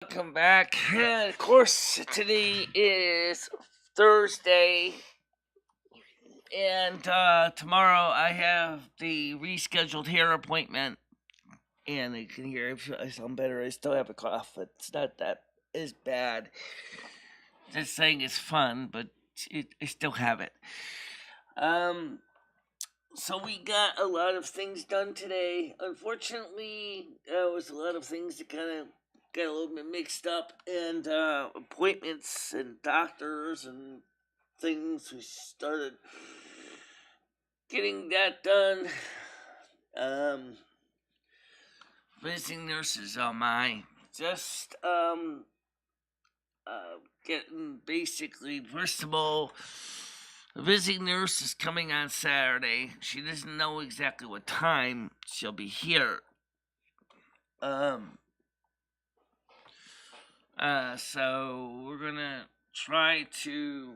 Welcome back. Of course, today is Thursday, and tomorrow I have the rescheduled hair appointment. And you can hear I sound better. I still have a cough. It's not that as bad. Just saying it's fun, but I still have it. Um, so we got a lot of things done today. Unfortunately, there was a lot of things that kind of got a little bit mixed up, and appointments and doctors and things. We started getting that done. Um, Visiting nurses on my just getting basically first of all. The visiting nurse is coming on Saturday. She doesn't know exactly what time she'll be here. Um, so we're gonna try to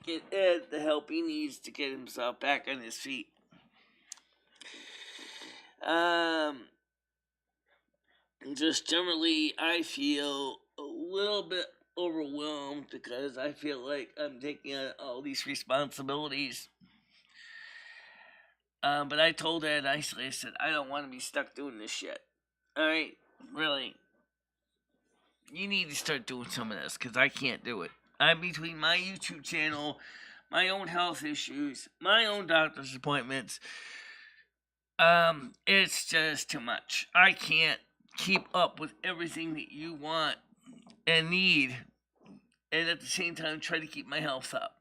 get Ed the help he needs to get himself back on his feet. And just generally, I feel a little bit overwhelmed because I feel like I'm taking on all these responsibilities. But I told Ed nicely, I said, I don't want to be stuck doing this shit. Alright? Really. You need to start doing some of this because I can't do it. I'm between my YouTube channel, my own health issues, my own doctor's appointments. It's just too much. I can't keep up with everything that you want and need, and at the same time try to keep my health up.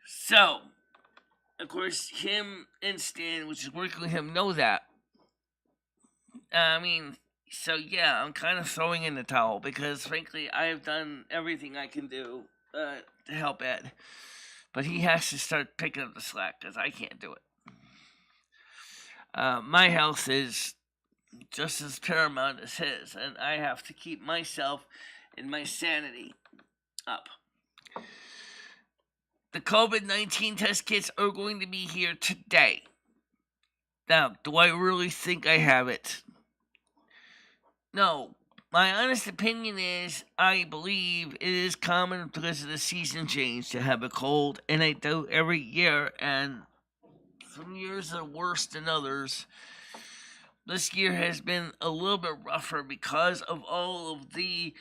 So, of course, him and Stan, which is working with him, know that. So yeah, I'm kind of throwing in the towel because, frankly, I have done everything I can do to help Ed. But he has to start picking up the slack because I can't do it. My health is just as paramount as his, and I have to keep myself and my sanity up. The COVID-19 test kits are going to be here today. Now, do I really think I have it? No. My honest opinion is I believe it is common because of the season change to have a cold, and I do every year, and some years are worse than others. This year has been a little bit rougher because of all of the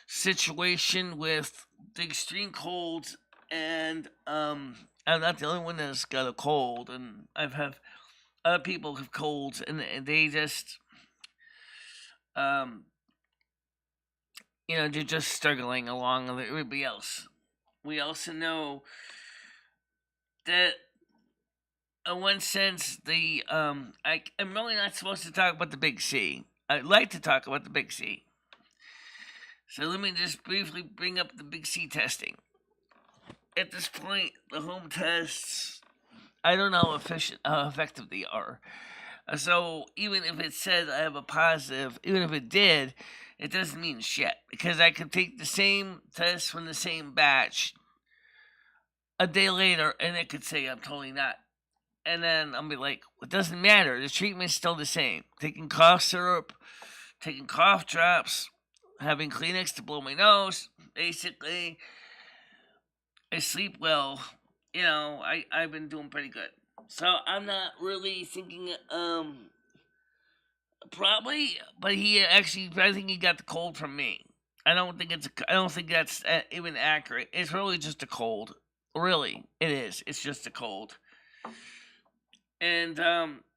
situation with the extreme colds, and I'm not the only one that's got a cold, and I've had other people have colds, and they just they're just struggling along with everybody else. We also know that in one sense, I'm really not supposed to talk about the big C. I'd like to talk about the big C. So let me just briefly bring up the big C testing. At this point, the home tests, I don't know how effective they are. So even if it says I have a positive, even if it did, it doesn't mean shit because I could take the same test from the same batch a day later and it could say I'm totally not. And then I'll be like, it doesn't matter. The treatment's still the same. Taking cough syrup, taking cough drops, having Kleenex to blow my nose. Basically, I sleep well. I've been doing pretty good. So I'm not really thinking, probably, but I think he got the cold from me. I don't think that's even accurate. It's really just a cold. Really, it is. It's just a cold. And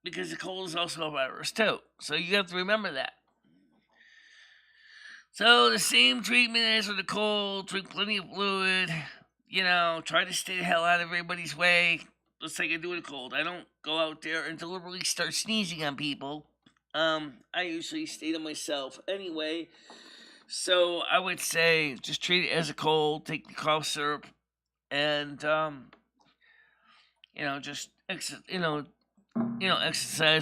because the cold is also a virus too, so you have to remember that. So the same treatment as with the cold: drink plenty of fluid. Try to stay the hell out of everybody's way. Just like I do with a cold. I don't go out there and deliberately start sneezing on people. I usually stay to myself anyway. So I would say just treat it as a cold. Take the cough syrup, and just exercise,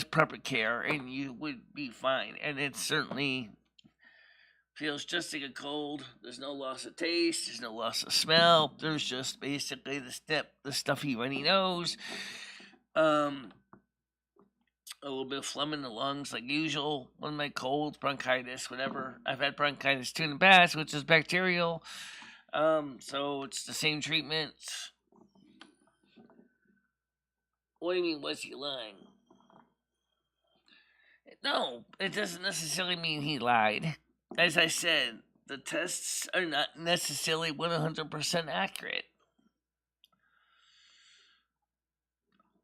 proper care, and you would be fine. And it certainly feels just like a cold. There's no loss of taste. There's no loss of smell. There's just basically the stuffy runny nose. a little bit of phlegm in the lungs like usual. One of my colds, bronchitis, whatever. I've had bronchitis too in the past, which is bacterial. So it's the same treatment. What do you mean, was he lying? No, it doesn't necessarily mean he lied. As I said, the tests are not necessarily 100% accurate.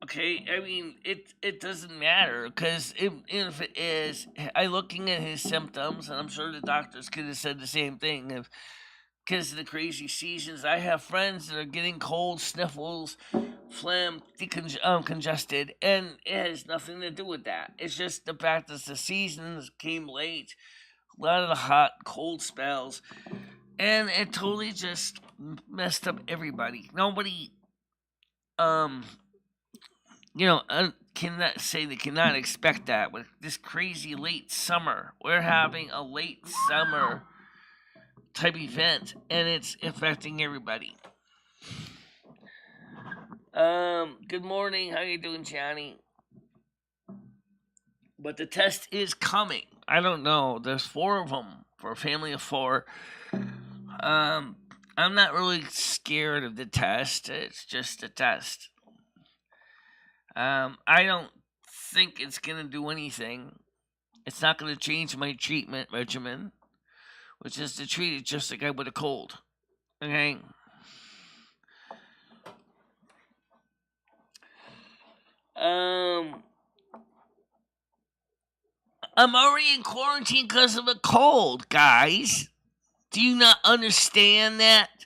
Okay, I mean it doesn't matter because if it is, I looking at his symptoms, and I'm sure the doctors could have said the same thing. If because of the crazy seasons, I have friends that are getting cold, sniffles, phlegm, congested, and it has nothing to do with that. It's just the fact that the seasons came late, a lot of the hot, cold spells, and it totally just messed up everybody. Nobody, um, cannot say they cannot expect that with this crazy late summer. We're having a late summer type event, and it's affecting everybody. Good morning. How you doing, Johnny? But the test is coming. I don't know. There's 4 of them for a family of 4. I'm not really scared of the test. It's just a test. I don't think it's gonna do anything. It's not gonna change my treatment regimen, which is to treat it just like I would a cold. Okay. I'm already in quarantine because of a cold, guys. Do you not understand that?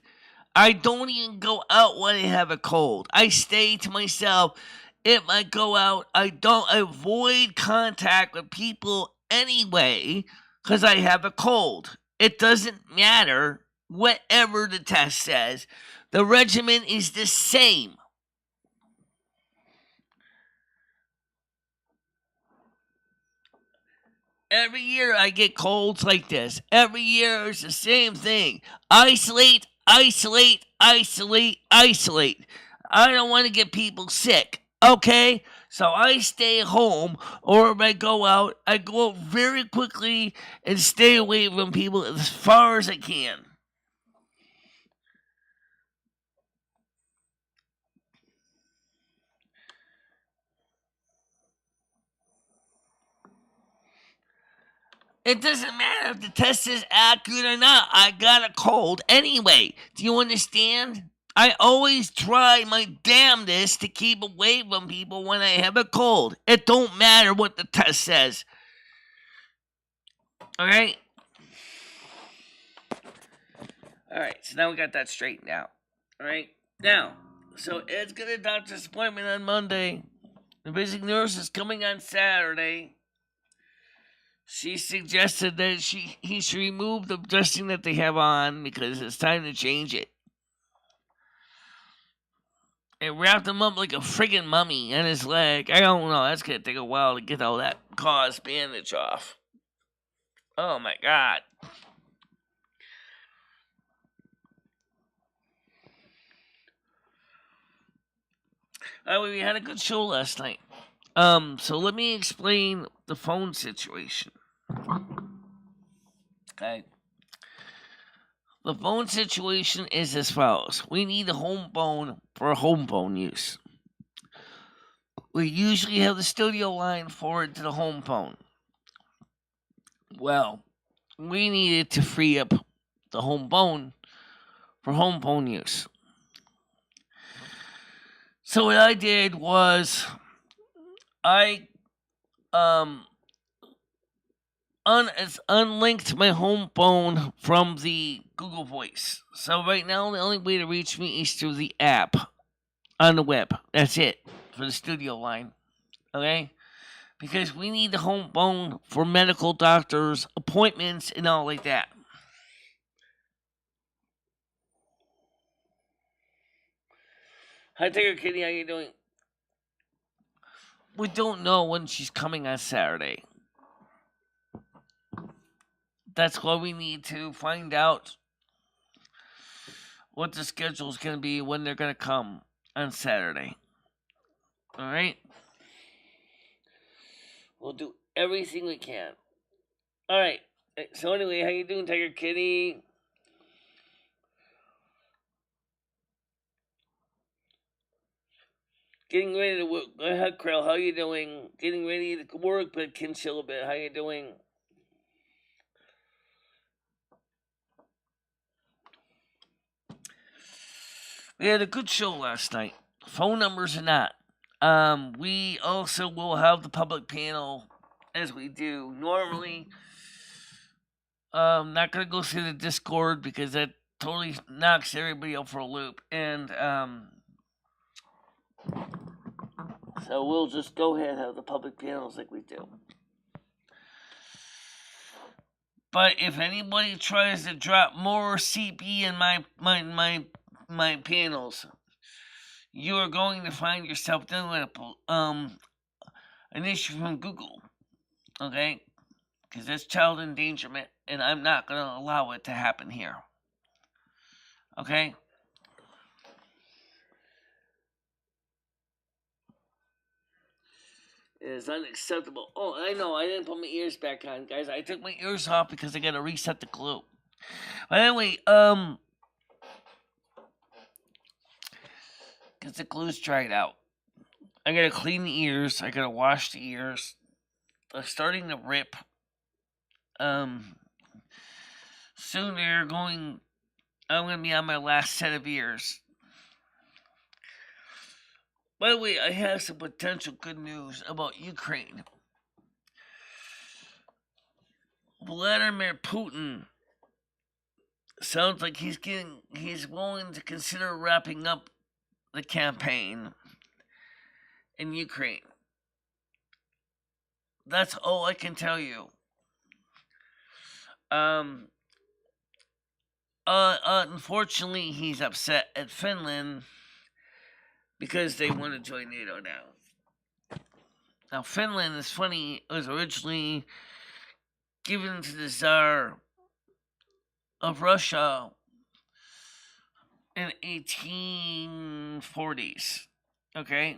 I don't even go out when I have a cold. I stay to myself. If I go out, I don't avoid contact with people anyway because I have a cold. It doesn't matter whatever the test says. The regimen is the same. Every year I get colds like this. Every year it's the same thing. Isolate, isolate, isolate, isolate. I don't want to get people sick. Okay? So I stay home, or if I go out, I go out very quickly and stay away from people as far as I can. It doesn't matter if the test is accurate or not. I got a cold anyway. Do you understand? I always try my damnedest to keep away from people when I have a cold. It don't matter what the test says. Alright? Alright, so now we got that straightened out. Alright? Now, so Ed's got a doctor's appointment on Monday. The visiting nurse is coming on Saturday. She suggested that he should remove the dressing that they have on because it's time to change it. And wrapped him up like a friggin' mummy on his leg. I don't know. That's gonna take a while to get all that gauze bandage off. Oh my god. We had a good show last night. So let me explain the phone situation. Okay. The phone situation is as follows. We need a home phone for home phone use. We usually have the studio line forward to the home phone. Well, we needed to free up the home phone for home phone use. So what I did was I unlinked my home phone from the Google Voice. So right now the only way to reach me is through the app on the web. That's it for the studio line. Okay? Because we need the home phone for medical doctors, appointments, and all like that. Hi, Tiger Kitty. How you doing? We don't know when she's coming on Saturday. That's why we need to find out what the schedule is going to be when they're going to come on Saturday. All right? We'll do everything we can. All right. So anyway, how you doing, Tiger Kitty? Getting ready to work. Go ahead, Krill. How you doing? Getting ready to work, but can chill a bit. How you doing? We had a good show last night. Phone numbers or not. We also will have the public panel as we do normally. Not gonna go through the Discord because that totally knocks everybody out for a loop. And so we'll just go ahead and have the public panels like we do. But if anybody tries to drop more CP in my panels, you are going to find yourself dealing with an issue from Google. Okay? Because that's child endangerment, and I'm not going to allow it to happen here. Okay? It is unacceptable. Oh, I know. I didn't put my ears back on, guys. I took my ears off because I got to reset the glue. But anyway, because the glue's dried out. I got to clean the ears. I got to wash the ears. They're starting to rip. Soon they're going. I'm going to be on my last set of ears. By the way, I have some potential good news about Ukraine. Vladimir Putin sounds like he's willing to consider wrapping up the campaign in Ukraine. That's all I can tell you. Unfortunately, he's upset at Finland because they want to join NATO now. Now, Finland is funny. It was originally given to the Tsar of Russia in 1840s. Okay,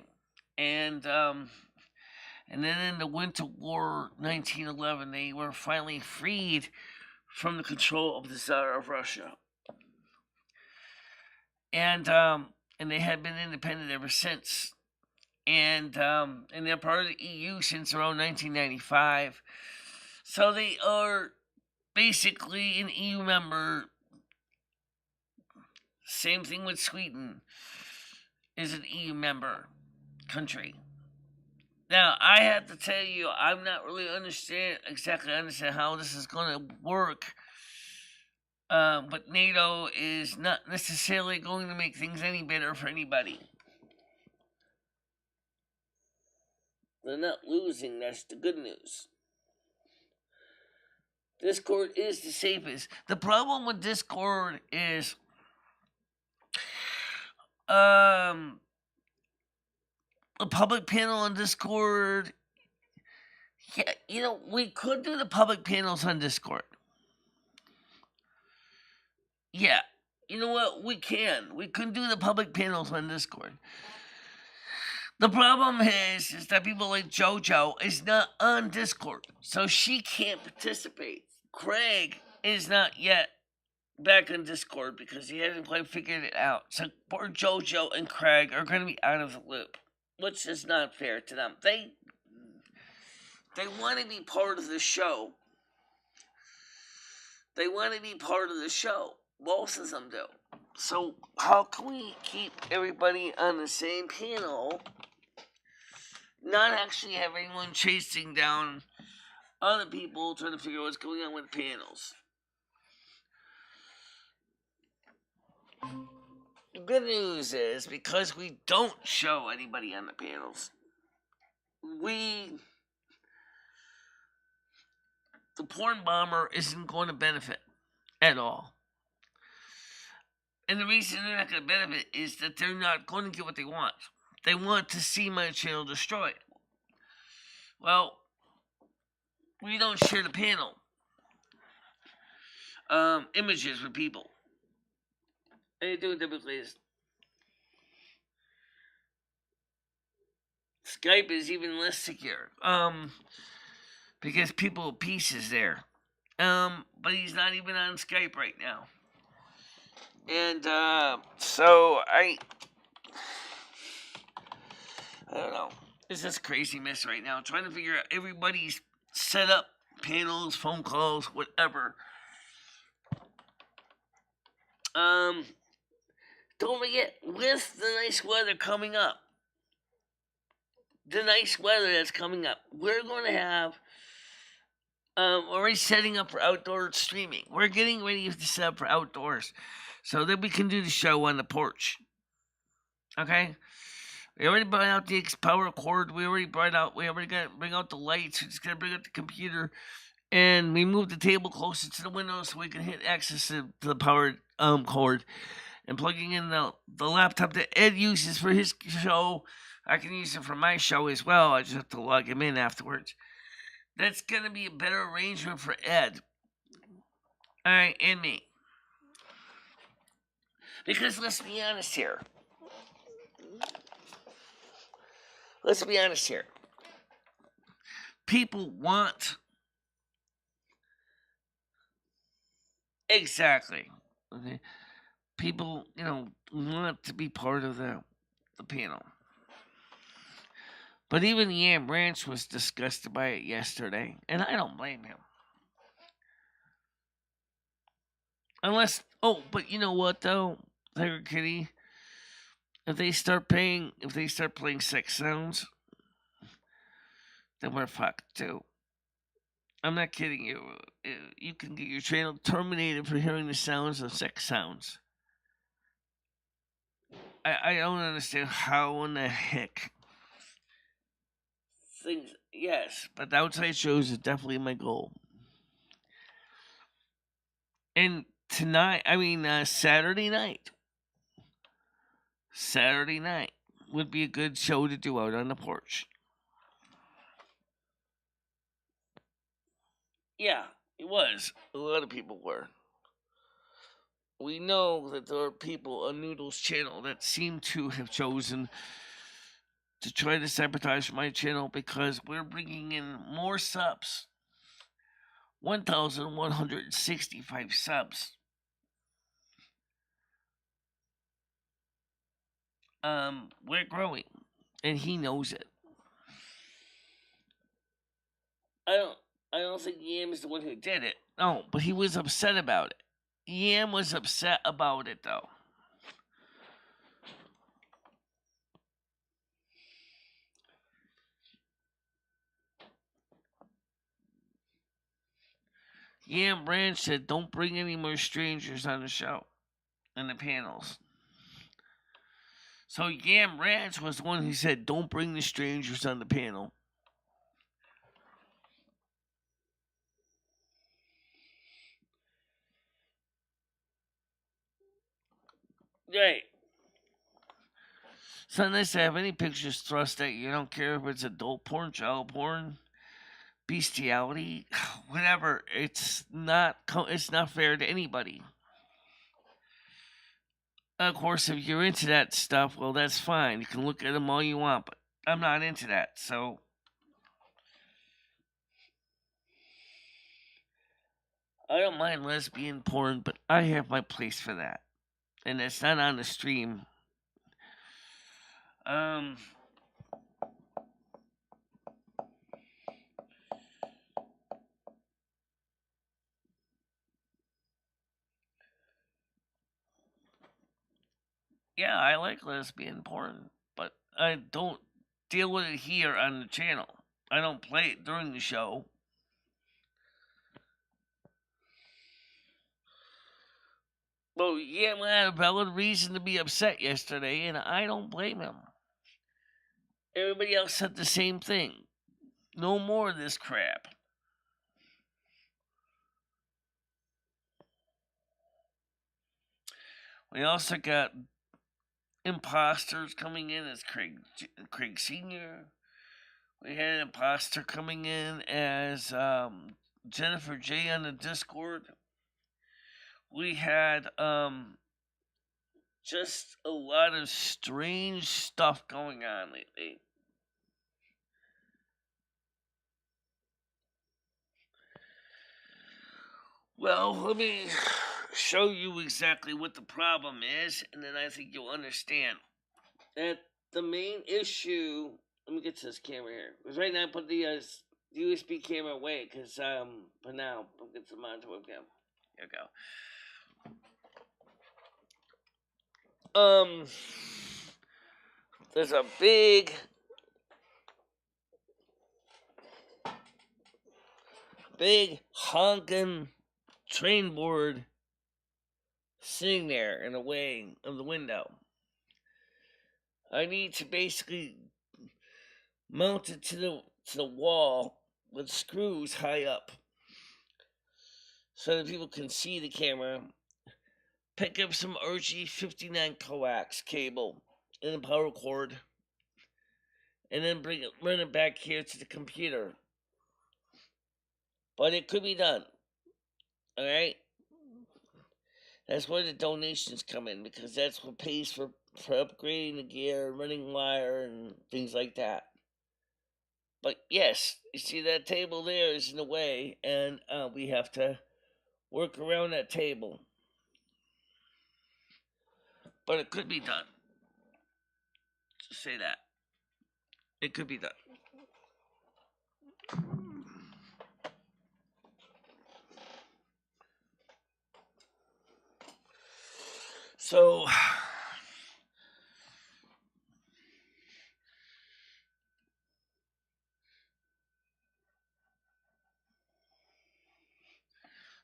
and then in the Winter War, 1911, they were finally freed from the control of the Tsar of Russia, and they had been independent ever since. And they're part of the EU since around 1995. So they are basically an EU member. Same thing with Sweden, is an EU member country. Now, I have to tell you, I'm not really exactly understand how this is going to work. But NATO is not necessarily going to make things any better for anybody. They're not losing, that's the good news. Discord is the safest. The problem with Discord is the public panel on Discord. Yeah, we could do the public panels on Discord. Yeah, you know what? We can. We could do the public panels on Discord. The problem is that people like JoJo is not on Discord, so she can't participate. Craig is not yet back on Discord because he hasn't quite figured it out. So poor JoJo and Craig are going to be out of the loop, which is not fair to them. They want to be part of the show. They want to be part of the show. Most of them do. So how can we keep everybody on the same panel? Not actually have anyone chasing down other people trying to figure out what's going on with the panels. The good news is, because we don't show anybody on the panels, the porn bomber isn't going to benefit at all. And the reason they're not going to benefit is that they're not going to get what they want. They want to see my channel destroyed. Well, we don't share the panel images with people. How you doing, typically? Skype is even less secure. Because People Peace is there. But he's not even on Skype right now. And so I don't know. It's just crazy mess right now. Trying to figure out everybody's setup, panels, phone calls, whatever. Don't forget, with the nice weather coming up, we're going to have already setting up for outdoor streaming. We're getting ready to set up for outdoors so that we can do the show on the porch. Okay? We already brought out the power cord. We already got to bring out the lights. We're just going to bring out the computer. And we moved the table closer to the window so we can hit access to the power cord. And plugging in the laptop that Ed uses for his show, I can use it for my show as well. I just have to log him in afterwards. That's going to be a better arrangement for Ed. Alright, and me. Because let's be honest here. People want... Exactly. Okay. People, want to be part of the panel. But even Yam Ranch was disgusted by it yesterday, and I don't blame him. But you know what though, Tiger Kitty? If they start playing sex sounds, then we're fucked too. I'm not kidding you. You can get your channel terminated for hearing the sounds of sex sounds. I don't understand how in the heck things. Yes, but the outside shows is definitely my goal. And Saturday night would be a good show to do out on the porch. Yeah, it was. A lot of people were. We know that there are people on Noodle's channel that seem to have chosen to try to sabotage my channel because we're bringing in more subs. 1,165 subs. We're growing, and he knows it. I don't think Yam is the one who did it. No, but he was upset about it. Yam was upset about it, though. Yam Branch said, "Don't bring any more strangers on the show and the panels." So Yam Ranch was the one who said, "Don't bring the strangers on the panel." Right. So unless I have any pictures thrust at you, I don't care if it's adult porn, child porn, bestiality, whatever. It's not fair to anybody. Of course, if you're into that stuff, well, that's fine. You can look at them all you want, but I'm not into that, so. I don't mind lesbian porn, but I have my place for that. And it's not on the stream. Yeah, I like lesbian porn, but I don't deal with it here on the channel. I don't play it during the show. Well, yeah, I had a valid reason to be upset yesterday, and I don't blame him. Everybody else said the same thing. No more of this crap. We also got imposters coming in as Craig Sr. We had an imposter coming in as Jennifer J on the Discord. We had just a lot of strange stuff going on lately. Well, let me show you exactly what the problem is, and then I think you'll understand that the main issue. Let me get to this camera here, because right now I put the USB camera away, because for now I'll get to the monitor webcam. Here we go. There's a big honking train board sitting there in the way of the window. I need to basically mount it to the wall with screws high up, so that people can see the camera. Pick up some RG59 coax cable and a power cord, and then run it back here to the computer. But it could be done. All right. That's where the donations come in, because that's what pays for upgrading the gear, running wire, and things like that. But yes, you see that table there is in the way, and we have to work around that table. But it could be done. Just say that. It could be done. So,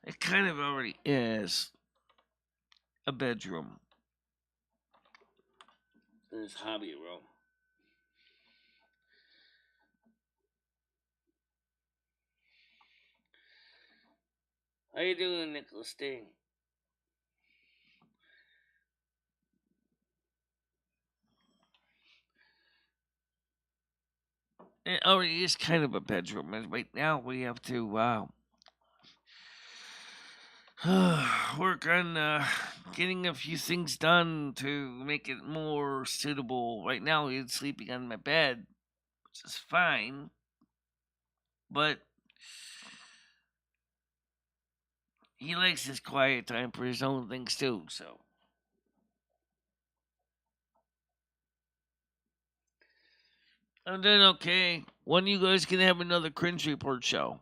it kind of already is a bedroom. This hobby room. How you doing, Nicholas D? It already is kind of a bedroom, and right now we have to work on getting a few things done to make it more suitable. Right now, he's sleeping on my bed, which is fine, but he likes his quiet time for his own things too, so. I'm doing okay. When you guys gonna have another Cringe Report show?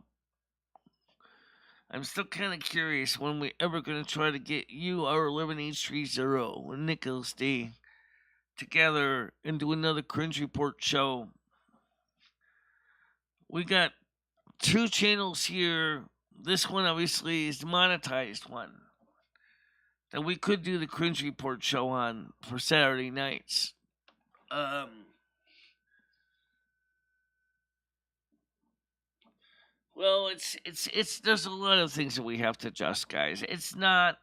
I'm still kind of curious when we ever gonna try to get you, our 11830, and Nicholas D together and do another Cringe Report show. We got 2 channels here. This one obviously is the monetized one that we could do the Cringe Report show on for Saturday nights. Well, it's there's a lot of things that we have to adjust, guys. It's not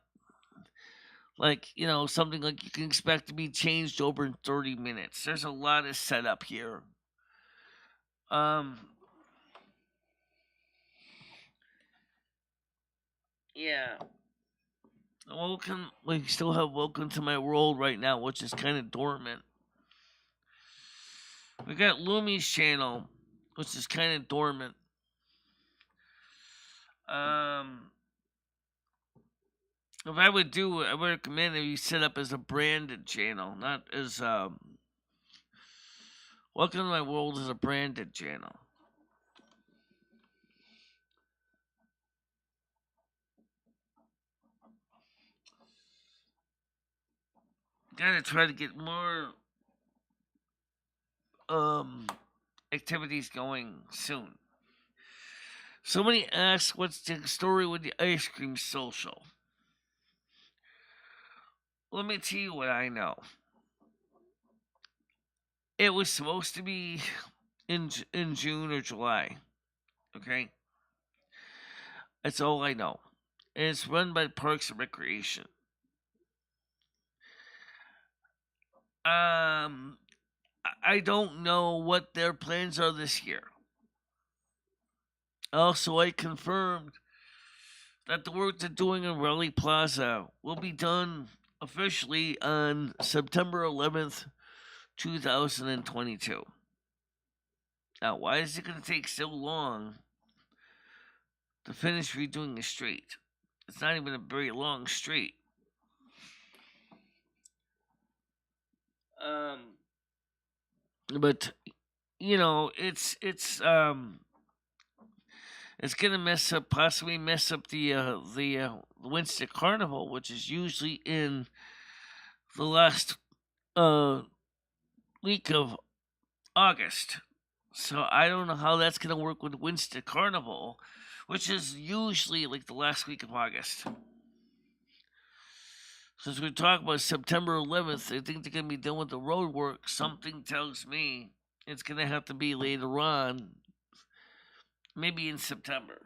like, something like you can expect to be changed over in 30 minutes. There's a lot of setup here. Yeah. We still have Welcome to My World right now, which is kind of dormant. We got Lumi's channel, which is kind of dormant. If I would do it, I would recommend that you set up as a branded channel, not as Welcome to My World is a branded channel. Gotta try to get more activities going soon. Somebody asked, what's the story with the ice cream social? Let me tell you what I know. It was supposed to be in June or July. Okay? That's all I know. And it's run by Parks and Recreation. I don't know what their plans are this year. Also, I confirmed that the work they're doing in Raleigh Plaza will be done officially on September 11th, 2022. Now, why is it going to take so long to finish redoing the street? It's not even a very long street. But it's gonna possibly mess up the Winston Carnival, which is usually in the last uh week of August. So I don't know how that's gonna work with Winston Carnival, which is usually like the last week of August. Since we're talking about September 11th, I think they're gonna be done with the road work. Something tells me it's gonna have to be later on, maybe in September.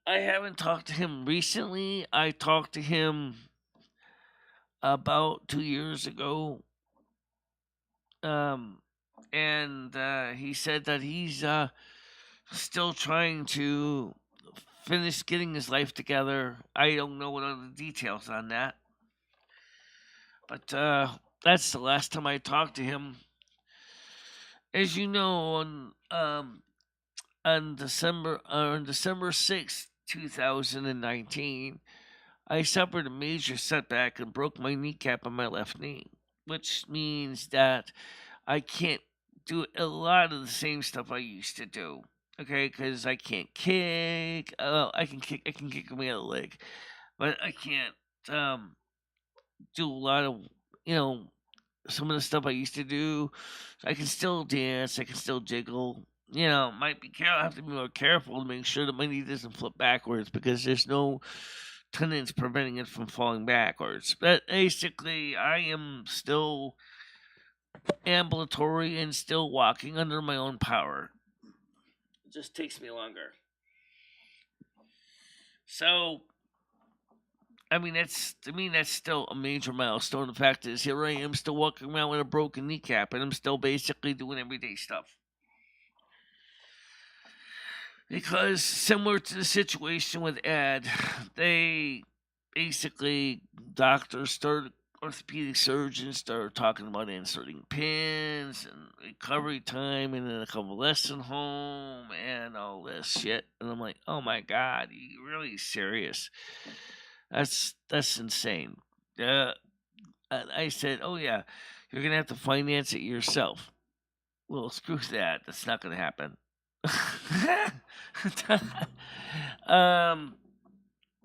I haven't talked to him recently. I talked to him about 2 years ago, um, and he said that he's still trying to finish getting his life together. I don't know what other details on that, but that's the last time I talked to him. As you know, on December 6th, 2019, I suffered a major setback and broke my kneecap on my left knee, which means that I can't do a lot of the same stuff I used to do. Okay, because I can't kick. I can kick. I can kick with my other leg, but I can't do a lot of you know some of the stuff I used to do. I can still dance. I can still jiggle. Might be careful. I have to be more careful to make sure that my knee doesn't flip backwards because there's no tendons preventing it from falling backwards. But basically, I am still ambulatory and still walking under my own power. It just takes me longer. So, I mean, that's still a major milestone. The fact is, here I am still walking around with a broken kneecap, and I'm still basically doing everyday stuff. Because similar to the situation with Ed, they basically orthopedic surgeons started talking about inserting pins and recovery time and then a convalescent home and all this shit. And I'm like, oh my god, are you really serious? That's insane. I said, oh yeah, you're gonna have to finance it yourself. Well, screw that. That's not gonna happen. um,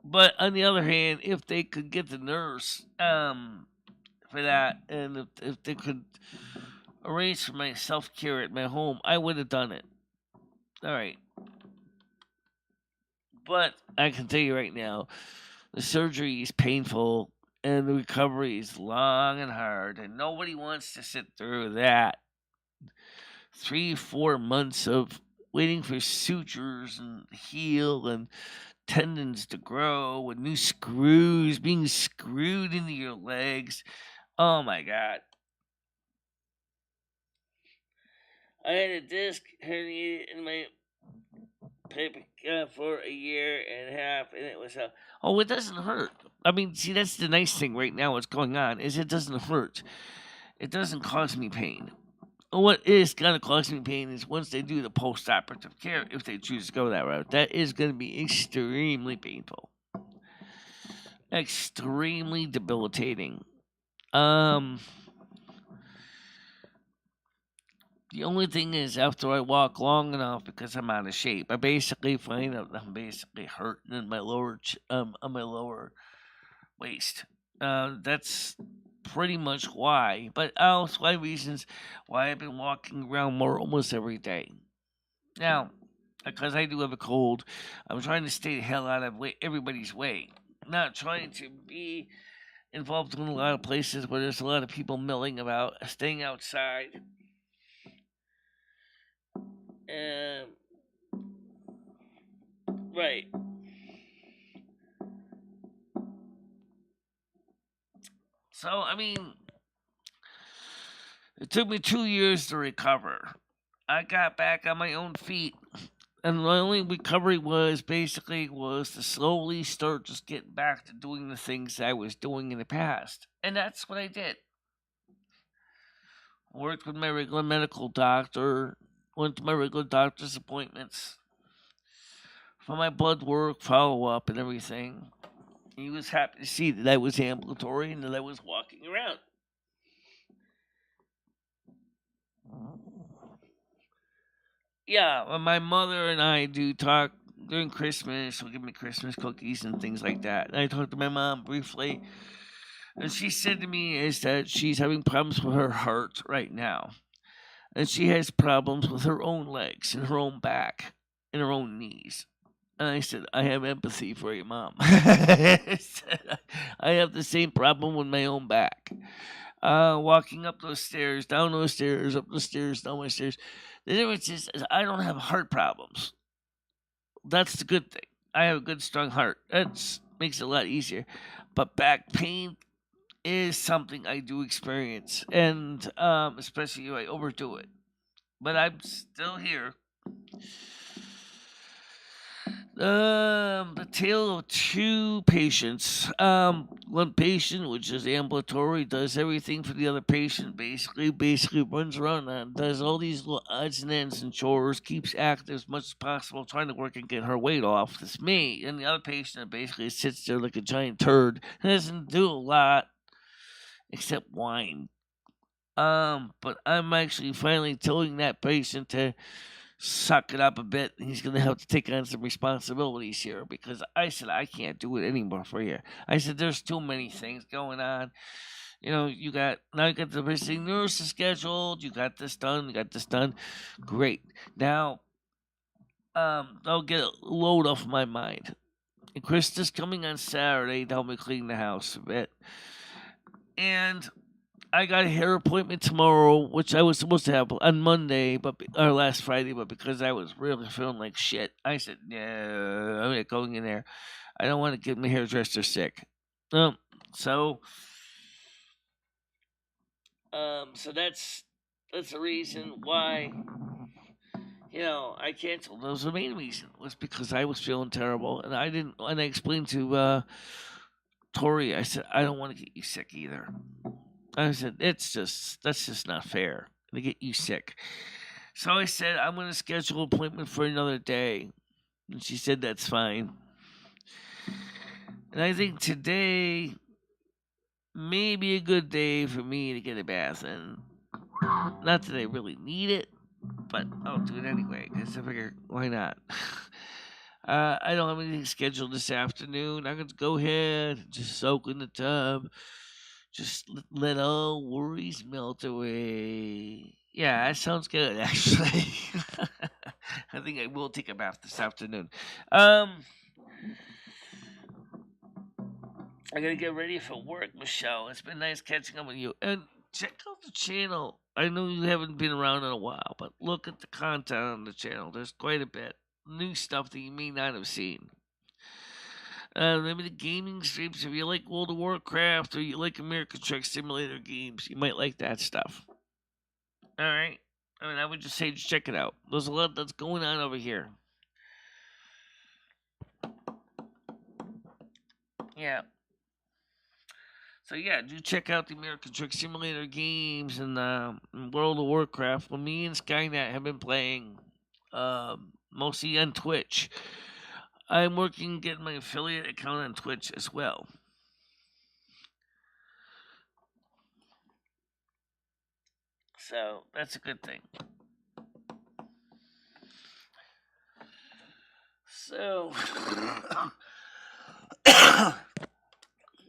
but on the other hand, if they could get the nurse for that, and if they could arrange for my self care at my home, I would have done it. All right, but I can tell you right now, the surgery is painful and the recovery is long and hard, and nobody wants to sit through that 3-4 months of waiting for sutures and heal and tendons to grow and new screws being screwed into your legs. Oh my god. I had a disc herniated in my pelvic for a year and a half, and it was oh, it doesn't hurt. I mean, see, that's the nice thing right now. What's going on is it doesn't hurt. It doesn't cause me pain. What is going to cause me pain is once they do the post-operative care, if they choose to go that route, that is going to be extremely painful, extremely debilitating. The only thing is, after I walk long enough, because I'm out of shape, I basically find that I'm basically hurting in my on my lower waist. That's pretty much why. But also, why reasons why I've been walking around more almost every day. Now, because I do have a cold, I'm trying to stay the hell out of everybody's way. Not trying to be involved in a lot of places where there's a lot of people milling about, staying outside. Right. So, I mean, it took me 2 years to recover. I got back on my own feet, and my only recovery was to slowly start just getting back to doing the things I was doing in the past. And that's what I did. Worked with my regular medical doctor, went to my regular doctor's appointments, for my blood work, follow up, and everything. He was happy to see that I was ambulatory and that I was walking around. Yeah, my mother and I do talk during Christmas. She'll give me Christmas cookies and things like that. And I talked to my mom briefly, and she said to me is that she's having problems with her heart right now, and she has problems with her own legs and her own back and her own knees. And I said, I have empathy for your mom. I said, I have the same problem with my own back. Walking up those stairs, down those stairs, up the stairs, down my stairs. The difference is I don't have heart problems. That's the good thing. I have a good, strong heart. That makes it a lot easier. But back pain is something I do experience, and especially if I overdo it. But I'm still here. The tale of two patients. One patient, which is ambulatory, does everything for the other patient. Basically runs around and does all these little odds and ends and chores. Keeps active as much as possible, trying to work and get her weight off. That's me. And the other patient that basically sits there like a giant turd. Doesn't do a lot except whine. But I'm actually finally telling that patient to suck it up a bit. He's going to have to take on some responsibilities here because I said I can't do it anymore for you. I said there's too many things going on. You know, you got the visiting nurse scheduled. You got this done. You got this done. Great. Now, I'll get a load off my mind. And Krista's coming on Saturday to help me clean the house a bit. And I got a hair appointment tomorrow, which I was supposed to have on Monday, or last Friday, but because I was really feeling like shit, I said, "No, I'm not going in there. I don't want to get my hairdresser sick." So, so that's the reason why I canceled. That was the main reason was because I was feeling terrible, and I didn't. And I explained to Tori, I said, I don't want to get you sick either. I said, that's just not fair to get you sick. So I said, I'm going to schedule an appointment for another day. And she said, that's fine. And I think today may be a good day for me to get a bath in. Not that I really need it, but I'll do it anyway because I figure, why not? I don't have anything scheduled this afternoon. I'm going to go ahead and just soak in the tub. Just let all worries melt away. Yeah, that sounds good, actually. I think I will take a bath this afternoon. I gotta get ready for work, Michelle. It's been nice catching up with you. And check out the channel. I know you haven't been around in a while, but look at the content on the channel. There's quite a bit. New stuff that you may not have seen. Maybe the gaming streams. If you like World of Warcraft or you like American Truck Simulator games, you might like that stuff. All right. I mean, I would just say just check it out. There's a lot that's going on over here. Yeah. So yeah, do check out the American Truck Simulator games and World of Warcraft. Well, me and Skynet have been playing mostly on Twitch. I'm working to get my affiliate account on Twitch as well. So that's a good thing. So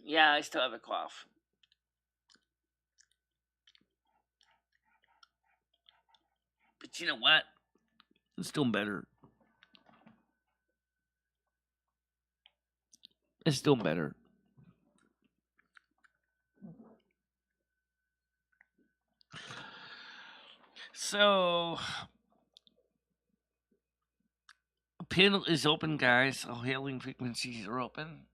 yeah, I still have a cough. But you know what? It's doing better. It's doing better. So, panel is open, guys. All hailing frequencies are open.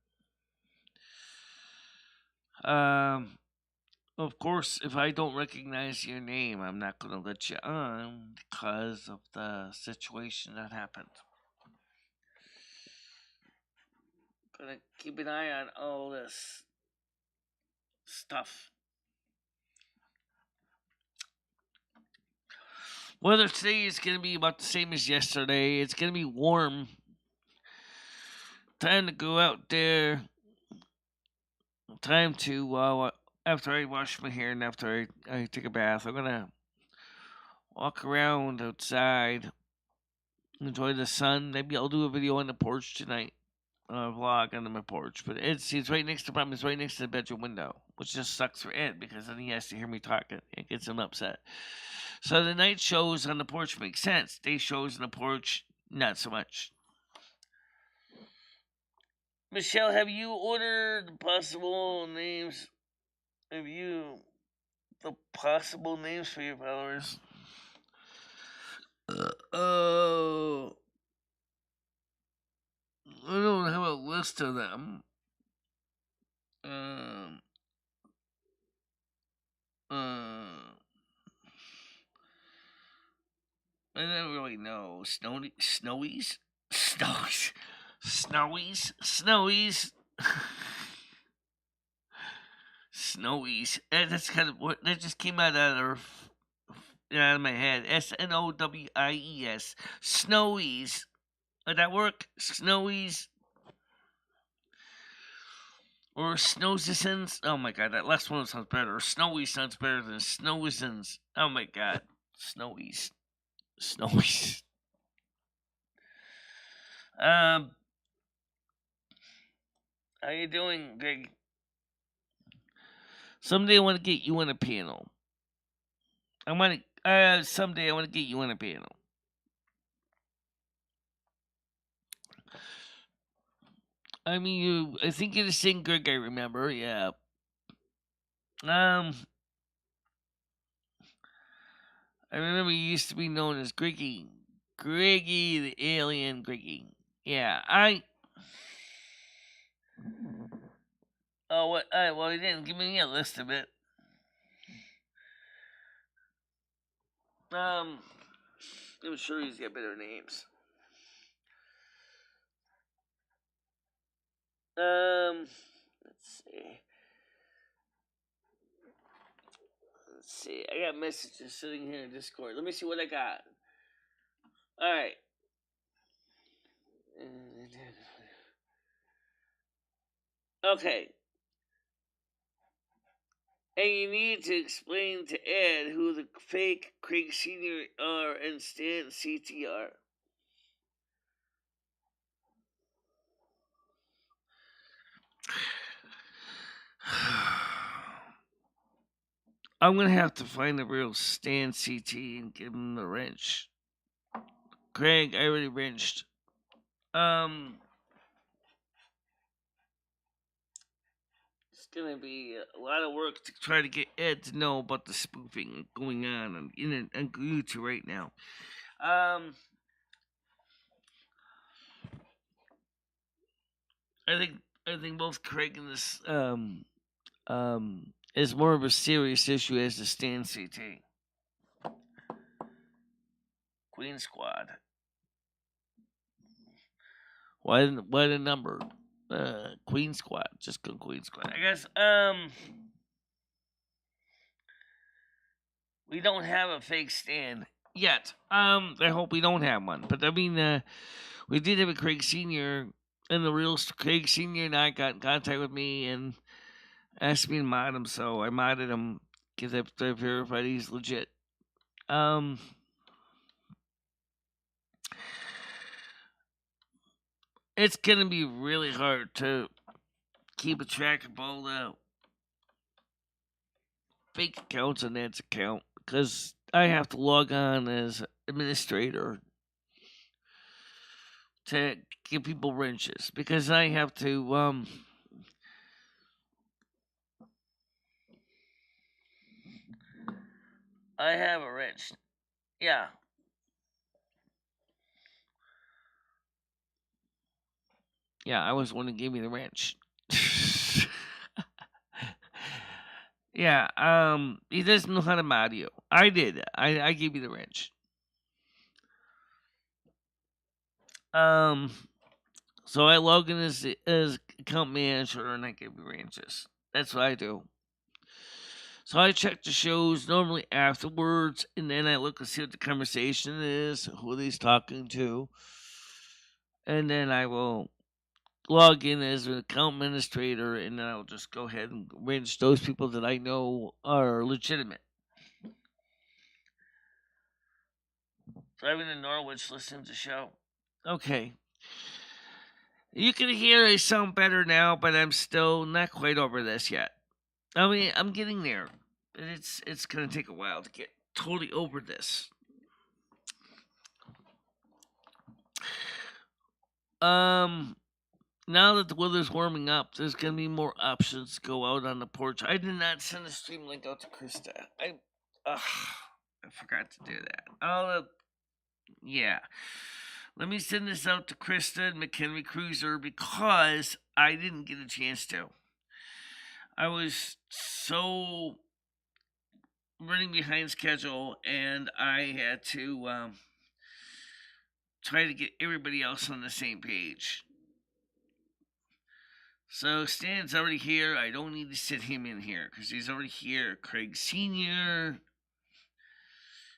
Of course, if I don't recognize your name, I'm not going to let you on because of the situation that happened. Gonna keep an eye on all this stuff. Weather today is going to be about the same as yesterday. It's going to be warm. time to go out there. Time to after I wash my hair and after I take a bath, I'm gonna walk around outside, enjoy the sun. Maybe I'll do a video on the porch tonight. A vlog on my porch, but it's right next to the problem. It's right next to the bedroom window, which just sucks for Ed because then he has to hear me talking. It gets him upset. So the night shows on the porch make sense. Day shows on the porch, not so much. Michelle, have you ordered possible names? Have you the possible names for your followers? Oh, I don't have a list of them. Um, I don't really know. Snowies? Snowies? Snowies? Snowies? Snowies. That's kind of what that just came out of my head. Snowies. Snowies. Would that work? Snowies. Or Snowzisons. Oh my god, that last one sounds better. Snowy sounds better than Snowzisons. Oh my god. Snowies. Snowies. How you doing, Greg? Someday I want to get you on a panel. Someday I want to get you on a panel. I mean, I think you're the same Greg I remember, yeah. I remember you used to be known as Greggy. Greggy the alien Greggy. Yeah, Oh, what? Well, he didn't give me a list of it. I'm sure he's got better names. Let's see. Let's see. I got messages sitting here in Discord. Let me see what I got. All right. Okay. And you need to explain to Ed who the fake Craig Sr. are and Stan CT are. I'm gonna have to find the real Stan CT and give him the wrench. Craig, I already wrenched. It's gonna be a lot of work to try to get Ed to know about the spoofing going on YouTube right now. I think both Craig and this is more of a serious issue as the Stan CT. Queen Squad. Why the number? Queen Squad. Just go Queen Squad. I guess we don't have a fake Stan yet. I hope we don't have one. But I mean, we did have a Craig Sr. and the real Craig Sr. and I got in contact with me and asked me to mod him, so I modded him because I verified he's legit. It's gonna be really hard to keep a track of all the fake accounts on Ed's account because I have to log on as administrator to give people wrenches because I have to I have a wrench. Yeah. Yeah, I was the one who gave me the wrench. Yeah, he doesn't know how to mod you. I did. I gave you the wrench. So I log in as account manager and I give you wrenches. That's what I do. So I check the shows normally afterwards, and then I look and see what the conversation is, who he's talking to, and then I will log in as an account administrator, and then I'll just go ahead and arrange those people that I know are legitimate. Driving to Norwich, listening to the show. Okay. You can hear I sound better now, but I'm still not quite over this yet. I mean, I'm getting there, but it's gonna take a while to get totally over this. Now that the weather's warming up, there's gonna be more options to go out on the porch. I did not send a stream link out to Krista. I forgot to do that. Yeah. Let me send this out to Krista and McHenry Cruiser because I didn't get a chance to. I was so running behind schedule, and I had to try to get everybody else on the same page. So Stan's already here. I don't need to sit him in here because he's already here. Craig Sr.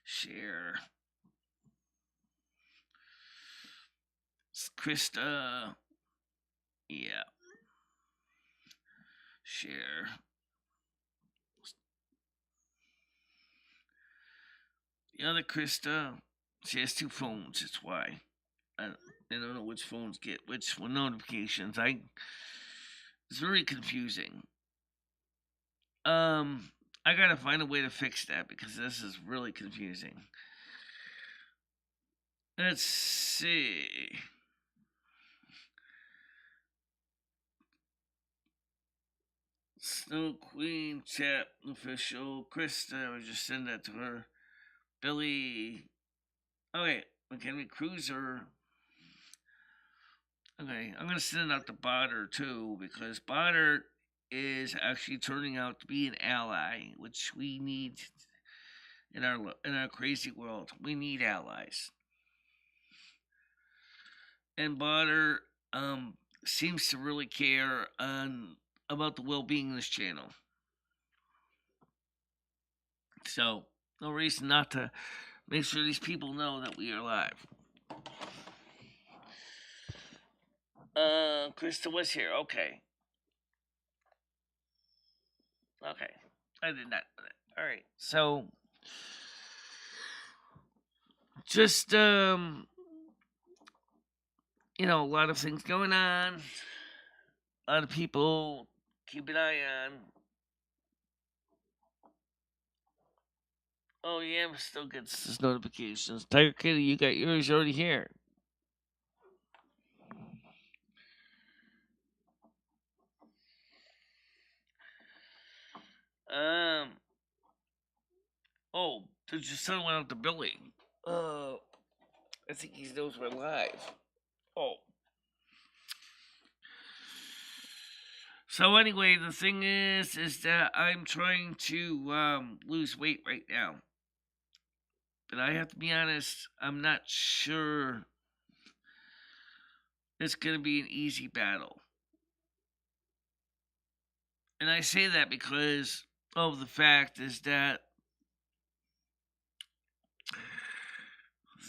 Share. Krista. Yeah. Share. The other Krista, she has two phones. That's why. I don't know which phones get which notifications. It's very confusing. I gotta find a way to fix that because this is really confusing. Let's see. Snow Queen chat official Krista. I just send that to her. Billy. Okay, McHenry Cruiser. Okay, I'm gonna send it out to Botter too because Botter is actually turning out to be an ally, which we need in our crazy world. We need allies, and Botter seems to really care about the well-being of this channel. So no reason not to make sure these people know that we are live. Krista was here. Okay. I did not know that. All right. So just a lot of things going on. A lot of people keep an eye on. Oh yeah, still gets his notifications. Tiger Kitty, you got yours already here. Oh, did your son went out to Billy? I think he knows we're live. Oh. So anyway, the thing is that I'm trying to lose weight right now. But I have to be honest, I'm not sure it's going to be an easy battle. And I say that because of the fact is that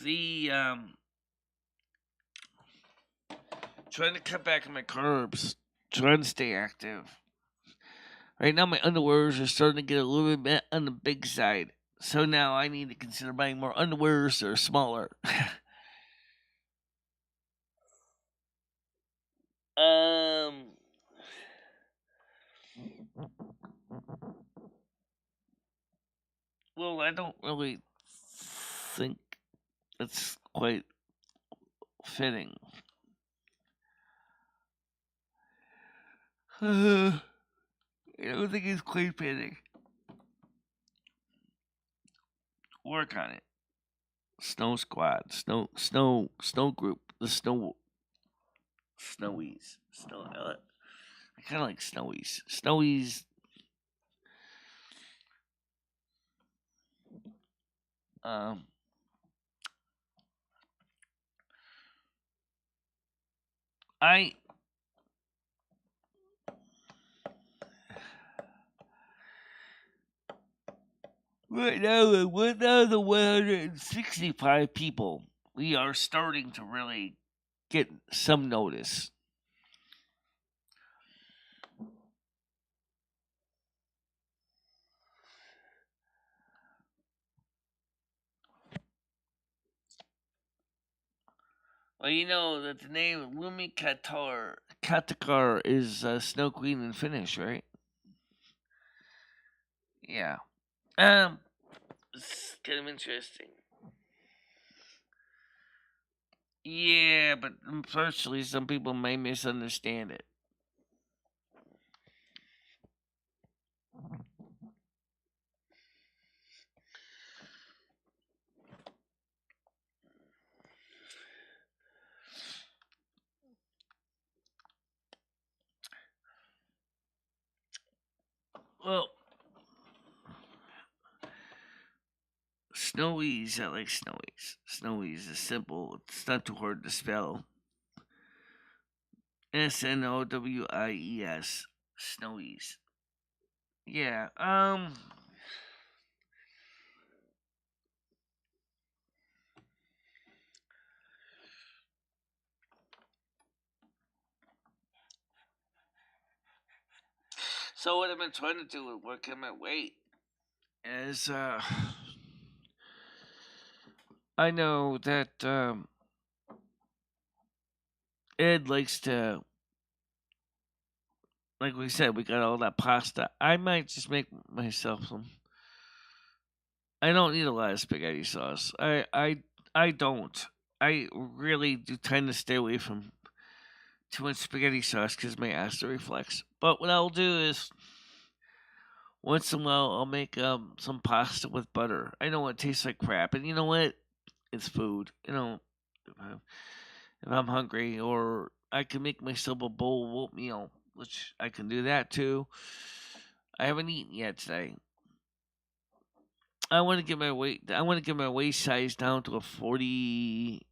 the trying to cut back on my carbs, trying to stay active. Right now, my underwears are starting to get a little bit on the big side. So now I need to consider buying more underwears that are smaller. Well, I don't really think that's quite fitting. I don't think it's quite fitting. Work on it. Snow Squad, Snow Group, the Snowies. I kind of like Snowies. Snowies. Right now, with 1,165 people, we are starting to really get some notice. Well, you know that the name Lumi Katakar is Snow Queen in Finnish, right? Yeah. Um, it's kind of interesting. Yeah, but unfortunately, some people may misunderstand it. Well, Snowies, I like Snowies. Snowies is simple. It's not too hard to spell. Snowies. Snowies. Yeah. So what I've been trying to do with working my weight is I know that Ed likes to, like we said, we got all that pasta. I might just make myself some. I don't need a lot of spaghetti sauce. I don't. I really do tend to stay away from too much spaghetti sauce because my acid reflex. But what I'll do is once in a while I'll make some pasta with butter. I know it tastes like crap, and you know what? It's food. You know, if I'm hungry, or I can make myself a bowl of oatmeal, which I can do that too. I haven't eaten yet today. I want to get my weight. I want to get my waist size down to a 40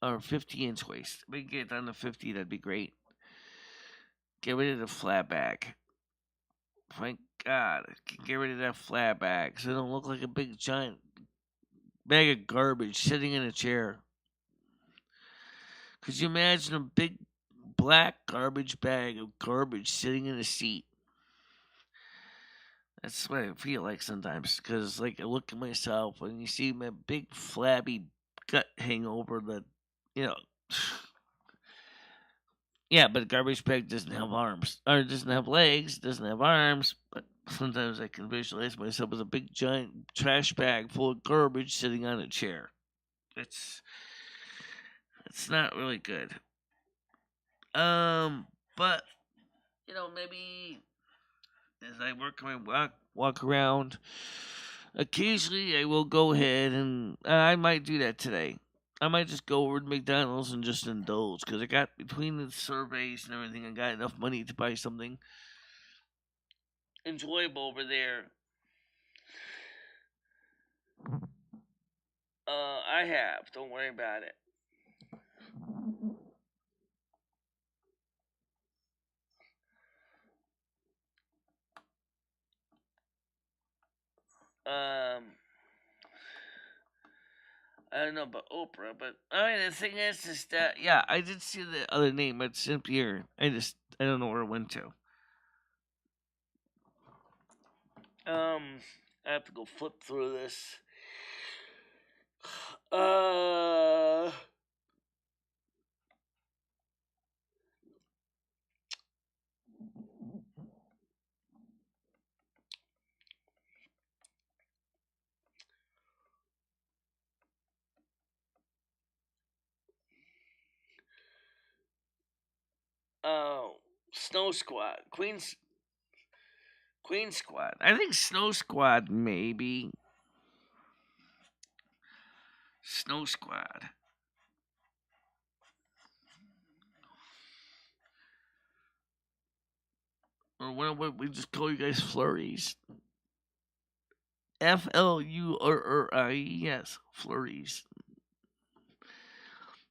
or 50-inch waist. If we can get it down to 50, that'd be great. Get rid of the flat bag. Thank God, I can get rid of that flat bag so I don't look like a big giant bag of garbage sitting in a chair. Could you imagine a big black garbage bag of garbage sitting in a seat? That's what I feel like sometimes. Because, like, I look at myself and you see my big flabby gut hang over the, you know. Yeah, but a garbage bag doesn't have arms. Or it doesn't have legs, doesn't have arms. But sometimes I can visualize myself as a big giant trash bag full of garbage sitting on a chair. It's it's not really good. But maybe as I work my walk around, occasionally I will go ahead and I might do that today. I might just go over to McDonald's and just indulge because I got between the surveys and everything, I got enough money to buy something enjoyable over there. I have. Don't worry about it. Um, I don't know about Oprah, but I mean the thing is that yeah, I did see the other name, but Saint Pierre. I don't know where it went to. I have to go flip through this. Uh, oh, Snow Squad, Queen Squad. I think Snow Squad maybe Snow Squad, or what we just call you guys flurries. Flurries, flurries.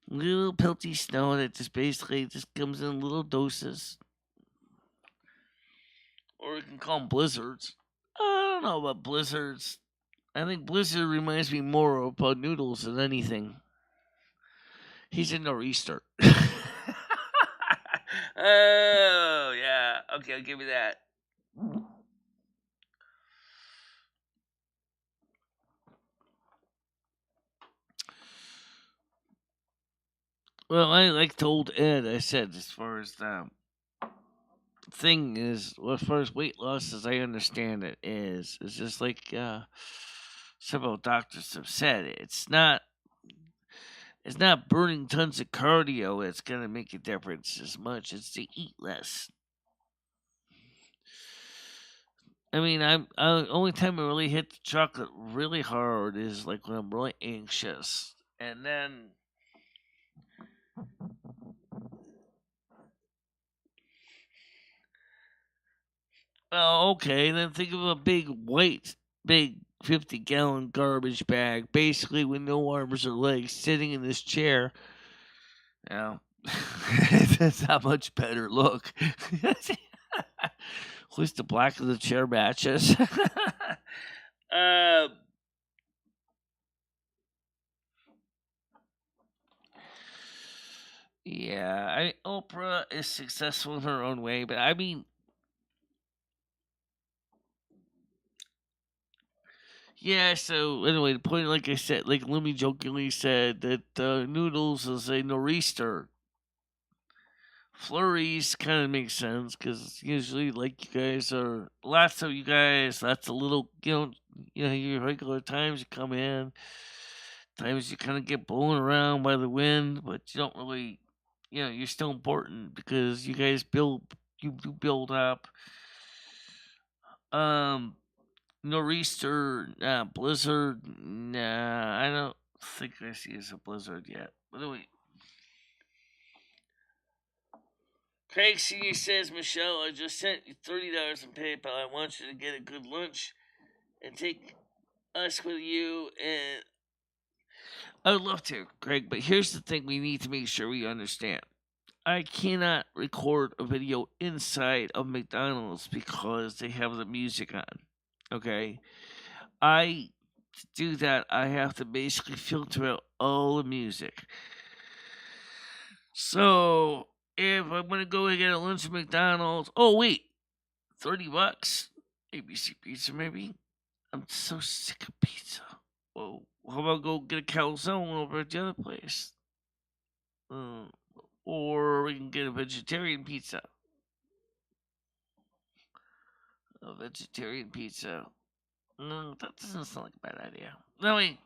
Little pelty snow that just basically just comes in little doses, or we can call them blizzards. I don't know about blizzards. I think blizzard reminds me more about noodles than anything. He's a nor'easter. Oh yeah. Okay, I'll give you that. Well, I like told Ed. I said as far as the thing is, well, as far as weight loss, as I understand it, is it's just like several doctors have said. It's not burning tons of cardio that's gonna make a difference as much as to eat less. I mean, only time I really hit the chocolate really hard is like when I'm really anxious, and then well, okay, then think of a big 50-gallon garbage bag, basically with no arms or legs, sitting in this chair. You know, that's not much better look. At least the black of the chair matches. uh, yeah, Oprah is successful in her own way, but I mean, yeah. So anyway, the point, like I said, like Lemmy jokingly said that noodles is a nor'easter. Flurries kind of makes sense because usually, like you guys are, lots of you guys. That's a little, your regular times you come in, times you kind of get blown around by the wind, but you don't really, you're still important because you guys you do build up. Um, Nor'easter, blizzard, nah, I don't think I see as a blizzard yet. But anyway, Craig Senior says, Michelle, I just sent you $30 in PayPal. I want you to get a good lunch and take us with you. And I would love to, Craig, but here's the thing we need to make sure we understand. I cannot record a video inside of McDonald's because they have the music on. Okay? I to do that, I have to basically filter out all the music. So if I'm gonna go and get a lunch at McDonald's, oh wait, $30, ABC Pizza maybe. I'm so sick of pizza. Well, how about go get a calzone over at the other place? Uh, or we can get a vegetarian pizza. A vegetarian pizza. No, that doesn't sound like a bad idea. No, wait.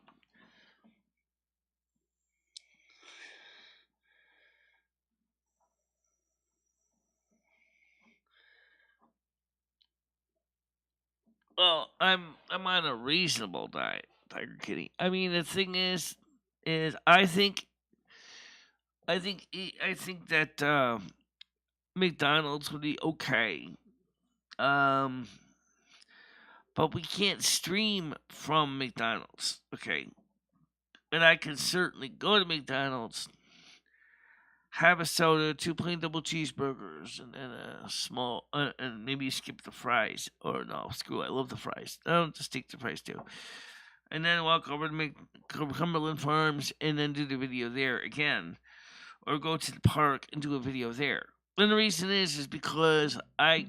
Well, I'm on a reasonable diet, Tiger Kitty. I mean, the thing is I think that McDonald's would be okay. Um, but we can't stream from McDonald's. Okay, but I can certainly go to McDonald's, have a soda, two plain double cheeseburgers, and a small, and maybe skip the fries. Or no, screw it. I love the fries. I'll just take the fries too. And then walk over to Cumberland Farms and then do the video there again. Or go to the park and do a video there. And the reason is because I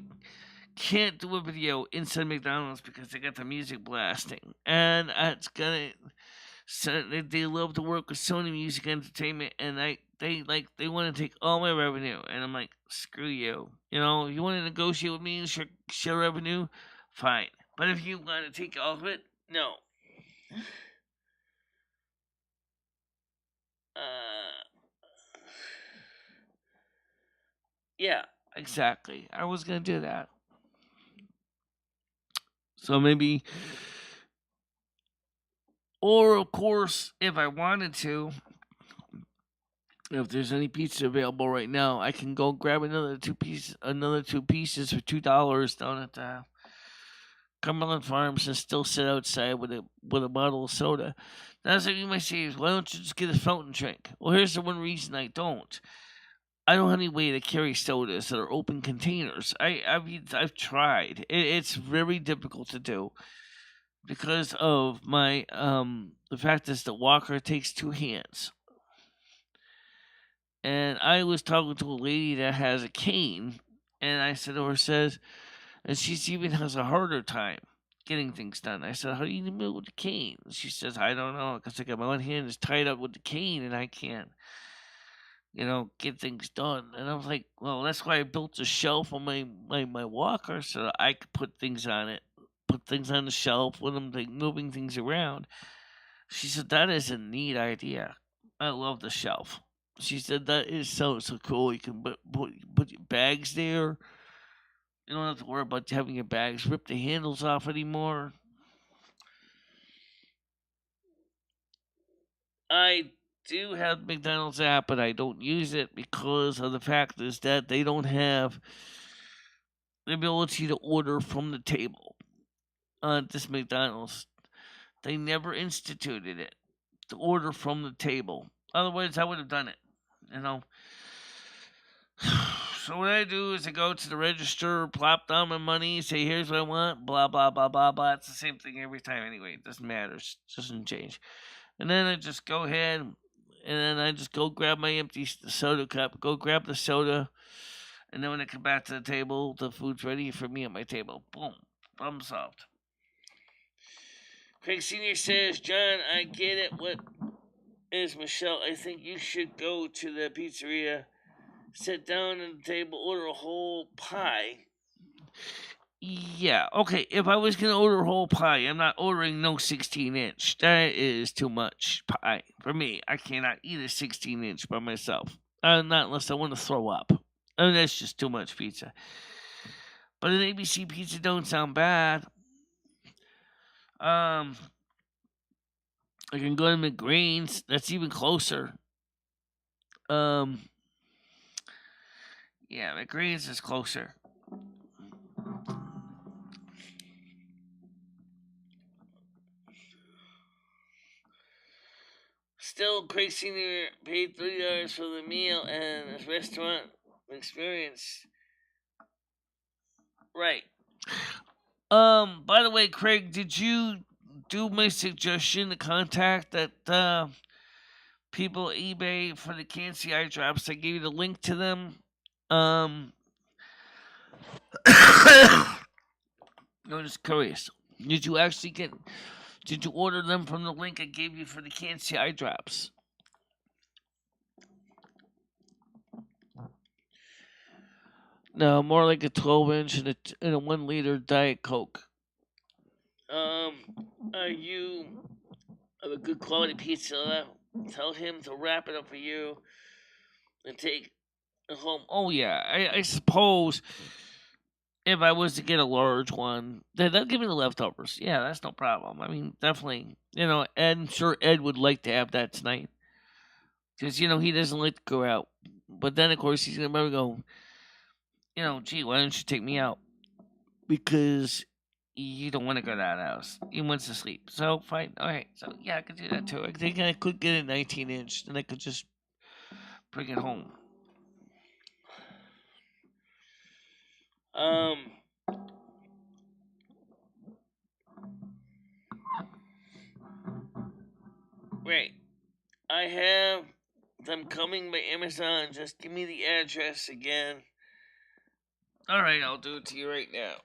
can't do a video inside McDonald's because they got the music blasting. And it's gonna. So they love to work with Sony Music Entertainment, and they want to take all my revenue, and I'm like, screw you. You want to negotiate with me and share revenue, fine. But if you want to take all of it, no. Uh, yeah, exactly. I was gonna do that. So maybe, or of course, if I wanted to, if there's any pizza available right now, I can go grab another two pieces for $2 down at the Cumberland Farms and still sit outside with a bottle of soda. Now, so you might say, why don't you just get a fountain drink? Well, here's the one reason I don't. I don't have any way to carry sodas that are open containers. I've tried. It's very difficult to do because of my the fact is the walker takes two hands. And I was talking to a lady that has a cane, and I said to her, and she even has a harder time getting things done. I said, how do you do it with the cane? She says, I don't know, because I got my one hand is tied up with the cane, and I can't. get things done. And I was like, well, that's why I built a shelf on my walker so that I could put things on it, put things on the shelf when I'm like moving things around. She said that is a neat idea. I love the shelf. She said that is so cool. You can put your bags there. You don't have to worry about having your bags rip the handles off anymore. I do have the McDonald's app, but I don't use it because of the fact is that they don't have the ability to order from the table on this McDonald's. They never instituted it to order from the table. Otherwise, I would have done it. You know. So what I do is I go to the register, plop down my money, say here's what I want, blah blah blah blah blah. It's the same thing every time anyway. It doesn't matter. It doesn't change. And then I just go ahead and then I just go grab my empty soda cup, go grab the soda, and then when I come back to the table, the food's ready for me at my table. Boom. Problem solved. Craig Sr. says, John, I get it. What is Michelle? I think you should go to the pizzeria, sit down at the table, order a whole pie. Yeah, okay. If I was gonna order a whole pie, I'm not ordering no 16-inch. That is too much pie for me. I cannot eat a 16-inch by myself. Not unless I want to throw up. I mean, that's just too much pizza. But an ABC pizza don't sound bad. I can go to McGrain's. That's even closer. Yeah, McGrain's is closer. Still, Craig Sr. paid $30 for the meal and his restaurant experience. Right. By the way, Craig, did you do my suggestion to contact that people at eBay for the Cancy eye drops? I gave you the link to them. I'm just curious. Did you actually did you order them from the link I gave you for the Cancy eye drops? No, more like a 12-inch and a 1 liter Diet Coke. Are you of a good quality pizza? Tell him to wrap it up for you and take it home. Oh yeah, I suppose if I was to get a large one, they'll give me the leftovers. Yeah, that's no problem. I mean, definitely. I'm sure Ed would like to have that tonight because he doesn't like to go out. But then of course he's gonna probably go. Gee, why don't you take me out? Because you don't want to go to that house. He wants to sleep. So fine. All right. So yeah, I could do that too. I think I could get a 19-inch, and I could just bring it home. Right. I have them coming by Amazon. Just give me the address again. All right, I'll do it to you right now.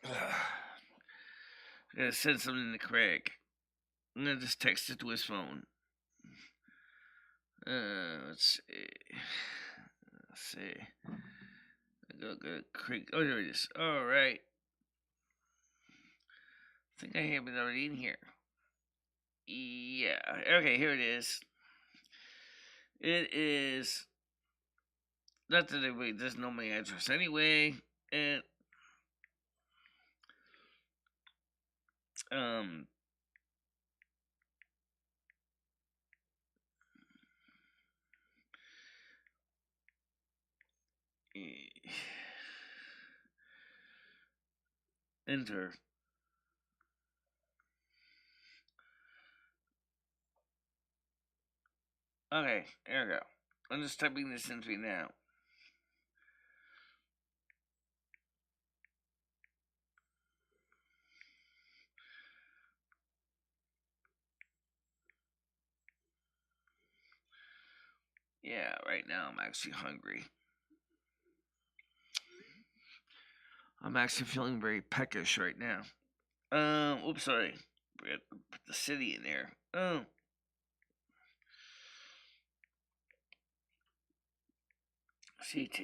I'm gonna send something to Craig. I'm gonna just text it to his phone. Let's see. Go Craig. Oh, there it is. All right. I think I have it already in here. Yeah. Okay, here it is. It is. Not that anybody doesn't know my address anyway. And enter. Okay, there we go. I'm just typing this into me now. Yeah, right now I'm actually hungry. I'm actually feeling very peckish right now. Oops, sorry. Put the city in there. Oh. CT.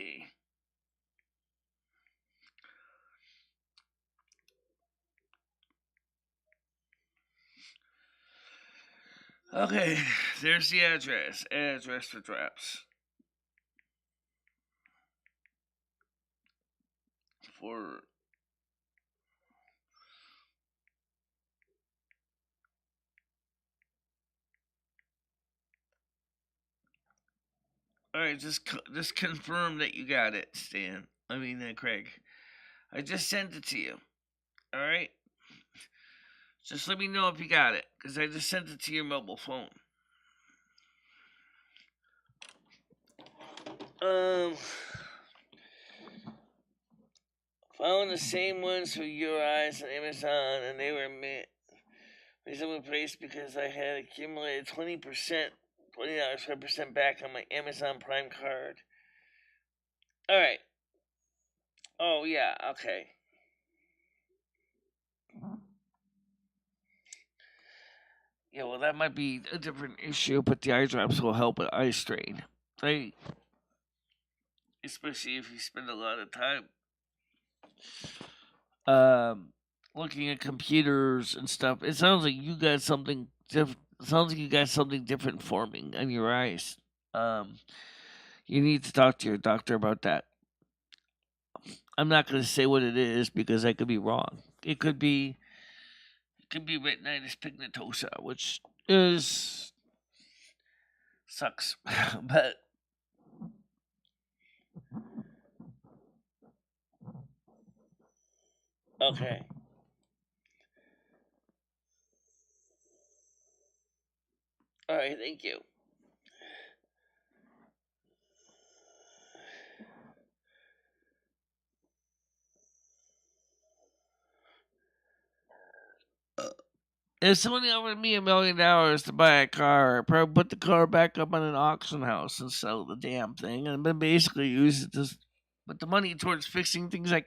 Okay, there's the address. Address for drops. For Alright, just confirm that you got it, Stan. Craig. I just sent it to you. Alright? Just let me know if you got it, because I just sent it to your mobile phone. Found the same ones for your eyes on Amazon, and they were reasonably priced because I had accumulated $20 5% back on my Amazon Prime card. Alright. Oh, yeah, okay. Yeah, well, that might be a different issue, but the eye drops will help with eye strain. Especially if you spend a lot of time looking at computers and stuff. It sounds like you got something different. Sounds like you got something different forming on your eyes. You need to talk to your doctor about that. I'm not going to say what it is because I could be wrong. It could be retinitis pigmentosa, which sucks, but okay. All right, thank you. If somebody offered me $1 million to buy a car, I'd probably put the car back up on an auction house and sell the damn thing, and then basically use it to put the money towards fixing things I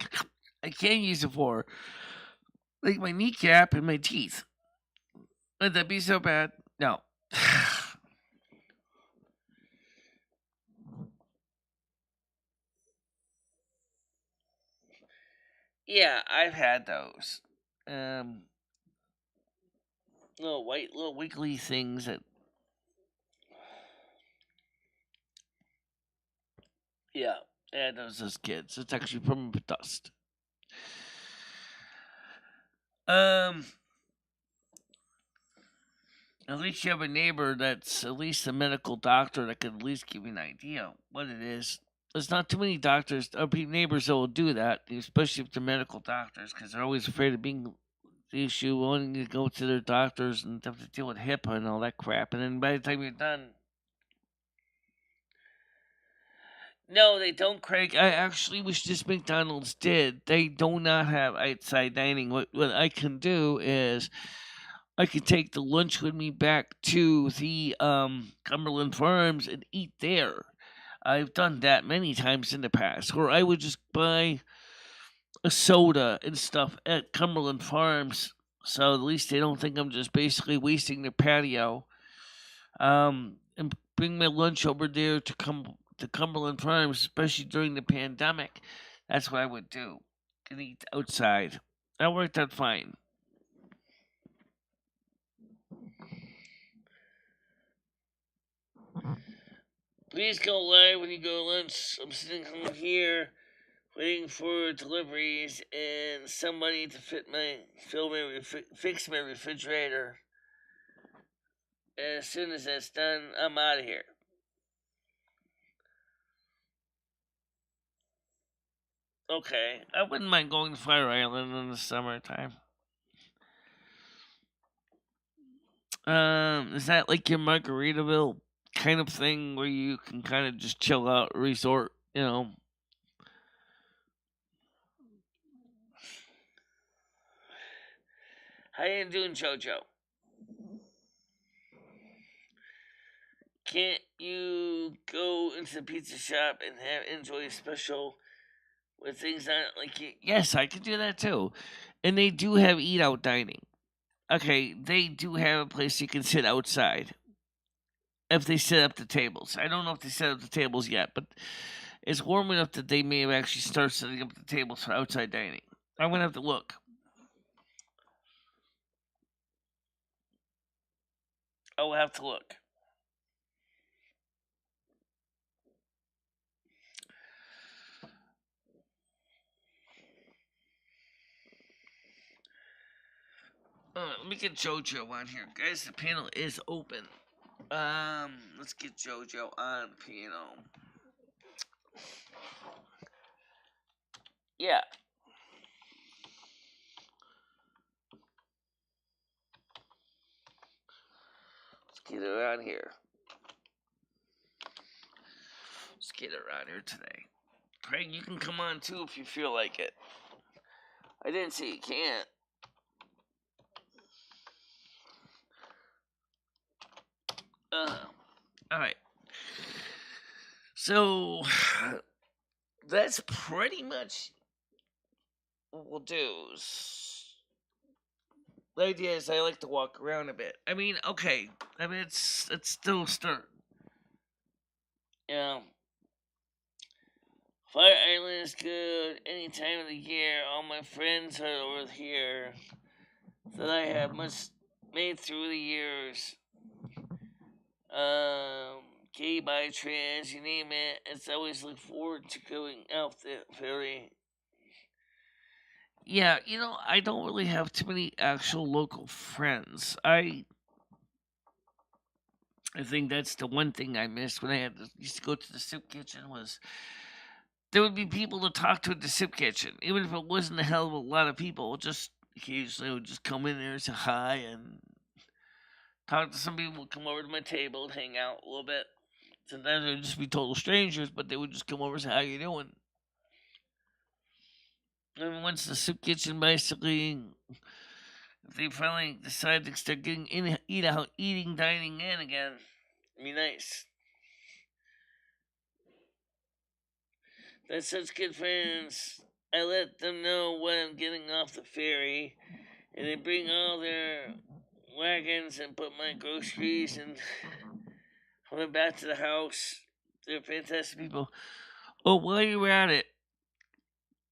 can't use it for, like my kneecap and my teeth. Would that be so bad? No. Yeah, I've had those. Little wiggly things that. Yeah, I had those as kids. It's actually from dust. At least you have a neighbor that's at least a medical doctor that can at least give you an idea what it is. There's not too many doctors or neighbors that will do that, especially if they're medical doctors, because they're always afraid of being the issue, wanting to go to their doctors and have to deal with HIPAA and all that crap. And then by the time you're done, no, they don't, Craig. I actually wish this McDonald's did. They do not have outside dining. What I can do is I could take the lunch with me back to the Cumberland Farms and eat there. I've done that many times in the past, or I would just buy a soda and stuff at Cumberland Farms, so at least they don't think I'm just basically wasting their patio. And bring my lunch over there to Cumberland Farms, especially during the pandemic. That's what I would do. And eat outside. That worked out fine. Please go live when you go to lunch. I'm sitting home here waiting for deliveries and somebody to fix my refrigerator. As soon as that's done, I'm out of here. Okay, I wouldn't mind going to Fire Island in the summertime. Is that like your Margaritaville kind of thing where you can kind of just chill out, resort, How you doing, JoJo? Can't you go into the pizza shop and enjoy a special with things on it? Yes, I could do that too. And they do have eat out dining. Okay, they do have a place you can sit outside if they set up the tables. I don't know if they set up the tables yet, but it's warm enough that they may have actually started setting up the tables for outside dining. I'm gonna have to look. I will have to look. Let me get JoJo on here, guys. The panel is open. Let's get JoJo on the panel. Yeah. Let's get her on here. Let's get her on here today. Craig, you can come on too if you feel like it. I didn't say you can't. Alright. So, that's pretty much what we'll do. The idea is I like to walk around a bit. I mean, okay. I mean, it's still a start. Yeah. Fire Island is good any time of the year. All my friends are over here that I have much made through the years. Gay, bi, trans, you name it. It's always look forward to going out the ferry. Yeah, I don't really have too many actual local friends. I think that's the one thing I missed when I used to go to the soup kitchen was there would be people to talk to at the soup kitchen, even if it wasn't a hell of a lot of people. Just occasionally would just come in there, say hi, and talk to some people. Would come over to my table and hang out a little bit. Sometimes they would just be total strangers, but they would just come over and say, "How you doing?" And once the soup kitchen basically, if they finally decide to start getting eating, dining in again, it'd be nice. They're such good friends. I let them know when I'm getting off the ferry, and they bring all their wagons and put my groceries and coming back to the house. They're fantastic people. Oh, while you're at it,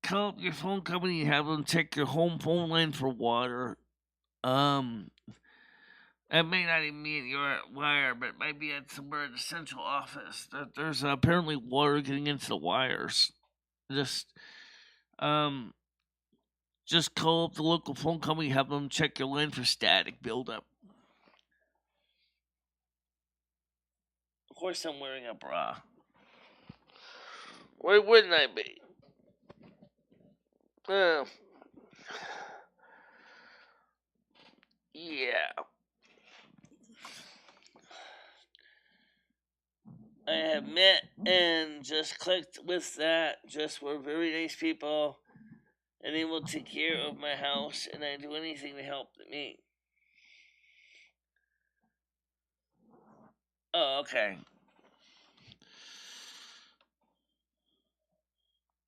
call up your phone company and have them check your home phone line for water. It may not even be at your wire, but it might be at somewhere in the central office. There's apparently water getting into the wires. Just, um, just call up the local phone company, have them check your line for static buildup. Of course, I'm wearing a bra. Why wouldn't I be? Yeah. I have met and just clicked with that. Just were very nice people, and they will take care of my house, and I do anything to help me. Oh, okay.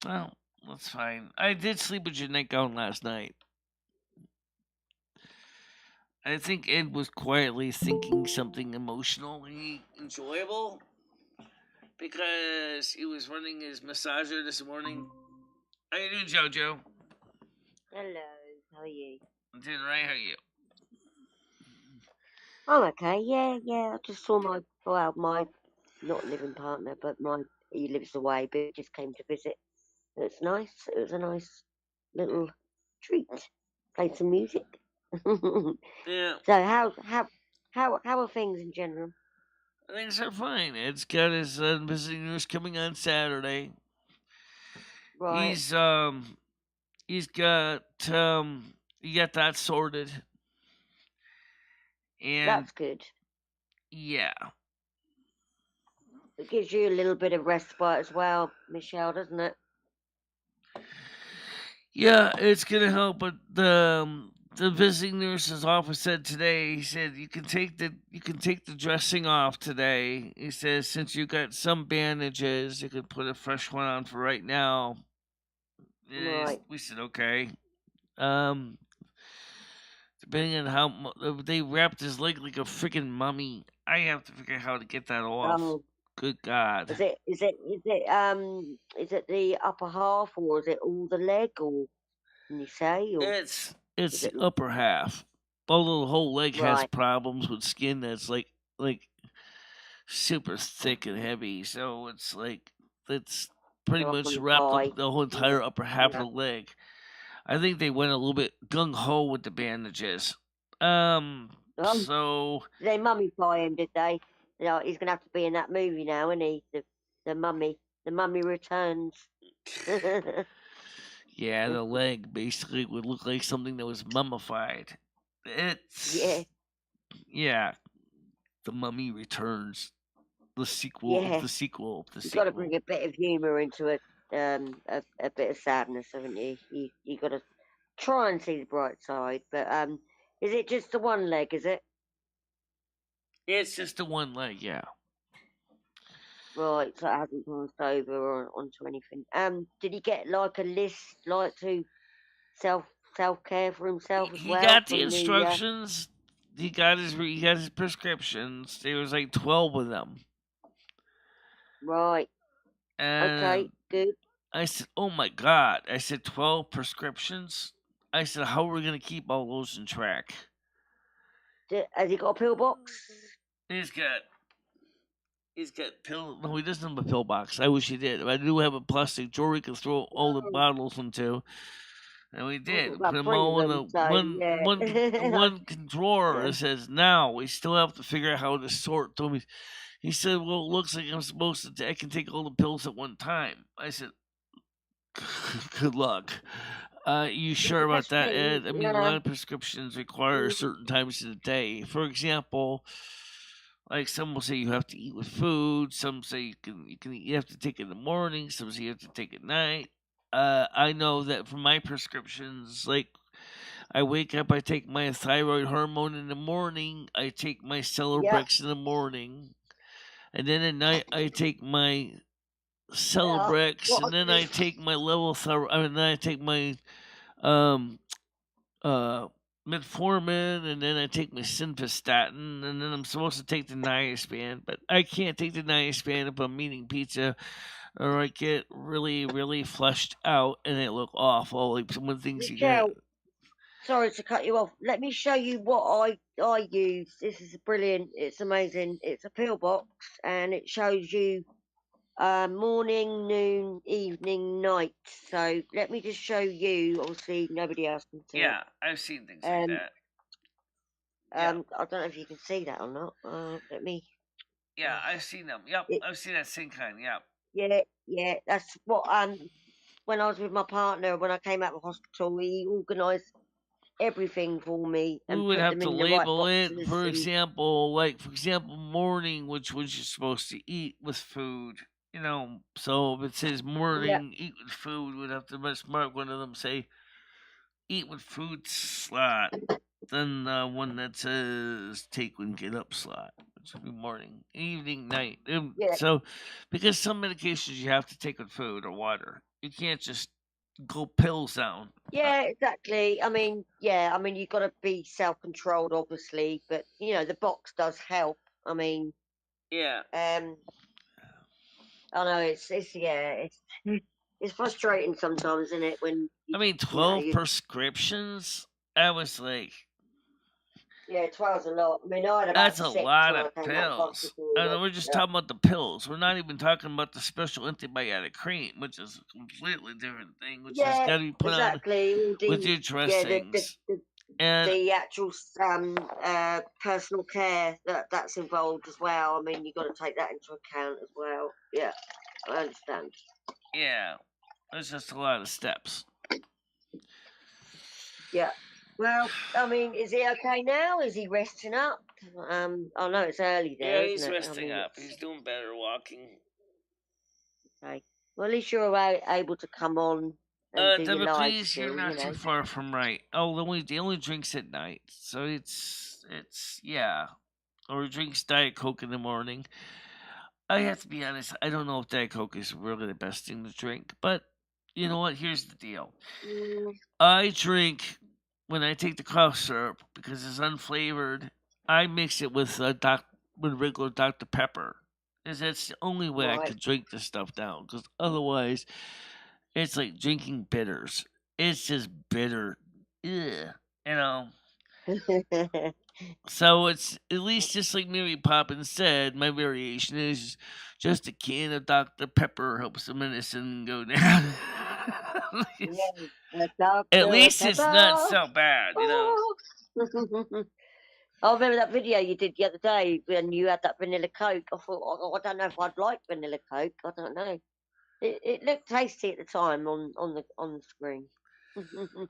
Well, that's fine. I did sleep with your nightgown last night. I think Ed was quietly thinking something emotionally enjoyable because he was running his massager this morning. How you doing, JoJo? Hello, how are you? I'm doing right. How are you? I'm okay, yeah. I just saw my not living partner, but he lives away, but he just came to visit. It's nice. It was a nice little treat. Played some music. So Yeah, how are things in general? things are fine. Ed's got his visiting nurse coming on Saturday. Right, He's he's got he got that sorted, and that's good. yeah, It gives you a little bit of respite as well, Michelle, doesn't it? yeah, it's gonna help. But the visiting nurse's office said today. He said you can take the dressing off today. He says since you got some bandages, you could put a fresh one on for right now. Right. We said okay. Um, depending on how they wrapped his leg like a freaking mummy, I have to figure out how to get that off. Oh, Good God. Is it the upper half, or is it all the leg, or can you say, or It's is the it upper half. Although the whole leg has right? problems with skin that's like super thick and heavy, so it's pretty They're up on much the wrapped up thigh. the whole Yeah, entire upper half of yeah. the leg. I think they went a little bit gung ho with the bandages. Um, Oh, so did they mummify him? Did they? You know, he's gonna have to be in that movie now, isn't he? The mummy. The mummy returns. yeah, the leg basically would look like something that was mummified. Yeah, It's yeah, the Mummy Returns, the sequel of yeah. the sequel of the You got to bring sequel. a bit of humour into a bit of sadness, haven't you? You got to try and see the bright side. But is it just the one leg? Is it It's just the one leg, yeah. right? So it hasn't passed over or onto anything. Did he get like a list, like to self self care for himself as He well got the from the instructions. He got his prescriptions. There was like 12 of them, right? and Okay, good. I said, "Oh my God!" I said, "12 prescriptions." I said, "How are we gonna keep all those in track?" Has he got a pillbox? He's got He's got pill. No, he doesn't have a pill box. I wish he did. I do have a plastic drawer we can throw all the Oh, bottles into, and we I've got did. Put about them three of all in them, a so yeah. drawer. Yeah. It says now. We still have to figure out how to sort them. He said, "Well, it looks like I'm supposed to. I can take all the pills at one time." I said, "Good luck." You Yeah, sure about that's the that, thing. Ed? I mean, a Yeah. lot of prescriptions require Mm, certain times of the day. For example, like some will say you have to eat with food. Some say you have to take it in the morning. Some say you have to take it at night. I know that for my prescriptions, like I wake up, I take my thyroid hormone in the morning. I take my yeah. Celebrex in the morning, and then at night I take my Yeah. Celebrex, What I and then do. I take my level thyroid. And then I take my um uh metformin, and then I take my simvastatin, and then I'm supposed to take the niaspan, but I can't take the niaspan if I'm eating pizza, or I get really flushed out and I look awful. Like some of the things you get. Michelle, sorry to cut you off. Let me show you what I use. This is brilliant. It's amazing. It's a pill box, and it shows you morning, noon, evening, night. So let me just show you. Obviously, nobody else can see it. Yeah, I've seen things like Um, that. Yeah, I don't know if you can see that or not. Let me. yeah, I've seen them. Yep, It, I've seen that same kind. Yep. yeah, yeah. That's what when I was with my partner, when I came out of hospital, he organised everything for me We and would put have them to in the right label it, boxes. for And example, morning, which was you're supposed to eat with food. So if it says yeah, morning, eat with food, we'd have to mark one of them say eat with food slot. Then the one that says take when get up slot, which would be morning, evening, night. yeah, So, because some medications you have to take with food or water, you can't just go pills down. yeah, exactly. I mean, you've got to be self-controlled, obviously, but the box does help. I mean, Yeah. um, I know it's yeah, it's it's frustrating sometimes, isn't it? When I mean, you know 12 you prescriptions? I was like, yeah, 12's a lot. I mean, I had about that's a six lot when of I came out of pills. hospital. And we're just talking about the pills. We're not even talking about the special antibiotic cream, which is a completely different thing, which has Yeah, got to be put on exactly. All with the your yeah, dressings. And the actual personal care that's involved as well. I mean, you've got to take that into account as well. Yeah, I understand. yeah, there's just a lot of steps. Yeah. Well, I mean, is he okay now? Is he resting up? I know it's early Yeah, there, isn't he's it? I resting mean, up. it's He's doing better walking. okay. Well, at least you're able to come on and do your Deborah, live please, you're still. not too far from right. Oh, the only drinks at night, so it's yeah. Or he drinks Diet Coke in the morning. I have to be honest. I don't know if Diet Coke is really the best thing to drink, but you know what? Here's the deal. Mm, I drink when I take the cough syrup because it's unflavored. I mix it with with regular Dr Pepper, Because that's the only way I Right. could drink this stuff down. Because otherwise, it's like drinking bitters. It's just bitter. Ugh. You know. So it's at least just like Mary Poppins said, my variation is just a can of Dr. Pepper helps the medicine go down. Yeah, the At Dr. least it's not Pepper. so bad, you know. I remember that video you did the other day when you had that vanilla Coke. I thought, oh, I don't know if I'd like vanilla Coke. I don't know. It looked tasty at the time on the screen.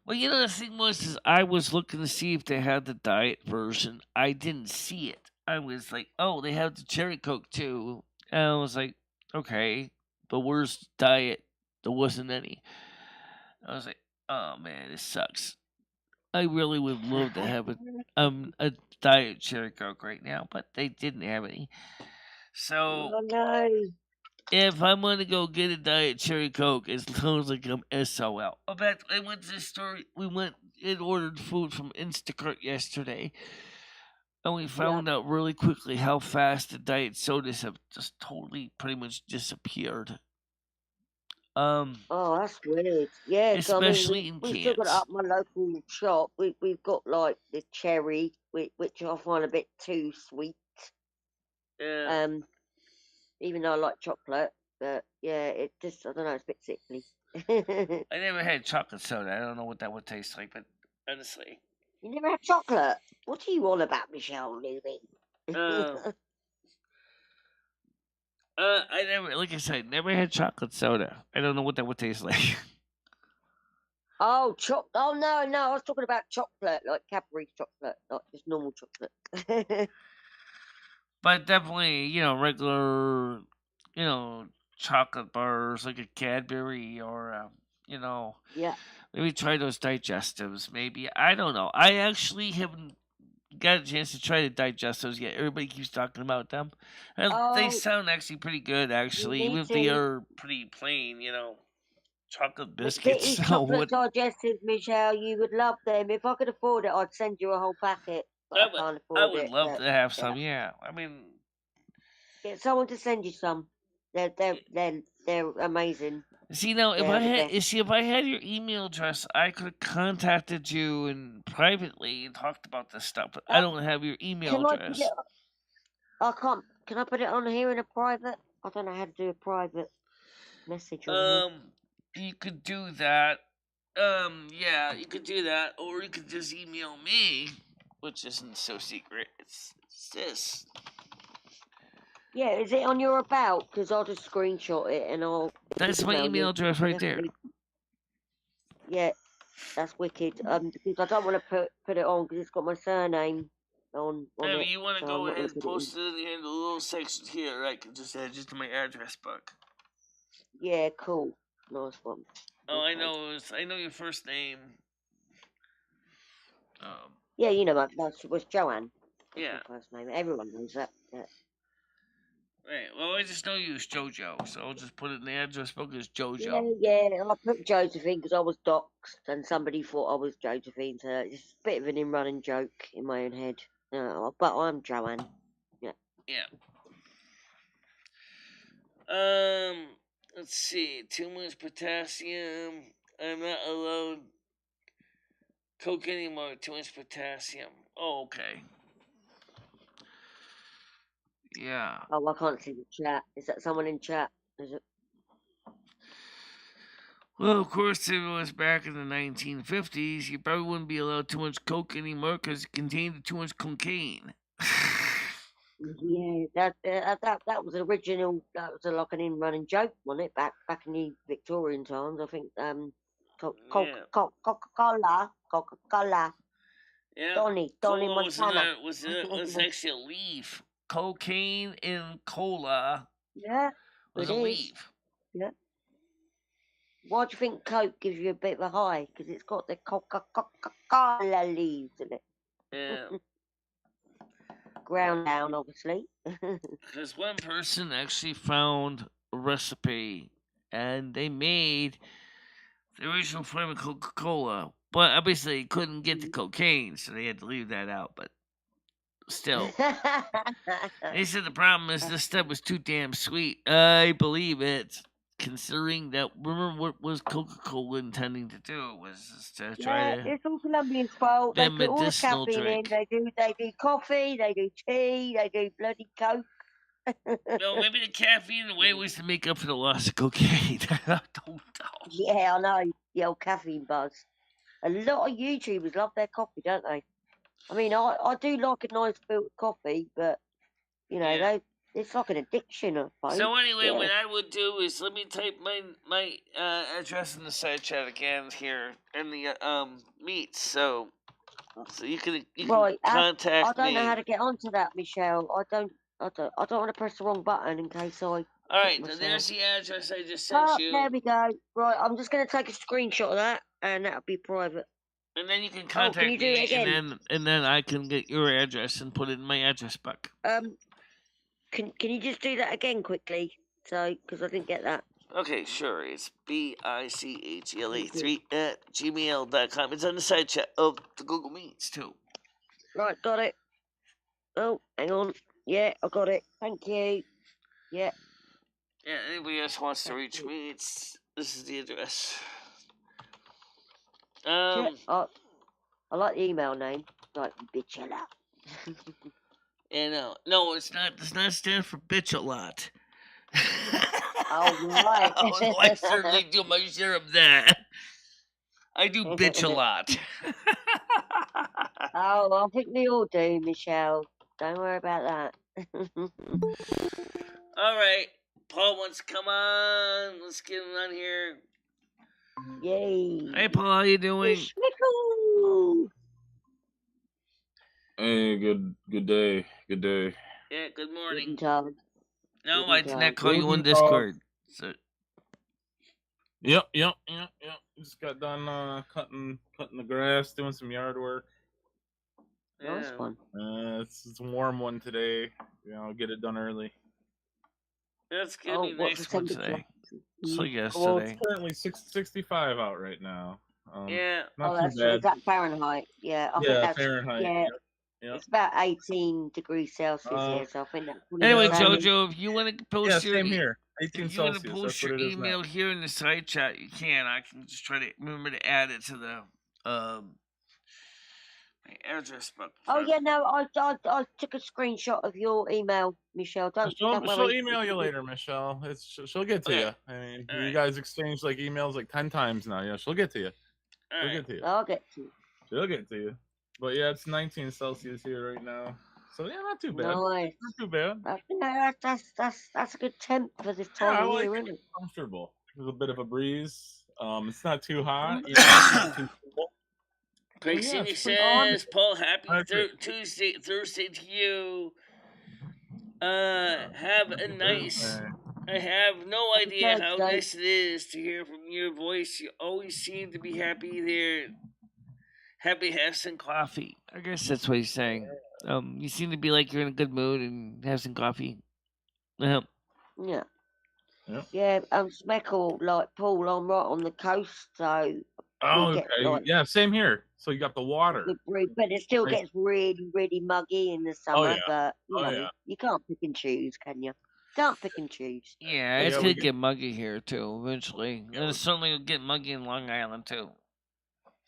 Well, you know, the thing was, is I was looking to see if they had the diet version. I didn't see it. I was like, oh, they have the cherry Coke too. And I was like, okay, but where's the diet? There wasn't any. I was like, oh man, this sucks. I really would love to have a diet cherry Coke right now, but they didn't have any. So Oh no. if I'm gonna go get a diet cherry Coke, it sounds like I'm SOL. In fact, I went to the store. We went and ordered food from Instacart yesterday, and we Yeah. found out really quickly how fast the diet sodas have just totally, pretty much disappeared. Oh, that's weird. Yeah, 'cause I mean, Especially in we've still got it cans. up my local shop. We've got like the cherry, which I find a bit too sweet. Yeah, Um, even though I like chocolate, but yeah, it just I don't know, it's a bit sickly. I never had chocolate soda. I don't know what that would taste like, but honestly, You never had chocolate? What are you on about, Michelle Louie? uh, I never, like I said, never had chocolate soda. I don't know what that would taste like. Oh, oh no, I was talking about chocolate, like Cadbury's chocolate, not just normal chocolate. But definitely, regular, you know, chocolate bars like a Cadbury or, you know, Yeah. maybe try those digestives. Maybe I don't know. I actually haven't got a chance to try the digestives yet. Everybody keeps talking about them, and they Oh, sound actually pretty good. you Actually, even need if they to. are pretty plain, chocolate biscuits. McVitie's So chocolate what? digestives, Michelle, you would love them. If I could afford it, I'd send you a whole packet, but I I would. can't I afford would it. love But to have yeah, some. Yeah, I mean, get someone to send you some. They're amazing. see now, if They're I the had, best. if I had your email address, I could have contacted you and privately and talked about this stuff. But I Uh, don't have your email can I put it? address. I can't. Can I put it on here in a private? I don't know how to do a private message on here. Um, you could do that. Yeah, you could do that, or you could just email me, which isn't so secret. It's this. Yeah, is it on your about? Because I'll just screenshot it and I'll That's my email email you. address right there. Definitely. Yeah, that's wicked. Because I don't want to put it on because it's got my surname on If it, you want to so I'm go not ahead going to and put it in. post it in the little section here, I can just add it to my address book. Yeah, cool, nice one. Oh, Okay. I know your first name. Um, Yeah, you know, that was Joanne. That's my yeah. first name. Everyone knows that. Yeah. Right. Well, I just know you as JoJo, so I'll just put it in the address book as Yeah, JoJo. yeah. I put Josephine because I was doxxed and somebody thought I was Josephine, so it's a bit of an in-running joke in my own head. But I'm Joanne. Yeah. Yeah. Let's see. Too much potassium. I'm not allowed Coke anymore. Too much potassium. Oh, okay. Yeah. Oh, I can't see the chat. Is that someone in chat? Is it? Well, of course, if it was back in the 1950s, you probably wouldn't be allowed too much Coke anymore because it contained too much cocaine. Yeah, that was original. That was like an in-running joke, wasn't it? Back in the Victorian times, I think. Yeah. Coca Cola, Yeah. Donny Cola was in Montana. there. Was actually a leaf. Cocaine in cola Yeah, was it a is. leaf. Yeah. Why do you think Coke gives you a bit of a high? Because it's got the Coca Cola leaves in it. Yeah. Ground down, obviously. Because one person actually found a recipe and they made the original form of Coca Cola. But obviously, they couldn't get the cocaine, so they had to leave that out. But Still. They said the problem is this stuff was too damn sweet. I believe it. Considering that, remember what was Coca-Cola intending to do was just to try Yeah, to it's all Colombian's fault. the They put all the medicinal caffeine in. drink. They do coffee. They do tea. They do bloody coke. No, maybe the caffeine in a way was to make up for the loss of cocaine. I don't know. Yeah, I know. The old caffeine buzz. A lot of YouTubers love their coffee, don't they? I mean, I do like a nice filtered coffee, but you know, Yeah. it's like an addiction, I suppose. So anyway, Yeah. what I would do is let me type my address in the side chat again here in the meet, so you can Right. I contact don't know how me. to get onto that, Michelle. I don't want to press the wrong button in case I All hit right, myself. there's the address I just sent Oh, you, there we go. Right, I'm just going to take a screenshot of that, and that'll be private. and then you can Oh, can you contact do it me, again? and then I can get your address and put it in my address book. Can you just do that again quickly? So, because I didn't get that. Okay, sure. It's BICHELA3 at gmail.com. It's on the side chat of the Google Meets too. Right, got it. Oh, hang on. Yeah, I got it. Thank you. Yeah. Yeah, anybody else wants to reach me, this is the address. I like the email name. Like Michelle. And no, it's not. Does not stand for bitch a lot. Oh, right. Although I certainly do my share of that. I do bitch a lot. Oh, I think we all do, Michelle. Don't worry about that. All right, Paul wants to come on. Let's get him on here. Yay. Hey, Paul, how you doing? Schmickle. Hey, good day. Yeah, good morning. Guten Tag. No, I did not Tag. call you on Guten Tag. Discord. So, Yep. Just got done cutting the grass, doing some yard work. Nice yeah. one. It's a warm one today. I'll get it done early. That's gonna Oh, be what's nice the one temperature? today. So Well, yesterday. it's currently 65 out right now. Yeah. Not Oh, too that's bad. is that Fahrenheit? Yeah, I think Yeah, that's Fahrenheit. yeah. Yep. It's about 18 degrees Celsius here, so I think that's pretty Anyway, standard. Jojo, if you want to post Yeah, your same here. 18 if you want to Celsius. post That's what your it is now. email here in the side chat, you can. I can just try to remember to add it to the my address book. Oh yeah, no, I took a screenshot of your email, Michelle. Don't She'll worry. email you later, Michelle. She'll get to Okay. you. I mean, All you right. guys exchanged like emails like 10 times now. Yeah, she'll get to you. All She'll right. get to you. I'll get to you. She'll get to you. But yeah, it's 19 Celsius here right now. So yeah, not too bad. Nice. Not too bad. That's a good temp for this Yeah, time I of like year, it. isn't it? It's comfortable. There's a bit of a breeze. It's not too hot. It's not too cool. Craig So, yeah, Senior it's pretty says, Paul, happy I agree. Thursday to you. Have a nice. Thursday. I have no Happy idea how Thursday. nice it is to hear from your voice. You always seem to be happy there. Happy to have some coffee. I guess that's what he's saying. You seem to be like you're in a good mood and have some coffee. Yeah. Yep. Yeah, Speckle, like Paul, I'm right on the coast, so Oh, we get okay. like Yeah, same here. So you got the water. good breeze, but it still Nice. gets really, really muggy in the Oh, summer. yeah. But you Oh, know, yeah. you can't pick and choose, can you? Can't pick and choose. Yeah, Yeah, it's we gonna get- get muggy here too eventually. Yeah, And it's certainly will get muggy in Long Island too.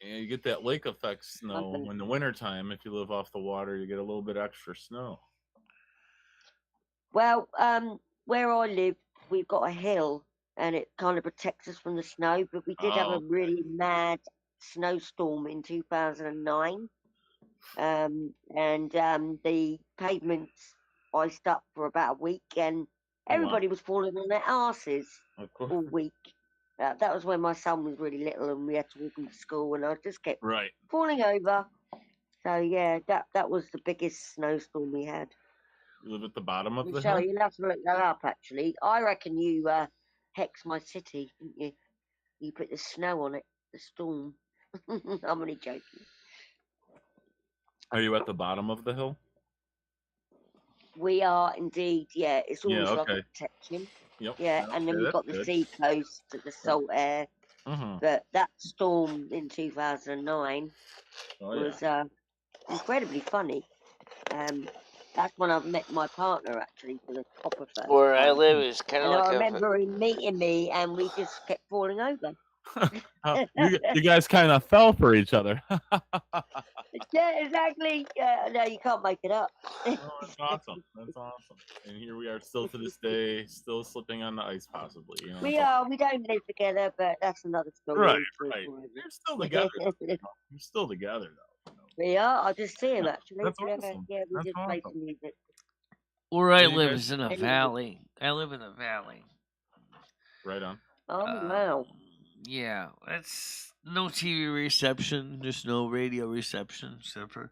Yeah, you get that lake effect snow Okay. in the wintertime. If you live off the water, you get a little bit extra snow. Well, where I live, we've got a hill, and it kind of protects us from the snow. But we did have a Oh. really mad snowstorm in 2009, and the pavements iced up for about a week, and everybody was falling on their asses Of course. all week. That was when my son was really little, and we had to walk him to school, and I just kept Right. falling over. So yeah, that was the biggest snowstorm we had. You live at the bottom of the Michelle, hill? you'll have to look that up. Actually, I reckon you hex my city, didn't you? You put the snow on it, the storm. I'm only joking. Are you at the bottom of the hill? We are indeed, yeah. It's always like a okay. protection. Yep. Yeah, and then Okay, we've got that's the good. sea coast, the salt air. Mhm. But that storm in 2009 Oh, yeah. was incredibly funny. That's when I've met my partner actually for the proper first Where I time. live is kind of And I like remember him meeting me, and we just kept falling over. You guys kind of fell for each other. Yeah, exactly. No, you can't make it up. Oh, that's awesome. That's awesome. And here we are, still to this day, still slipping on the ice, possibly. You know, We are. We don't live together, but that's another story. right. Forever. You're still together. You're still together, though. We are. I just see him Yeah, actually. that's Yeah, awesome. yeah, we That's just play awesome. some music. where I So you live guys- is in a Anyway. valley. I live in a valley. Right on. Oh wow. Yeah, that's no TV reception, just no radio reception, except for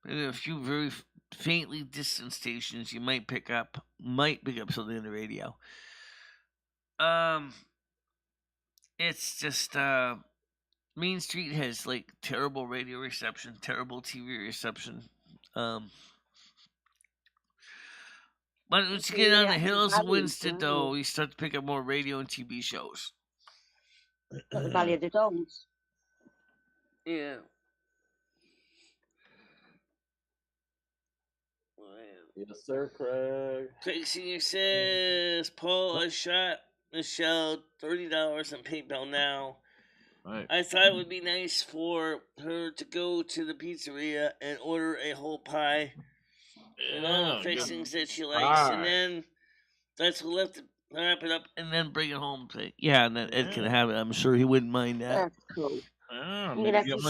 maybe a few very faintly distant stations you might pick up something on the radio. It's just Main Street has like terrible radio reception, terrible TV reception. But once you get on the hills of Winston, though, you start to pick up more radio and TV shows. Got the Valley of the Dolls. Yeah. Yes, sir, Craig. Craig Senior says, Paul, I shot Michelle $30 on PayPal now. Right. I thought it would be nice for her to go to the pizzeria and order a whole pie and all the fixings that she likes, and then that's what left to wrap it up and then bring it home. Yeah, and then Ed can have it. I'm sure he wouldn't mind that. That's cool.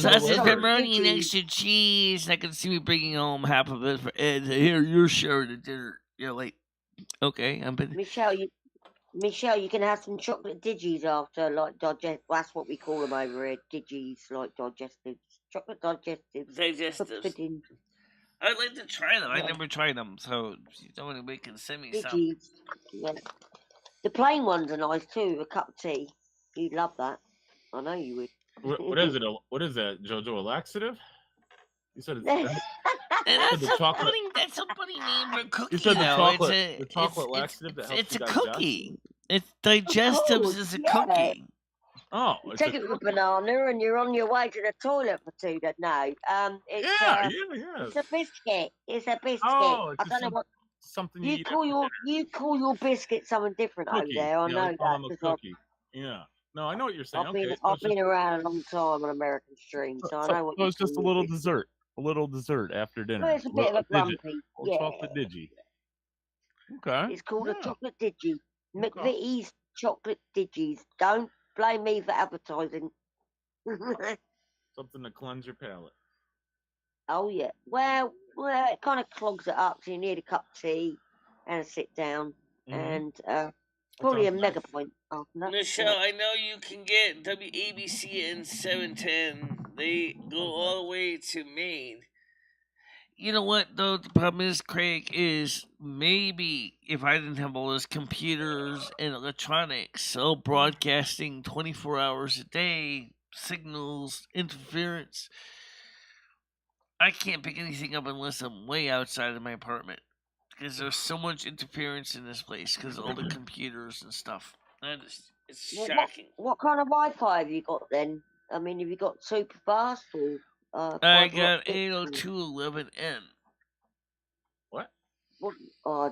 Sausage, pepperoni, and extra cheese. And I can see me bringing home half of it for Ed. Here, you're sharing the dinner. You're like, okay, I'm busy. Michelle, you can have some chocolate digis after, like digest. That's what we call them over here. Digis, like digestives, chocolate digestives. Digestives. I'd like to try them. I never tried them, so if somebody can send me some. Yeah. The plain ones are nice too. A cup of tea. You'd love that. I know you would. What is it? What is that, JoJo? A laxative? You said it's that's a funny name for cookie. You said the chocolate, chocolate laxative that helps it's you a digest? cookie. It's digestives is a cookie. Oh, take it with a banana and you're on your way to the toilet for 2 days. No, it's a biscuit. It's a biscuit. Oh, I don't know what something you call your biscuit something different cookie. over there. I know that. Cookie. Yeah. No, I know what you're saying. I've been around a long time on American streams, so I know what. So it's just a little dessert. A little dessert after dinner. Well, it's a bit of a grumpy. Yeah. Chocolate digi. Okay. It's called a chocolate digi. McVitie's chocolate digis. Don't blame me for advertising. Something to cleanse your palate. Oh yeah. Well, it kind of clogs it up. So you need a cup of tea and a sit down, and probably a mega point after that. Michelle, I know you can get WABC and 710. They go all the way to Maine. You know what, though? The problem is, Craig, is maybe if I didn't have all those computers and electronics all broadcasting 24 hours a day, signals, interference, I can't pick anything up unless I'm way outside of my apartment. Because there's so much interference in this place because of all the computers and stuff. It's shocking. What kind of Wi-Fi have you got then? I mean, have you got super fast or... I got 802.11n. What? Oh,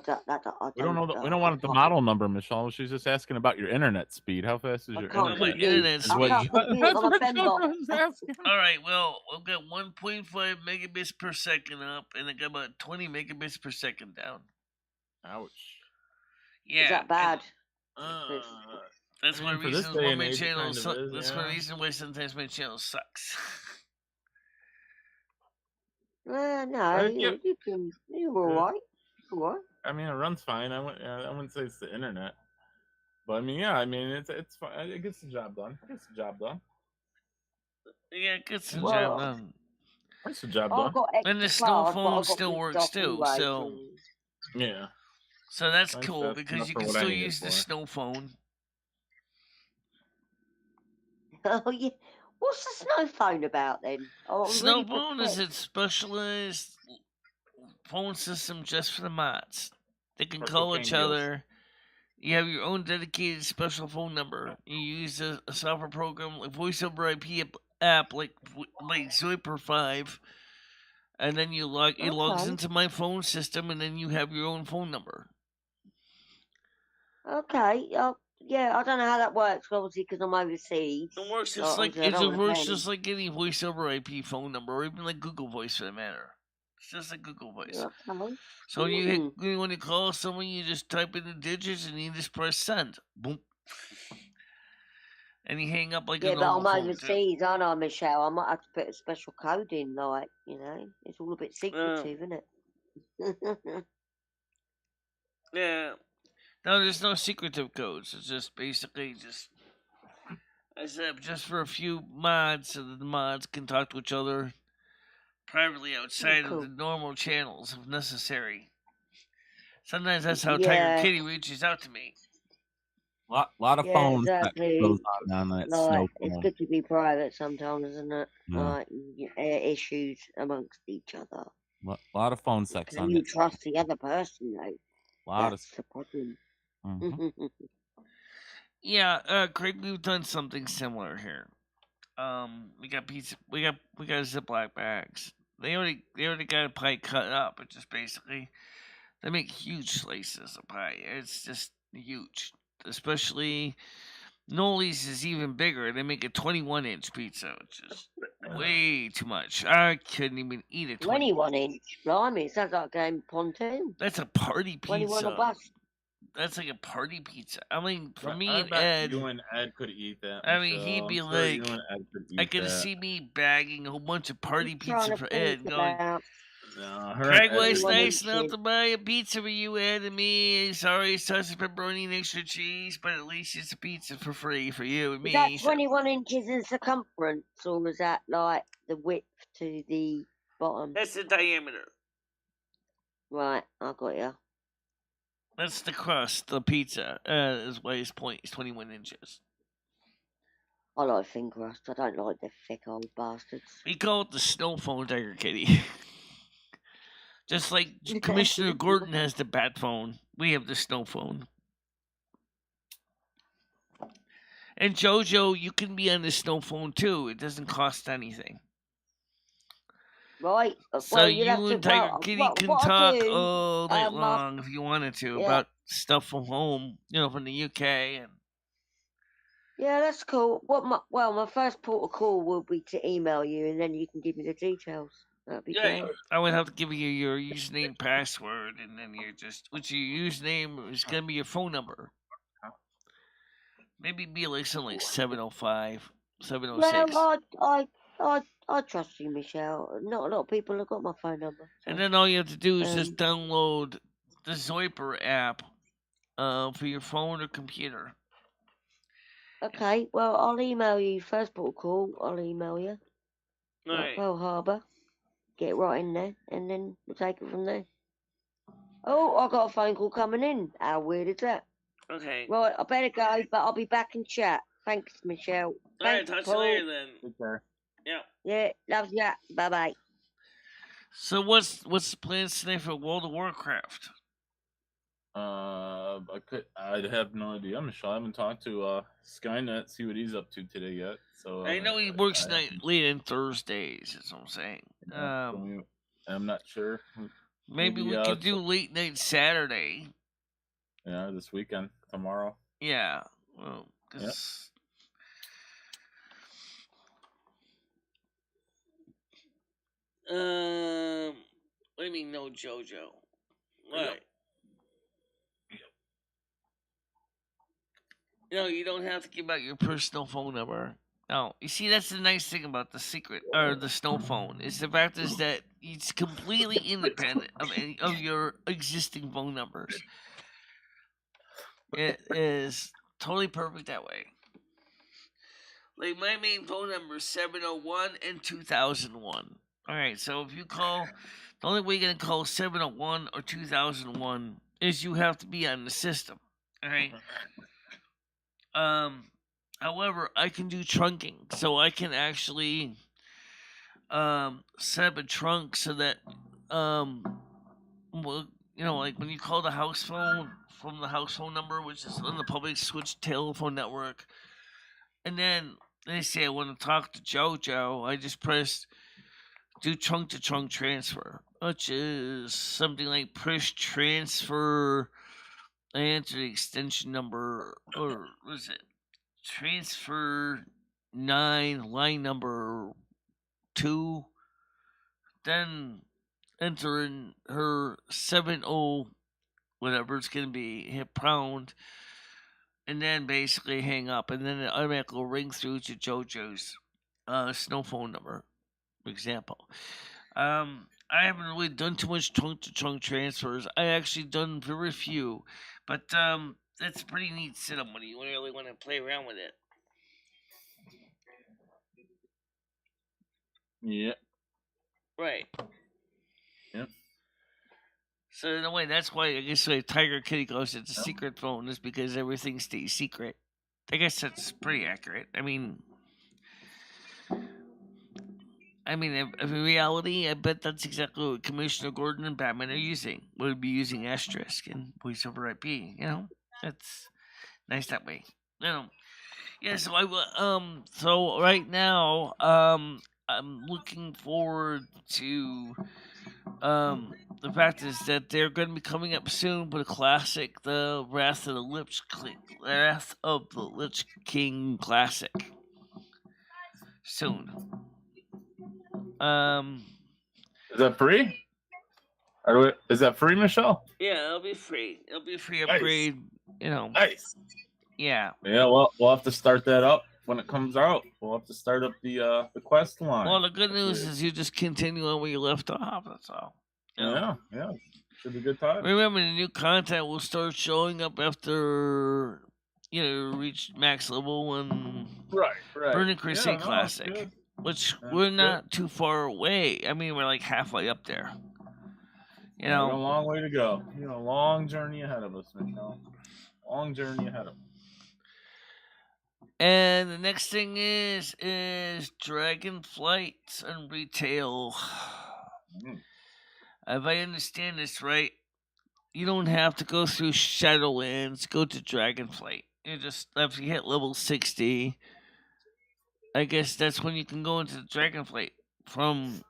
we don't know. We don't want the model number, Michelle. She's just asking about your internet speed. How fast is your internet? My internet speed. All right. Well, we've got 1.5 megabits per second up, and I got about 20 megabits per second down. Ouch. Yeah. Is that bad? That's one reason why my channel sucks. That's one reason why sometimes my channel sucks. No, you're all right. I mean, it runs fine. I wouldn't say it's the internet, but I mean, it's fine. It gets the job done. Yeah, it gets the job done. Gets the job done. And the snow phone still works too. So yeah. So that's cool because you can still use the snow phone. Oh yeah. What's the snow phone about then? Snow phone is a specialized phone system just for the mods. They can call each other. You have your own dedicated special phone number. You use a software program like voice over IP app like Zoiper 5. and then it logs Okay. into my phone system, and then you have your own phone number. Okay. Yeah, I don't know how that works, obviously, because I'm overseas. It works So just like obviously, I don't want to pay any. any voice over IP phone number, or even like Google Voice for that matter. It's just like Google Voice. Okay. So when you call someone, you just type in the digits and you just press send. Boom. And you hang up like Yeah, a but normal I'm phone too. overseas, aren't I, Michelle? I might have to put a special code in, like, it's all a bit secretive, isn't it? Yeah. No, there's no secretive codes. It's just basically I said just for a few mods, so that the mods can talk to each other privately outside of the Cool. normal channels if necessary. Sometimes that's how Tiger Yeah. Kitty reaches out to me. Lot of Yeah, phones that exactly. goes on that Like, snow it's phone. good to be private sometimes, isn't it? Yeah. Like, issues amongst each other. Lot of phone sex Can on you it. trust the other person, though? Lot That's the problem. of. Yeah, Craig, we've done something similar here. We got pizza. We got Ziploc bags. They already got a pie cut up. It's just basically they make huge slices of pie. It's just huge. Especially Noli's is even bigger. They make a 21-inch pizza, which is way too much. I couldn't even eat a 21 inch. Blimey, it sounds like a game pontoon. That's a party 21 or pizza. bust. That's like a party pizza. I mean, for me I and bet Ed, you and Ed could eat that. I mean, Michelle. he'd be I'm sure like, you and Ed could eat I could that. see me bagging a whole bunch of party I'm trying pizza to for think Ed, going, about No, her Craig and Ed was would nice eat. enough to buy a pizza for you, Ed, and me. Sorry, it's sausage, pepperoni, and extra cheese, but at least it's a pizza for free for you and Is that me. 21 inches in circumference, or is that like the width to the bottom? That's the diameter. Right, I got you. That's the crust, the pizza. Is weighs 21 inches. I like thin crust. I don't like the thick old bastards. We call it the snow phone, Tiger Kitty. Just like Commissioner Gordon has the bat phone, we have the snow phone. And JoJo, you can be on the snow phone too. It doesn't cost anything. Right. So Well, you'll have you to. and Tiger Well, Kitty what can I talk do? all night long if you wanted to yeah. about stuff from home, from the UK. And Yeah, that's cool. My first port of call will be to email you, and then you can give me the details. That'd be great. I would have to give you your username, password, and then which your username is gonna be your phone number. Maybe be like something like 705, 706. Well, I trust you, Michelle. Not a lot of people have got my phone number. So. And then all you have to do is just download the Zoiper app for your phone or computer. Okay, well, I'll email you first port of call. I'll email you. Right. Pearl Harbor. Get right in there, and then we'll take it from there. Oh, I got a phone call coming in. How weird is that? Okay. Right, I better go, but I'll be back in chat. Thanks, Michelle. Thanks, Alright, talk Paul. to you later then. Okay. Yeah. Yeah, love ya. Bye bye. So what's the plans today for World of Warcraft? I'd have no idea, Michelle. I haven't talked to Skynet, see what he's up to today yet. So I know he works late on Thursdays. That's what I'm saying. I'm not sure. Maybe we could do late night Saturday. Yeah, this weekend, tomorrow. Yeah. Well, cause what do you mean no JoJo? What? No, you don't have to give out your personal phone number. No, you see, that's the nice thing about the secret or the snow phone is the fact is that it's completely independent of any of your existing phone numbers. It is totally perfect that way. Like my main phone number is 701 and 2001. All right, so if you call, the only way you're gonna call 701 or 2001 is you have to be on the system. All right. However, I can do trunking, so I can actually set up a trunk so that like when you call the house phone from the house phone number, which is on the public switch telephone network, and then they say I want to talk to JoJo, I just press do trunk-to-trunk transfer, which is something like push transfer and enter the extension number, or what is it? Transfer 9, line number 2, then enter in her 70 whatever it's gonna be, hit pound, and then basically hang up, and then it automatically will ring through to JoJo's snow phone number, for example. I haven't really done too much trunk to trunk transfers. I actually done very few, but that's a pretty neat setup when you really want to play around with it. Yeah. Right. Yep. So in a way, that's why I guess like Tiger Kitty goes, it's a secret phone, is because everything stays secret. I guess that's pretty accurate. I mean, in reality, I bet that's exactly what Commissioner Gordon and Batman are using. Would be using asterisk and voice over IP. You know, that's nice that way. You know, yeah. So I will. So right now, I'm looking forward to the fact is that they're going to be coming up soon with a classic, the Wrath of the Lich King classic. Soon. Is that free? Is that free, Michelle? Yeah, it'll be free. It'll be a free Nice. upgrade. You know. Nice. Yeah. Yeah. Well, we'll have to start that up when it comes out. We'll have to start up the quest line. Well, the good news is you just continue on where you left off. That's all. You know? Yeah. Should be good time. Remember, the new content will start showing up after reach max level and Right. Burning Crusade Yeah, Classic, good. which That's we're good. not too far away. I mean, we're like halfway up there. You We got a know, long way to go. A long journey ahead of us, Michelle. Long journey ahead of us. and the next thing is Dragonflight and retail. If I understand this right, you don't have to go through Shadowlands. Go to Dragonflight. You just after you hit level 60. I guess that's when you can go into the Dragonflight from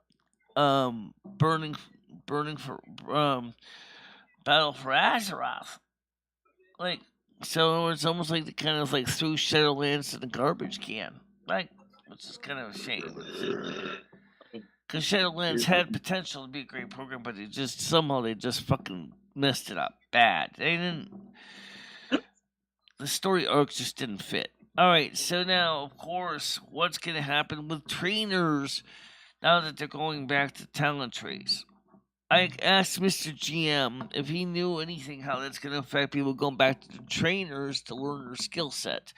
burning for Battle for Azeroth. Like, so it's almost like the kind of like threw Shadowlands to the garbage can, like, which is kind of a shame. Because Shadowlands had potential to be a great program, but they just fucking messed it up bad. They didn't. The story arc just didn't fit. All right, so now, of course, what's going to happen with trainers now that they're going back to talent trees? I asked Mr. GM if he knew anything how that's going to affect people going back to the trainers to learn their skill set.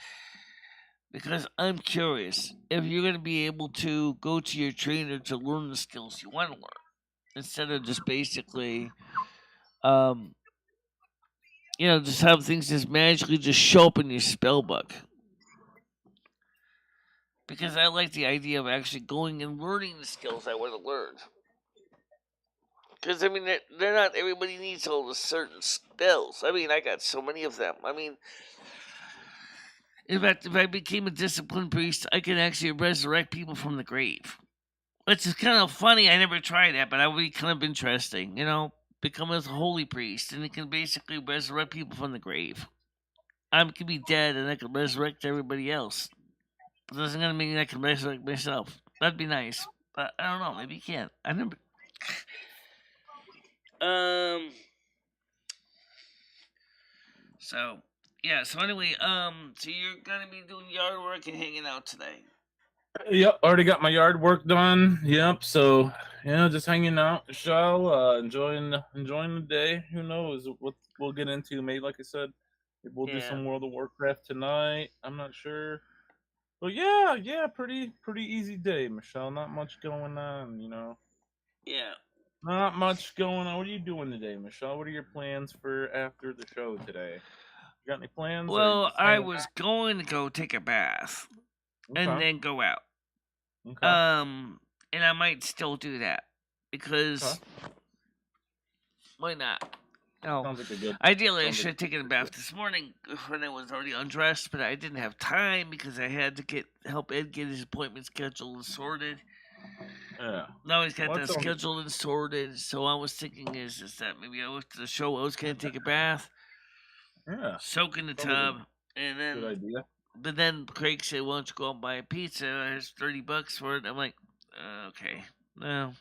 Because I'm curious if you're going to be able to go to your trainer to learn the skills you want to learn instead of just basically, just have things just magically just show up in your spell book. Because I like the idea of actually going and learning the skills I want to learn. Because, I mean, they're not, everybody needs all the certain spells. I mean, I got so many of them. I mean, in fact, if I became a disciplined priest, I could actually resurrect people from the grave. Which is kind of funny. I never tried that, but that would be kind of interesting. Become a holy priest, and it can basically resurrect people from the grave. I could be dead, and I could resurrect everybody else. It doesn't gonna mean I can resurrect myself. That'd be nice, but I don't know. Maybe you can't. I never. So yeah. So anyway, so you're gonna be doing yard work and hanging out today. Yep, already got my yard work done. Yep, so just hanging out, Michelle, enjoying the day. Who knows what we'll get into? Maybe, like I said, maybe we'll do some World of Warcraft tonight. I'm not sure, but yeah, pretty easy day, Michelle. Not much going on, Yeah. Not much going on. What are you doing today, Michelle? What are your plans for after the show today? You got any plans? Well, I was going to go take a bath and then go out. Okay. And I might still do that because why not? Sounds like a good. Ideally, I should have taken a bath this morning when I was already undressed, but I didn't have time because I had to help Ed get his appointment scheduled and sorted. Yeah. Now he's got Well, that it's only- scheduled and sorted. So I was thinking is that maybe I went to the show. I was gonna take a bath, Yeah. soak in the Probably good. tub, and Good then. idea. But then Craig said, "Why don't you go out and buy a pizza? There's $30 for it." I'm like, okay, no,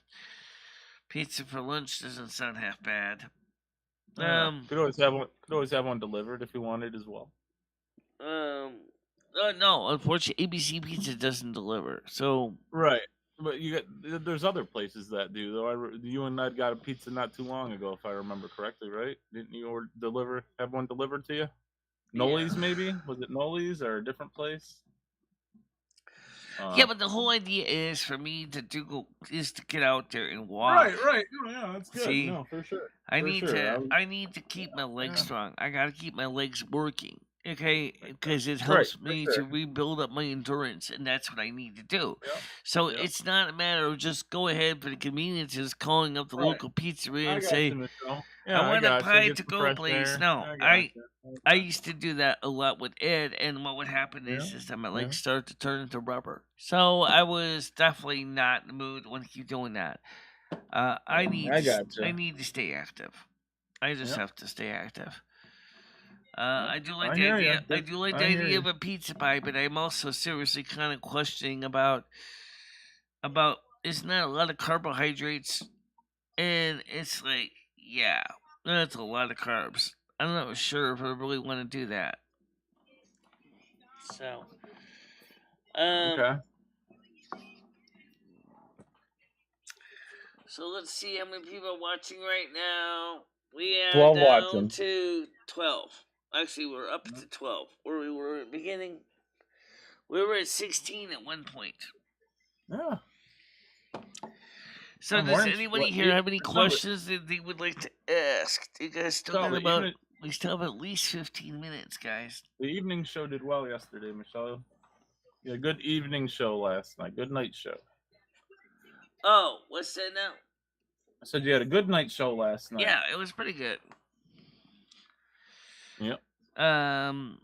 pizza for lunch doesn't sound half bad. Yeah. Could always have one delivered if you wanted as well. No, unfortunately, ABC Pizza doesn't deliver. So Right. But there's other places that do though. You and I got a pizza not too long ago, if I remember correctly, right? Didn't you have one delivered to you? Noli's maybe? Was it Noli's or a different place? Yeah, but the whole idea is for me to get out there and walk. Right. Oh, yeah, that's good. See, no, for sure. I need to keep my legs strong. I gotta keep my legs working. Okay, because it helps me to rebuild up my endurance, and that's what I need to do. Yep. So it's not a matter of just go ahead for the conveniences, calling up the local pizzeria and say, I want a pie to go, please. No, I used to do that a lot with Ed, and what would happen is that my legs start to turn into rubber. So I was definitely not in the mood when he keep doing that. I need to stay active. I just have to stay active. I do like the idea. I do like the idea of a pizza pie, but I'm also seriously kind of questioning about it's not a lot of carbohydrates, and it's like, yeah, that's a lot of carbs. I'm not sure if I really want to do that. So, okay. So let's see how many people are watching right now. We are 12 down watching. to 12. Actually, we're up to 12. Where we were at the beginning, we were at 16 at one point. Yeah. So does anybody here have any questions that they would like to ask? You guys still have we still have at least 15 minutes, guys. The evening show did well yesterday, Michelle. You had a good evening show last night. Good night show. Oh, what's that now? I said you had a good night show last night. Yeah, it was pretty good. Yep.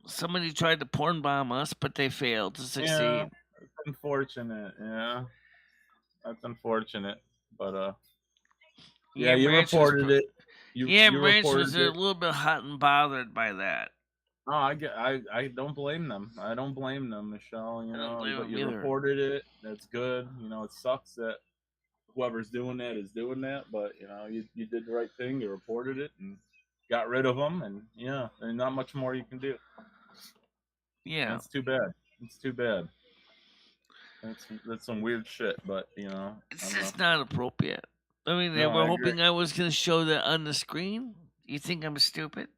Somebody tried to porn bomb us, but they failed to succeed. Yeah, that's unfortunate. Yeah, that's unfortunate. But yeah, you reported it. Branch was a little bit hot and bothered by that. Oh, I don't blame them. I don't blame them, Michelle. But you reported it. That's good. It sucks that whoever's doing that is doing that, but you did the right thing. You reported it and got rid of them, and there's not much more you can do. Yeah, that's too bad. It's too bad. That's some weird shit, but it's just not appropriate. I mean, they were hoping I was going to show that on the screen. You think I'm stupid?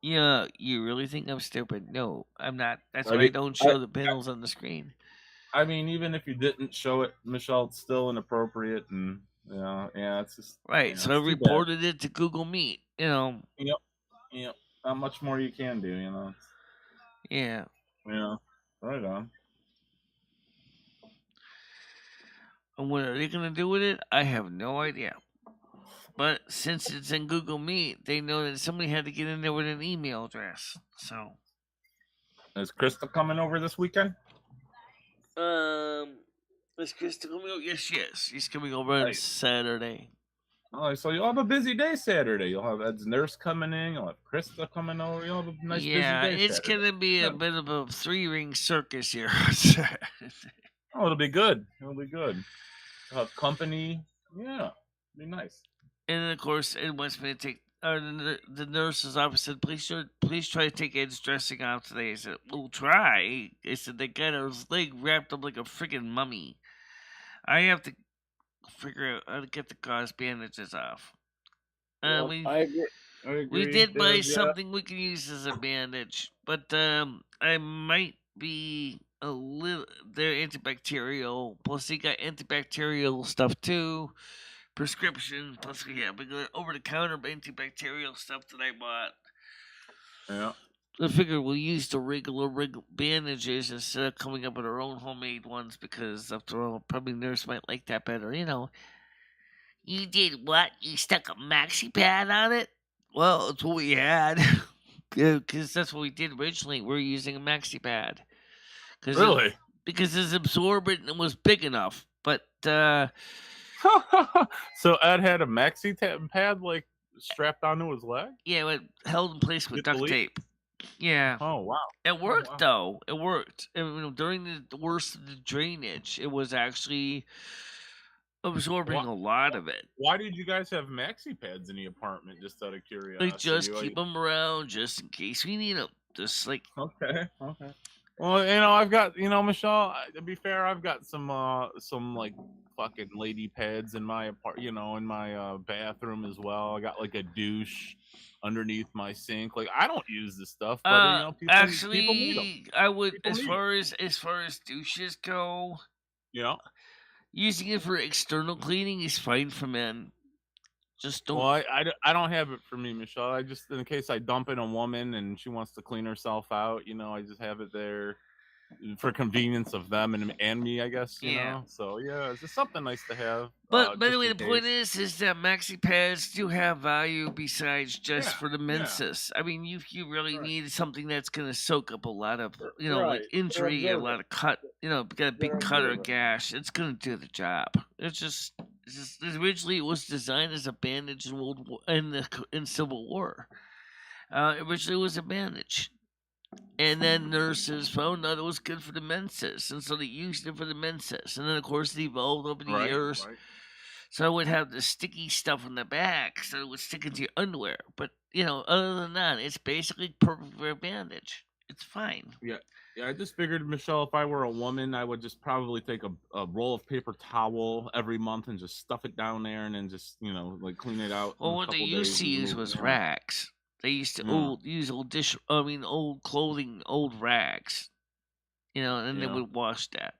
Yeah, you really think I'm stupid? No, I'm not. That's why I don't show the panels on the screen. I mean, even if you didn't show it, Michelle, it's still inappropriate, and it's just right. So I reported it to Google Meet. Yep. Not much more you can do. Yeah. Yeah. Right on. And what are they going to do with it? I have no idea. But since it's in Google Meet, they know that somebody had to get in there with an email address. So, is Krista coming over this weekend? Is Krista coming over? Yes, she is. She's coming over on Saturday. Oh, so you'll have a busy day Saturday. You'll have Ed's nurse coming in. You'll have Krista coming over. You'll have a nice busy day. Yeah, it's going to be a bit of a 3-ring circus here. Oh, it'll be good. It'll be good. You'll have company. Yeah, it'll be nice. And of course, Ed wants me to take. The nurse's office said, please try to take Ed's dressing off today. I said, we'll try. They said they got his leg wrapped up like a freaking mummy. I have to figure out how to get the gauze bandages off. I agree. We did buy something we can use as a bandage, but I might be a little. They're antibacterial. Plus, they got antibacterial stuff too. Prescription, plus we got over-the-counter antibacterial stuff that I bought. Yeah. I figure we'll use the regular bandages instead of coming up with our own homemade ones because, after all, probably nurse might like that better. You did what? You stuck a maxi pad on it? Well, that's what we had. Because that's what we did originally. We're using a maxi pad. Really? because his absorbent was big enough. But So Ed had a maxi pad like strapped onto his leg. yeah, it held in place with Get the duct leak? tape. Yeah. Oh wow! It worked wow. though. It worked. During the worst of the drainage, it was actually absorbing a lot of it. Why did you guys have maxi pads in the apartment? Just out of curiosity. Like just keep them around just in case we need them. Just like Okay. Well, I've got, Michelle. To be fair, I've got some like fucking lady pads in my in my bathroom as well. I got like a douche underneath my sink. Like I don't use this stuff, but people need them. I would People as need far as douches go. Yeah. Using it for external cleaning is fine for men. Just don't. Well, I don't have it for me, Michelle. I just, in case I dump in a woman and she wants to clean herself out, I just have it there for convenience of them and me, I guess. So yeah, it's just something nice to have. But by the just way, in the point case. is that maxi pads do have value besides just Yeah, for the menses. I mean, you really need something that's going to soak up a lot of like injury, a lot of cut. Got a big cut or gash. It's going to do the job. It's just originally it was designed as a bandage in Civil War. Originally it was a bandage. And then nurses found out it was good for the menses, and so they used it for the menses. And then, of course, it evolved over the years. Right. So I would have the sticky stuff on the back, so it would stick into your underwear. But other than that, it's basically perfect for a bandage. It's fine. Yeah. I just figured, Michelle, if I were a woman, I would just probably take a roll of paper towel every month and just stuff it down there, and then just like clean it out. Well, what they used to use was rags. They used to use old clothing, old rags, and they would wash that.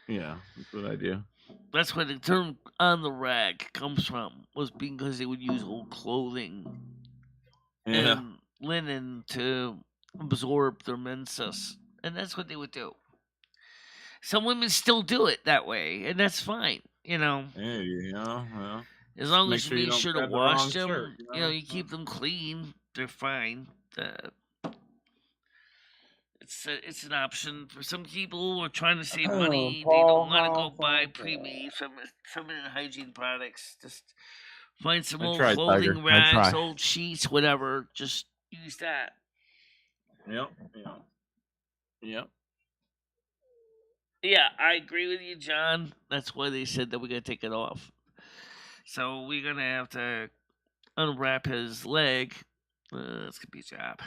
Yeah, that's a good idea. That's where the term "on the rag" comes from, was because they would use old clothing and linen to absorb their menses, and that's what they would do. Some women still do it that way, and that's fine, Yeah. As long as you make sure to wash them, shirt, you keep them clean, they're fine. It's an option for some people who are trying to save money. They don't want to go buy pre-made feminine hygiene products. Just find some old clothing rags, old sheets, whatever. Just use that. Yep. Yeah, I agree with you, John. That's why they said that we're gonna take it off. So we're gonna have to unwrap his leg. It's gonna be a job.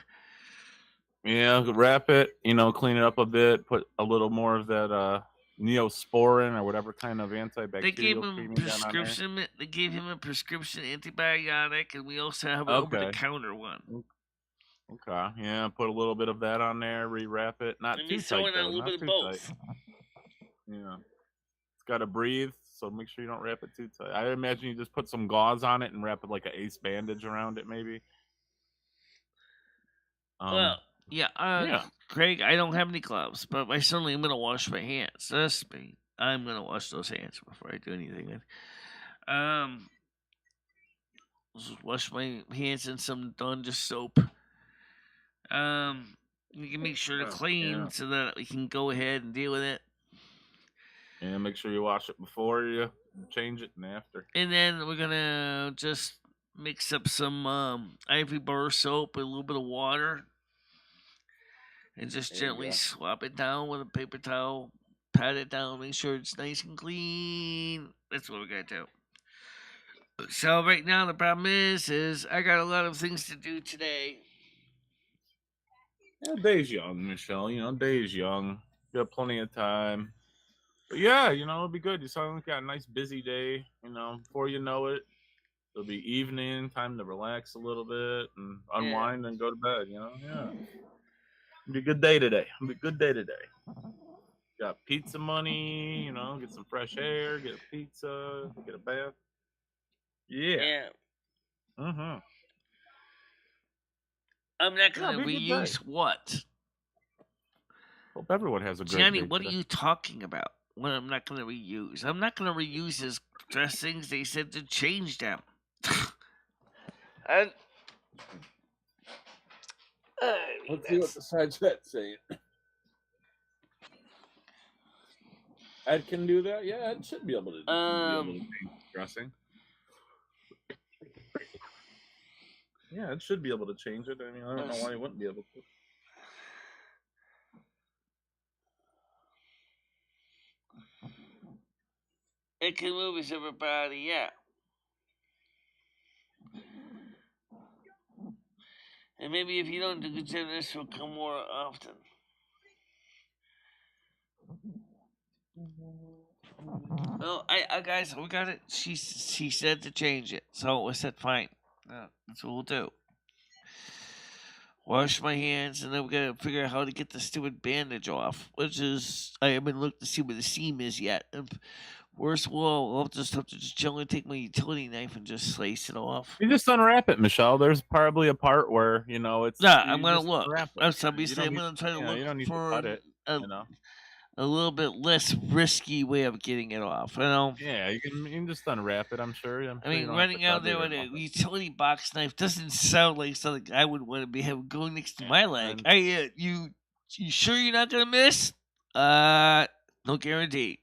Yeah, wrap it. Clean it up a bit. Put a little more of that Neosporin or whatever kind of antibacterial. They gave him prescription. They gave him a prescription antibiotic, and we also have an over-the-counter one. Okay, yeah, put a little bit of that on there. Rewrap it. Not too tight, though. A little bit of both. Tight. Yeah, it's got to breathe, so make sure you don't wrap it too tight. I imagine you just put some gauze on it and wrap it like an ace bandage around it, maybe. Yeah. Craig, I don't have any gloves, but I certainly am going to wash my hands. That's me. I'm going to wash those hands before I do anything. Just wash my hands in some Dawn soap. You can make sure to clean so that we can go ahead and deal with it. And make sure you wash it before you change it and after. And then we're going to just mix up some Ivory Bar soap with a little bit of water. And just gently swap it down with a paper towel. Pat it down. Make sure it's nice and clean. That's what we're going to do. So right now the problem is I got a lot of things to do today. Yeah, day's young, Michelle. Day's young. You got plenty of time. But yeah, it'll be good. You sound like you got a nice busy day. Before you know it, it'll be evening. Time to relax a little bit and unwind and go to bed. Yeah. It'll be a good day today. Got pizza money. Get some fresh air. Get a pizza. Get a bath. Yeah. Mm-hmm. I'm not going to reuse what? Hope everyone has a great Johnny, day what today. are you talking about? What I'm not going to reuse? I'm not going to reuse his dressings. They said to change them. Let's see what the side chat's saying. Ed can do that. Yeah, Ed should be able to change dressing. Yeah, it should be able to change it. I mean, I don't know why he wouldn't be able to. It can move his upper body, yeah. And maybe if you don't do good job, this will come more often. Well, I guys, we got it. She said to change it, so we said fine. That's what we'll do. Wash my hands, and then we gotta figure out how to get the stupid bandage off. Which is, I haven't looked to see where the seam is yet. And worst of all, I'll just have to just gently take my utility knife and just slice it off. You just unwrap it, Michelle. There's probably a part where it's. Yeah, I'm gonna look. Obviously, I'm gonna try to look you don't need for to cut it. A little bit less risky way of getting it off. You know? Yeah, you can just unwrap it. I'm sure. I mean, running out there with a utility box knife doesn't sound like something I would want to be having going next to my leg. You sure you're not gonna miss? No guarantee.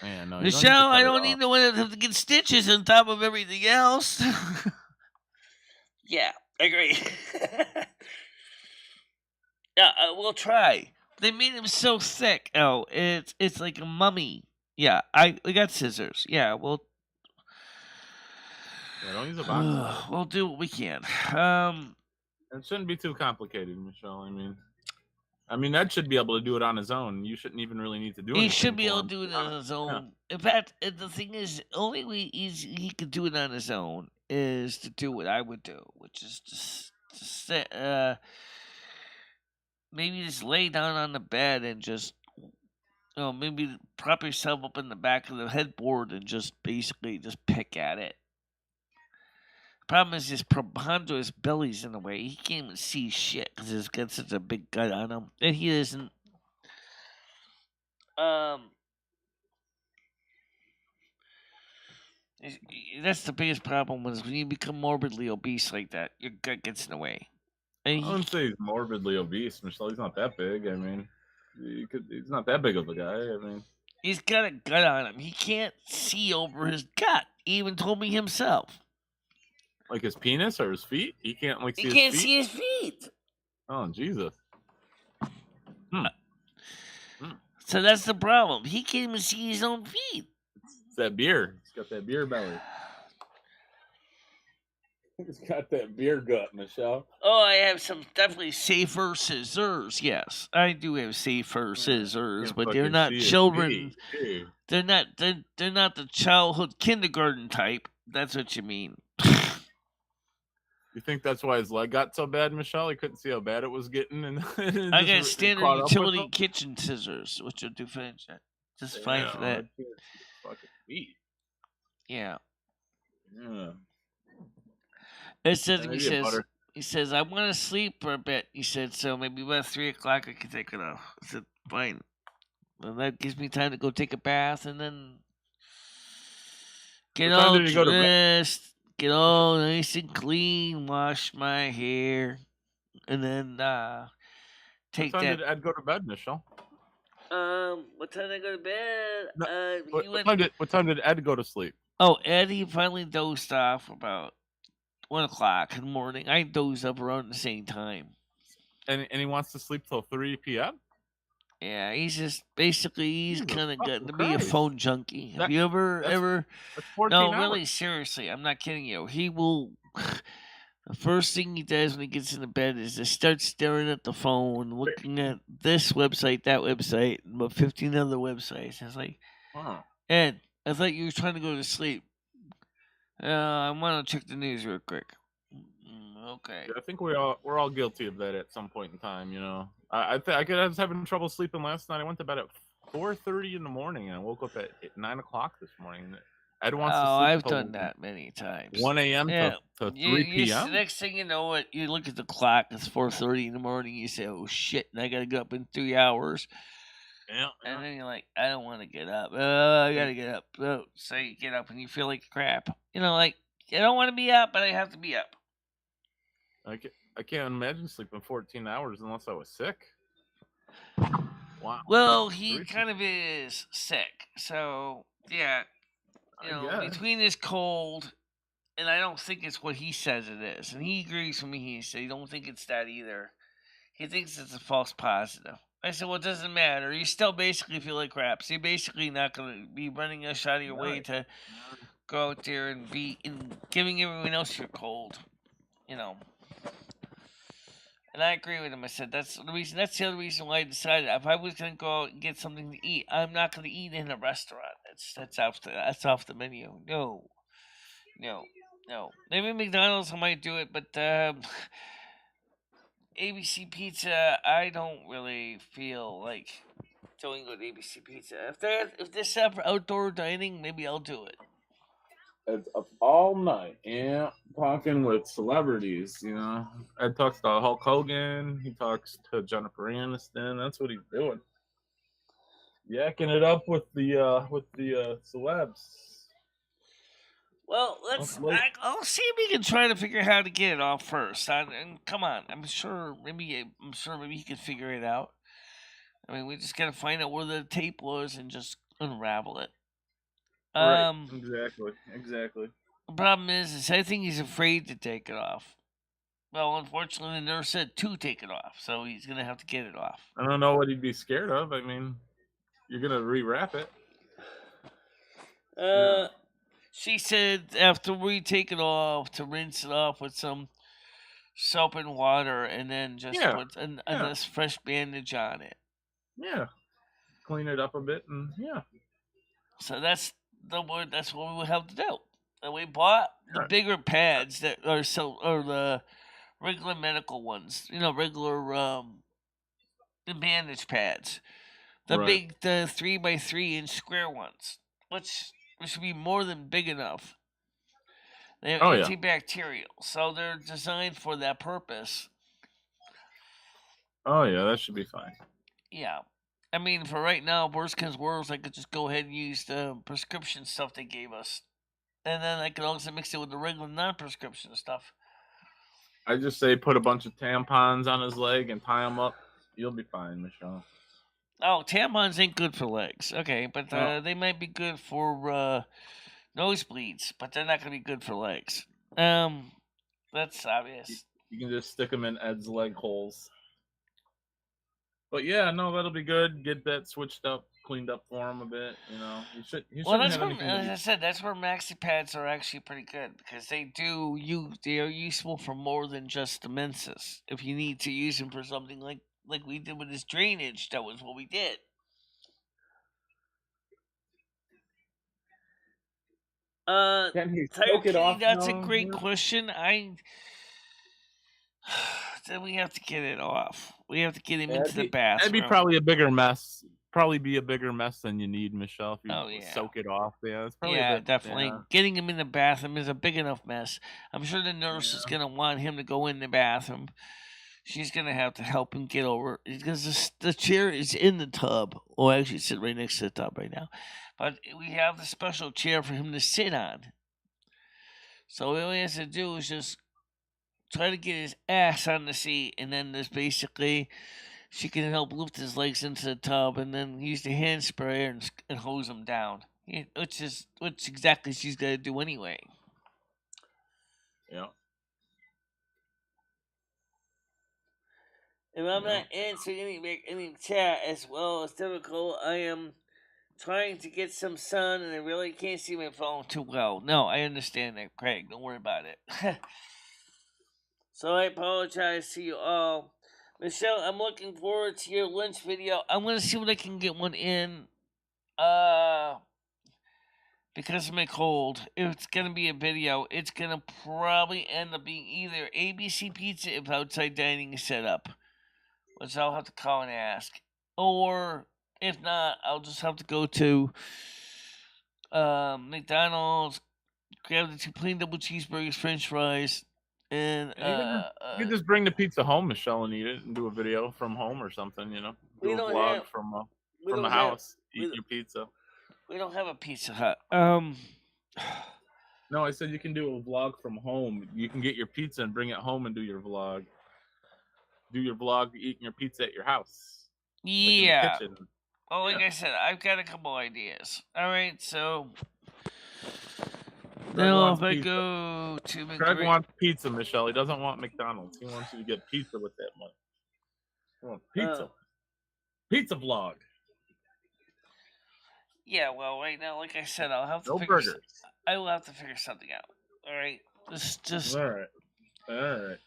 Yeah, no, Michelle, I don't need to have to get stitches on top of everything else. Yeah, I agree. Yeah, we'll try. They made him so thick. Oh, it's like a mummy. Yeah, we got scissors. Yeah, don't use a box. We'll do what we can. It shouldn't be too complicated, Michelle. I mean, Ed should be able to do it on his own. You shouldn't even really need to do it. He should be able to do it on his own. Yeah. In fact, the thing is, the only way he could do it on his own is to do what I would do, which is just sit, maybe just lay down on the bed and just, maybe prop yourself up in the back of the headboard and just basically just pick at it. Problem is his preponderous belly's in the way. He can't even see shit because he's got such a big gut on him, and he isn't. That's the biggest problem is when you become morbidly obese like that, your gut gets in the way. And I wouldn't say he's morbidly obese, Michelle. He's not that big. I mean, he's not that big of a guy. I mean, he's got a gut on him. He can't see over his gut. He even told me himself. Like his penis or his feet? He can't see his feet? He can't see his feet. Oh, Jesus. So that's the problem. He can't even see his own feet. It's that beer. He's got that beer belly. He's got that beer gut, Michelle. Oh, I have some definitely safer scissors. Yes, I do have safer scissors, but they're not children. They're not the childhood kindergarten type. That's what you mean. You think that's why his leg got so bad, Michelle? He couldn't see how bad it was getting, and I got standard utility kitchen scissors, which will do finish that. Just fine for that. Fucking sweet. Yeah. It says he says I want to sleep for a bit. He said so maybe about 3 o'clock I can take it off. I said fine. And that gives me time to go take a bath and then get all dressed. Get all nice and clean, wash my hair, and then take that. What time did Ed go to bed, Michelle? What time did I go to bed? What time did Ed go to sleep? Oh, Ed, he finally dozed off about 1 o'clock in the morning. I dozed up around the same time. And he wants to sleep till 3 p.m.? Yeah, he's just he's kind of gotten to be a phone junkie. Have you ever? No, really, seriously, I'm not kidding you. He will. The first thing he does when he gets into bed is to start staring at the phone, looking at this website, that website, and about 15 other websites. It's like, Ed, I thought you were trying to go to sleep. I want to check the news real quick. Okay. Yeah, I think we're all guilty of that at some point in time. I was having trouble sleeping last night. I went to bed at 4:30 in the morning, and I woke up at 9 o'clock this morning. Ed wants to sleep. I've done that many times. 1 a.m. to 3 p.m. The next thing you know, you look at the clock. It's 4:30 in the morning. You say, "Oh shit!" And I gotta get up in 3 hours. Yeah. And then you're like, "I don't want to get up. I gotta get up." So you get up and you feel like crap. I don't want to be up, but I have to be up. I can't imagine sleeping 14 hours unless I was sick. Wow. Well, he 3 kind of is sick. So, yeah, I guess. between his cold, and I don't think it's what he says it is. And he agrees with me. He said he don't think it's that either. He thinks it's a false positive. I said, well, it doesn't matter. You still basically feel like crap. So you're basically not going to be running a shot of your way Right. to go out there and be giving everyone else your cold. And I agree with him. I said that's the reason. That's the other reason why I decided if I was going to go out and get something to eat, I'm not going to eat in a restaurant. That's off the menu. No, no, no. Maybe McDonald's I might do it, but ABC Pizza I don't really feel like doing with ABC Pizza. If this up for outdoor dining, maybe I'll do it. It's up all night. Yeah, talking with celebrities. Ed talks to Hulk Hogan. He talks to Jennifer Aniston. That's what he's doing. Yakking it up with the celebs. Well, I'll see if we can try to figure out how to get it off first. And come on, I'm sure maybe he can figure it out. I mean, we just gotta find out where the tape was and just unravel it. Right. Exactly. The problem is I think he's afraid to take it off. Well, unfortunately, the nurse said to take it off, so he's gonna have to get it off. I don't know what he'd be scared of. I mean, you're gonna rewrap it. She said after we take it off to rinse it off with some soap and water, and then just put a fresh bandage on it. Yeah, clean it up a bit, and yeah. So that's what we would have to do. And we bought the bigger pads that are the regular medical ones. Regular the bandage pads. The big 3x3-inch square ones, which should be more than big enough. They're antibacterial, so they're designed for that purpose. Oh yeah, that should be fine. Yeah. I mean, for right now, worst comes worst, I could just go ahead and use the prescription stuff they gave us. And then I could also mix it with the regular non-prescription stuff. I just say put a bunch of tampons on his leg and tie him up. You'll be fine, Michelle. Oh, tampons ain't good for legs. Okay, but they might be good for nosebleeds, but they're not going to be good for legs. That's obvious. You can just stick them in Ed's leg holes. But yeah, no, that'll be good. Get that switched up, cleaned up for him a bit. Well, that's where, as I said, that's where maxi pads are actually pretty good because they are useful for more than just the menses. If you need to use them for something like we did with his drainage, that was what we did. Can he soak it off? That's a great question. Then we have to get it off. We have to get him into the bathroom. That'd be probably a bigger mess. Probably be a bigger mess than you need, Michelle, if you soak it off. Yeah, it's probably definitely. Yeah. Getting him in the bathroom is a big enough mess. I'm sure the nurse is going to want him to go in the bathroom. She's going to have to help him get over because the chair is in the tub. Oh, actually, it's sitting right next to the tub right now. But we have the special chair for him to sit on. So all he has to do is just try to get his ass on the seat, and then there's basically she can help lift his legs into the tub, and then use the hand sprayer and hose him down. Which exactly she's got to do anyway. Yeah. If I'm not answering any chat as well as difficult, I am trying to get some sun, and I really can't see my phone too well. No, I understand that, Craig. Don't worry about it. So I apologize to you all. Michelle, I'm looking forward to your lunch video. I'm going to see what I can get one in. Because of my cold. If it's going to be a video, it's going to probably end up being either ABC Pizza if outside dining is set up, which I'll have to call and ask. Or, if not, I'll just have to go to McDonald's, grab the 2 plain double cheeseburgers, french fries, and you can just bring the pizza home, Michelle, and eat it, and do a video from home or something. Do a vlog from the house. Eat your pizza. We don't have a Pizza Hut. No, I said you can do a vlog from home. You can get your pizza and bring it home and do your vlog. Do your vlog eating your pizza at your house. Yeah. kitchen. Well, like I said, I've got a couple ideas. All right, so now wants if I pizza. go to Craig McGregor, wants pizza, Michelle. He doesn't want McDonald's. He wants you to get pizza with that money. He wants pizza. Pizza vlog. yeah. Well, right now, like I said, I'll have to No figure. burgers. I will have to figure something out. All right, just. All right. All right.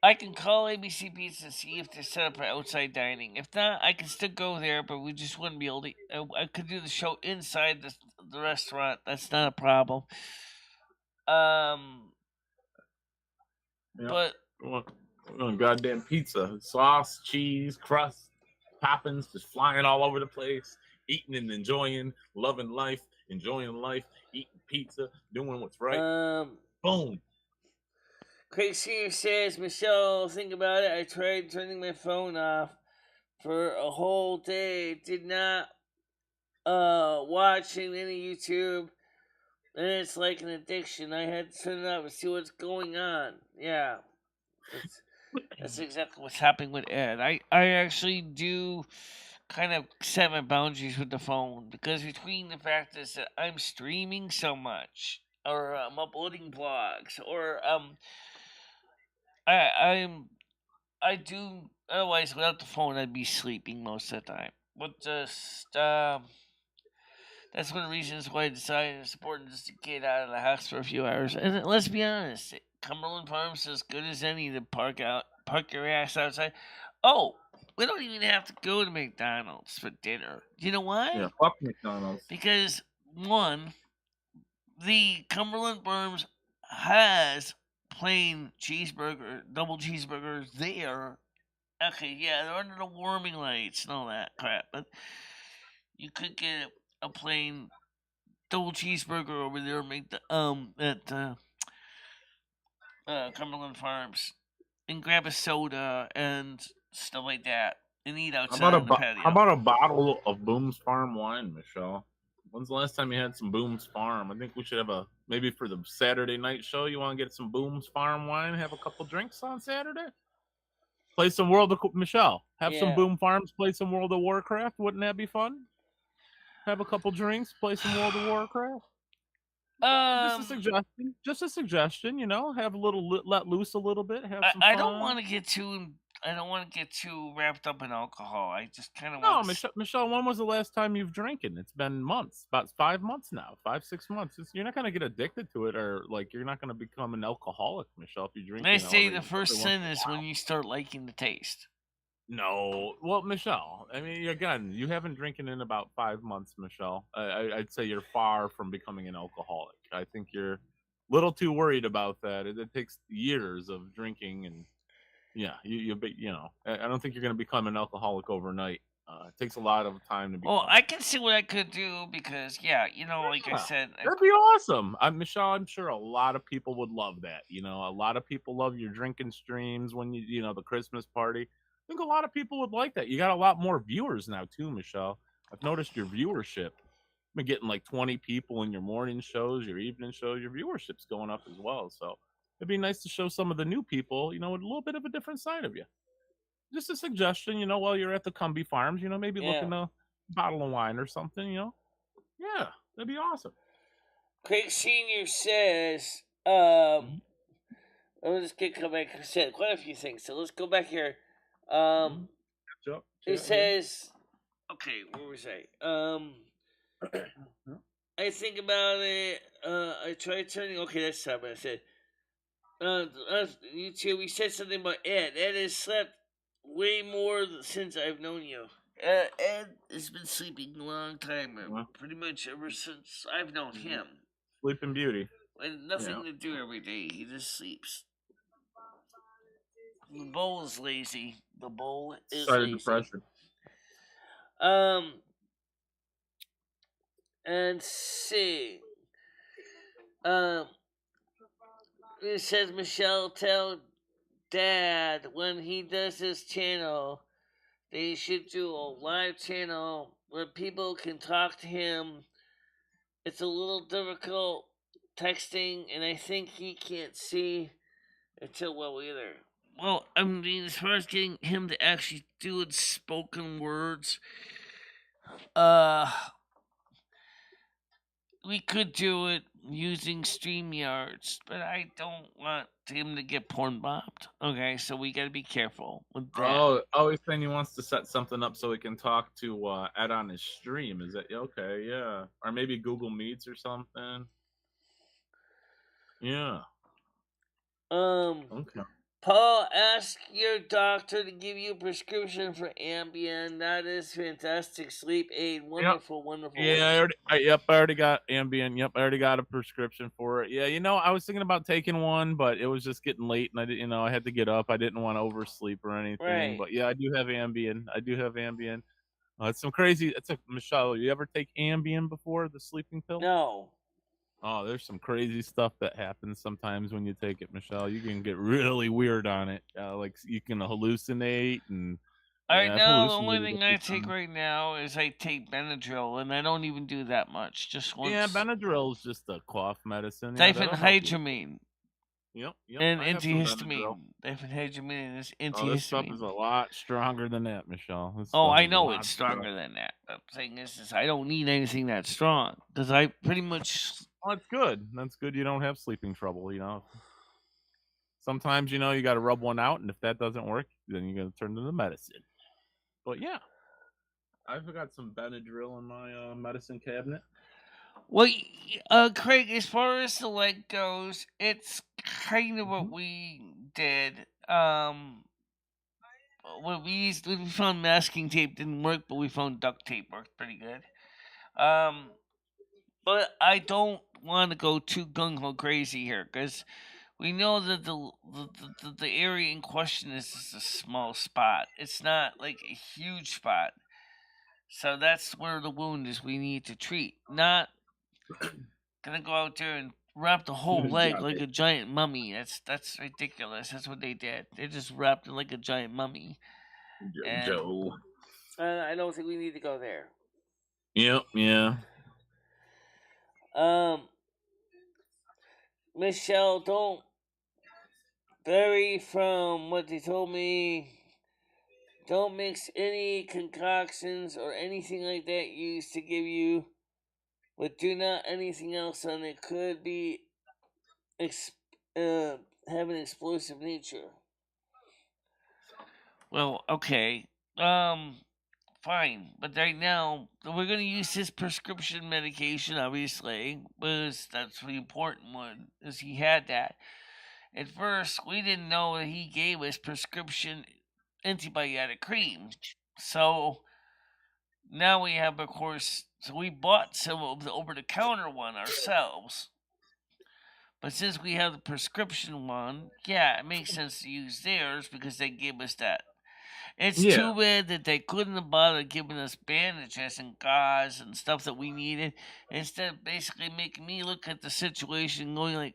I can call ABC Pizza and see if they set up for outside dining. If not, I can still go there, but we just wouldn't be able to. I could do the show inside the restaurant. That's not a problem. Yep. But We want goddamn pizza, sauce, cheese, crust, toppings, just flying all over the place, eating and enjoying, loving life, enjoying life, eating pizza, doing what's right. Boom. Craig Senior says, Michelle, think about it. I tried turning my phone off for a whole day. Did not watching any YouTube, and it's like an addiction. I had to turn it off and see what's going on. Yeah, that's exactly what's happening with Ed. I actually do kind of set my boundaries with the phone, because between the fact is that I'm streaming so much, or I'm uploading blogs, or I do, otherwise without the phone I'd be sleeping most of the time. But just that's one of the reasons why I decided it's important just to get out of the house for a few hours. And let's be honest, Cumberland Farms is as good as any to park your ass outside. Oh, we don't even have to go to McDonald's for dinner. You know why? Yeah, fuck McDonald's. Because one, the Cumberland Farms has plain cheeseburger, double cheeseburgers there. Okay, yeah, they're under the warming lights and all that crap, but you could get a plain double cheeseburger over there, make the at Cumberland Farms, and grab a soda and stuff like that, and eat outside on the patio. How about a bottle of Boone's Farm wine, Michelle? When's the last time you had some Boone's Farm? I think we should have maybe for the Saturday night show. You want to get some Boone's Farm wine, have a couple drinks on Saturday? Play some Michelle. Have some Boom Farms. Play some World of Warcraft. Wouldn't that be fun? Have a couple drinks. Play some World of Warcraft. Just a suggestion. Just a suggestion. You know, have a little let loose a little bit. Have some fun. I don't want to get too wrapped up in alcohol. I just kind of want. No, Michelle. When was the last time you've drinking? It's been months. About 5 months now. 5-6 months. You're not gonna get addicted to it, or like you're not gonna become an alcoholic, Michelle. If you drink. They say the first sin is when you start liking the taste. No, well, Michelle. I mean, again, you haven't drinking in about 5 months, Michelle. I'd say you're far from becoming an alcoholic. I think you're a little too worried about that. It takes years of drinking, and yeah, you know, I don't think you're going to become an alcoholic overnight. It takes a lot of time to become. Well, I can see what I could do, because you know, like I said, that'd be awesome. Michelle, I'm sure a lot of people would love that. You know, a lot of people love your drinking streams when you know, the Christmas party. I think a lot of people would like that. You got a lot more viewers now too, Michelle. I've noticed your viewership. You've been getting like 20 people in your morning shows, your evening shows. Your viewership's going up as well. So it'd be nice to show some of the new people, you know, a little bit of a different side of you. Just a suggestion, you know, while you're at the Cumbie Farms, you know, maybe look in a bottle of wine or something, you know. Yeah, that'd be awesome. Craig Senior says, let's get come back. I said quite a few things, so let's go back here. It says, okay, where was I? I think about it. I tried turning. Okay, that's not what I said. You two, we said something about Ed. Ed has slept way more since I've known you. Ed has been sleeping a long time, pretty much ever since I've known him. Sleeping Beauty. And nothing to do every day. He just sleeps. The bowl is lazy. The bowl is lazy. Depression. And see. It says, Michelle, tell Dad when he does his channel, they should do a live channel where people can talk to him. It's a little difficult texting, and I think he can't see it too well either. well, I mean, as far as getting him to actually do it spoken words, uh, we could do it using StreamYards, but I don't want him to get porn bombed. Okay, so we got to be careful with that. Oh, he's saying he wants to set something up so he can talk to Ed on his stream. Is that okay? Yeah, or maybe Google Meets or something. Yeah. Okay. Paul, ask your doctor to give you a prescription for Ambien. That is fantastic sleep aid. Wonderful, wonderful. Yeah, I already got Ambien. Yep, I already got a prescription for it. Yeah, I was thinking about taking one, but it was just getting late, and I didn't, I had to get up. I didn't want to oversleep or anything. Right. But yeah, I do have Ambien. It's some crazy. Michelle. You ever take Ambien before, the sleeping pill? No. Oh, there's some crazy stuff that happens sometimes when you take it, Michelle. You can get really weird on it. Like you can hallucinate and. Right now, the only thing I take right now is I take Benadryl, and I don't even do that much. Just once. Yeah, Benadryl is just a cough medicine. Diphenhydramine. Yep. And antihistamine. Diphenhydramine is antihistamine. Oh, this stuff is a lot stronger than that, Michelle. I know it's stronger than that. The thing is I don't need anything that strong because I pretty much. Oh, that's good. That's good. You don't have sleeping trouble. Sometimes you got to rub one out, and if that doesn't work, then you got to turn to the medicine. But yeah, I've got some Benadryl in my medicine cabinet. Well, Craig, as far as the leg goes, it's kind of what we did. We found masking tape didn't work, but we found duct tape worked pretty good. But I don't want to go too gung ho crazy here because we know that the area in question is just a small spot. It's not like a huge spot. So that's where the wound is we need to treat. Not gonna go out there and wrap the whole leg like a giant mummy. That's ridiculous. That's what they did. They just wrapped it like a giant mummy. Joe. I don't think we need to go there. Yep, yeah. Michelle, don't vary from what they told me. Don't mix any concoctions or anything like that used to give you, but do not anything else on it could be have an explosive nature. Well, okay. Fine. But right now, we're going to use his prescription medication, obviously, because that's the important one, is he had that. At first, we didn't know that he gave us prescription antibiotic cream. So, now we have, of course, so we bought some of the over-the-counter one ourselves. But since we have the prescription one, yeah, it makes sense to use theirs because they gave us that. It's too bad that they couldn't have bothered giving us bandages and gauze and stuff that we needed. Instead of basically making me look at the situation going like,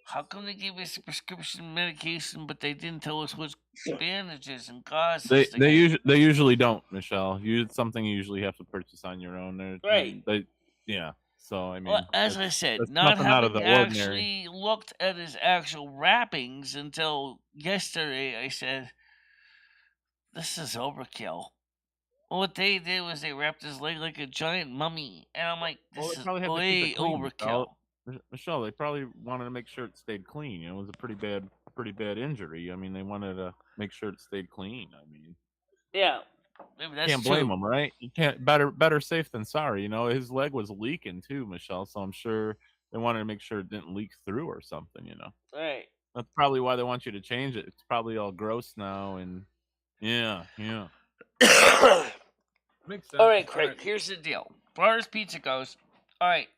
how come they gave us prescription medication but they didn't tell us which bandages and gauze? They usually don't, Michelle. It's something you usually have to purchase on your own. Right. So I mean, well, as I said, not having actually looked at his actual wrappings until yesterday, I said, this is overkill. What they did was they wrapped his leg like a giant mummy, and I'm like, this is way overkill. Michelle, they probably wanted to make sure it stayed clean. It was a pretty bad injury. I mean, they wanted to make sure it stayed clean. I mean, yeah, maybe that's can't blame them, right? You can't better safe than sorry. His leg was leaking too, Michelle. So I'm sure they wanted to make sure it didn't leak through or something. Right. That's probably why they want you to change it. It's probably all gross now, and yeah. Makes sense. All right, Craig. Here's the deal. As far as pizza goes, all right.